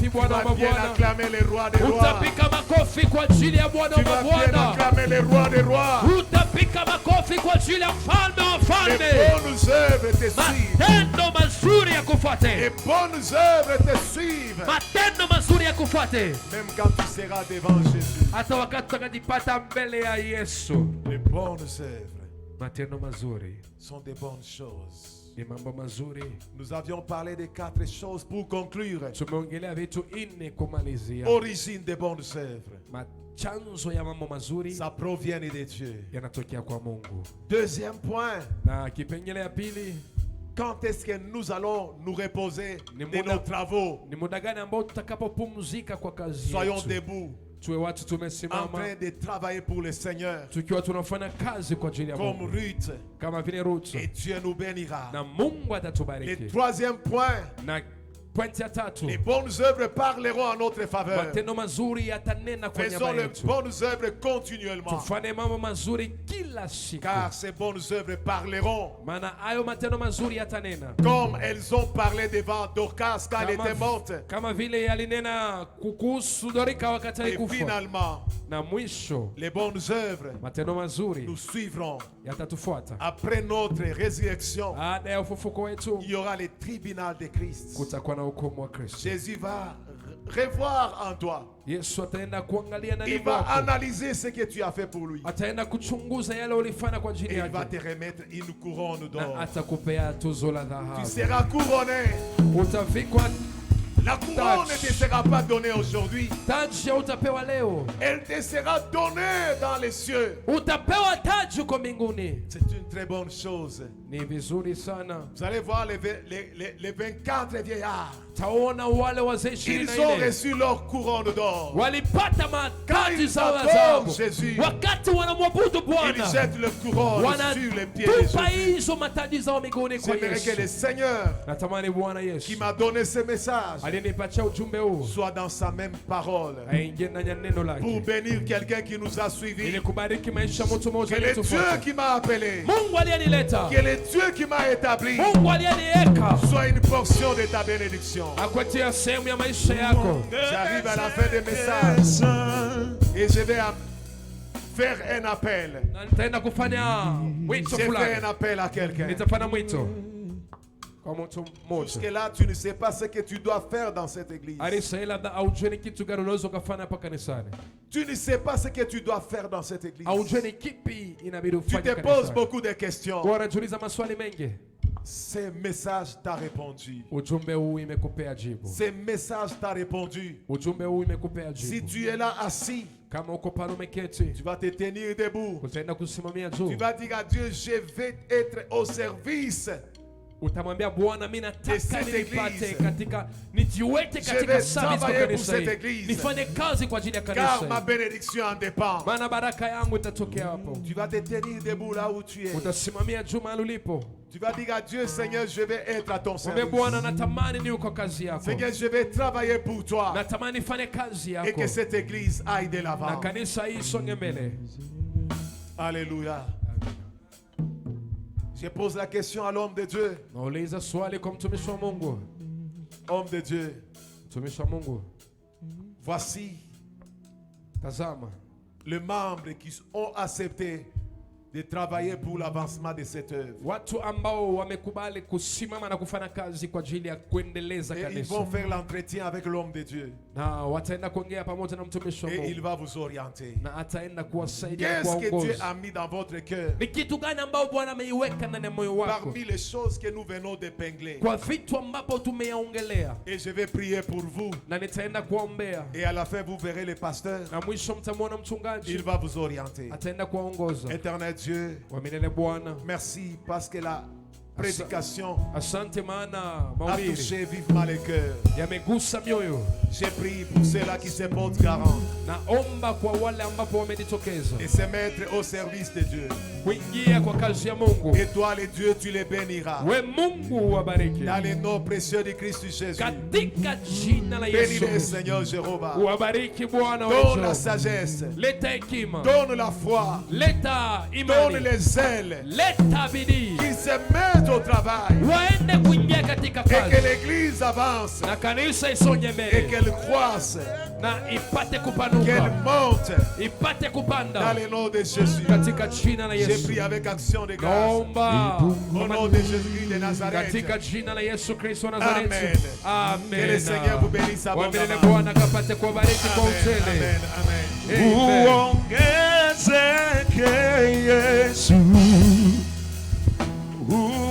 vas bien acclamer le roi des rois. Tu vas bien acclamer le roi des rois. Les bonnes œuvres te suivent. Les bonnes œuvres te suivent. Même quand tu seras devant Jésus. Les bonnes œuvres sont des bonnes choses. Nous avions parlé de 4 choses pour conclure. Origine des bonnes œuvres. Ça provient de Dieu. Deuxième point. Quand est-ce que nous allons nous reposer de nos travaux? Soyons debout, en train de travailler pour le Seigneur, comme Ruth, et Dieu nous bénira. Le troisième point, les bonnes œuvres parleront en notre faveur. Faisons les bonnes œuvres continuellement, car ces bonnes œuvres parleront comme elles ont parlé devant Dorcas quand elle était morte. Et finalement, les bonnes œuvres nous suivront. Après notre résurrection, il y aura le tribunal de Christ. Jésus va revoir en toi. Il va analyser ce que tu as fait pour lui. Et il va te remettre une couronne d'or. Tu seras couronné. La couronne ne te sera pas donnée aujourd'hui. Elle te sera donnée dans les cieux. C'est une très bonne chose. Vous allez voir les 24 vieillards. Ils ont reçu leur couronne d'or. Quand ils adorent Jésus, ils jettent leur couronne sur les pieds de Jésus. J'aimerais que le Seigneur qui m'a donné ce message soit dans sa même parole pour bénir quelqu'un qui nous a suivis. Que le Dieu qui m'a appelé, que le Dieu qui m'a établi soit une portion de ta bénédiction. J'arrive à la fin des messages et je vais faire un appel. Je fais un appel à quelqu'un. Jusque-là, tu ne sais pas ce que tu dois faire dans cette église. Tu ne sais pas ce que tu dois faire dans cette église. Tu te poses beaucoup de questions. Ce message t'a répondu. Ujumbe huu imekupea jibu. Ce message t'a répondu. Ujumbe huu imekupea jibu. Si tu es là assis, kama uko pale umeketi, tu vas te tenir debout. utaenda kusimamia juu. Tu vas dire à Dieu, je vais être au service. Utamwambia Bwana, mimi nataka nipate katika nijiweke katika service kwa kanisa hili. Nifanye kazi kwa ajili ya kanisa. Car ma bénédiction en dépend. Maana baraka yangu itatokea hapo. Tu vas te tenir debout là où tu es. Utasimamia juu mahali ulipo. Tu vas dire à Dieu, Seigneur, je vais être à ton service. Bwana, natamani niwe kwa kazi yako. Seigneur, je vais travailler pour toi. Natamani nifanye kazi yako. Et que cette église aille de l'avant. Na kanisa hii songe mbele. Alléluia. Je pose la question à l'homme de Dieu. Nauliza swali kwa mtumishi wa Mungu. Homme de Dieu. Mtumishi wa Mungu. Voici. Tazama. Les membres qui ont accepté de travailler pour l'avancement de cette œuvre. Watu ambao wamekubali kusimama na kufanya kazi kwa ajili ya kuendeleza kanisa. Et ils vont faire l'entretien avec l'homme de Dieu. Na wataenda kuongea pamoja na mtumishi wa Mungu. Et il va vous orienter. Na ataenda kuwasaidia kuongoza. Qu'est-ce que Dieu a mis dans votre cœur? Ni kitu gani ambao Bwana ameiweka ndani ya moyo wako? Parmi les choses que nous venons d'épingler. Kwa vitu ambapo tumeyaongelea. Et je vais prier pour vous. Na nitaenda kuombea. Et à la fin vous verrez le pasteur. Na mwisho mtamwona mchungaji. Il va vous orienter. Ataenda kuongoza. Éternel Dieu. Merci parce que la prédication a touché vivement les cœurs. J'ai prié pour ceux-là qui se portent garant et se mettre au service de Dieu. Et toi, les dieux, tu les béniras. Dans les noms précieux de Christ Jésus. Bénis le Seigneur Jéhovah. Donne la sagesse. Donne la foi. Donne les ailes. Qu'ils se mettent au travail. Et que l'église avance. Et qu'elle croisse. Qu'elle monte. Dans le nom de Jésus. J'ai prié avec action de grâce. Au nom de Jésus-Christ de Nazareth. Amen. Amen. Que le Seigneur vous bénisse abondamment. Amen. Amen.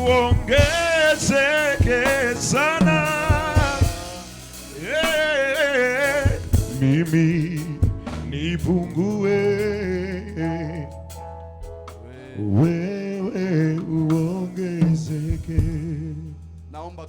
Uongezeke sana, mimi nipungue, wewe uongezeke. Naomba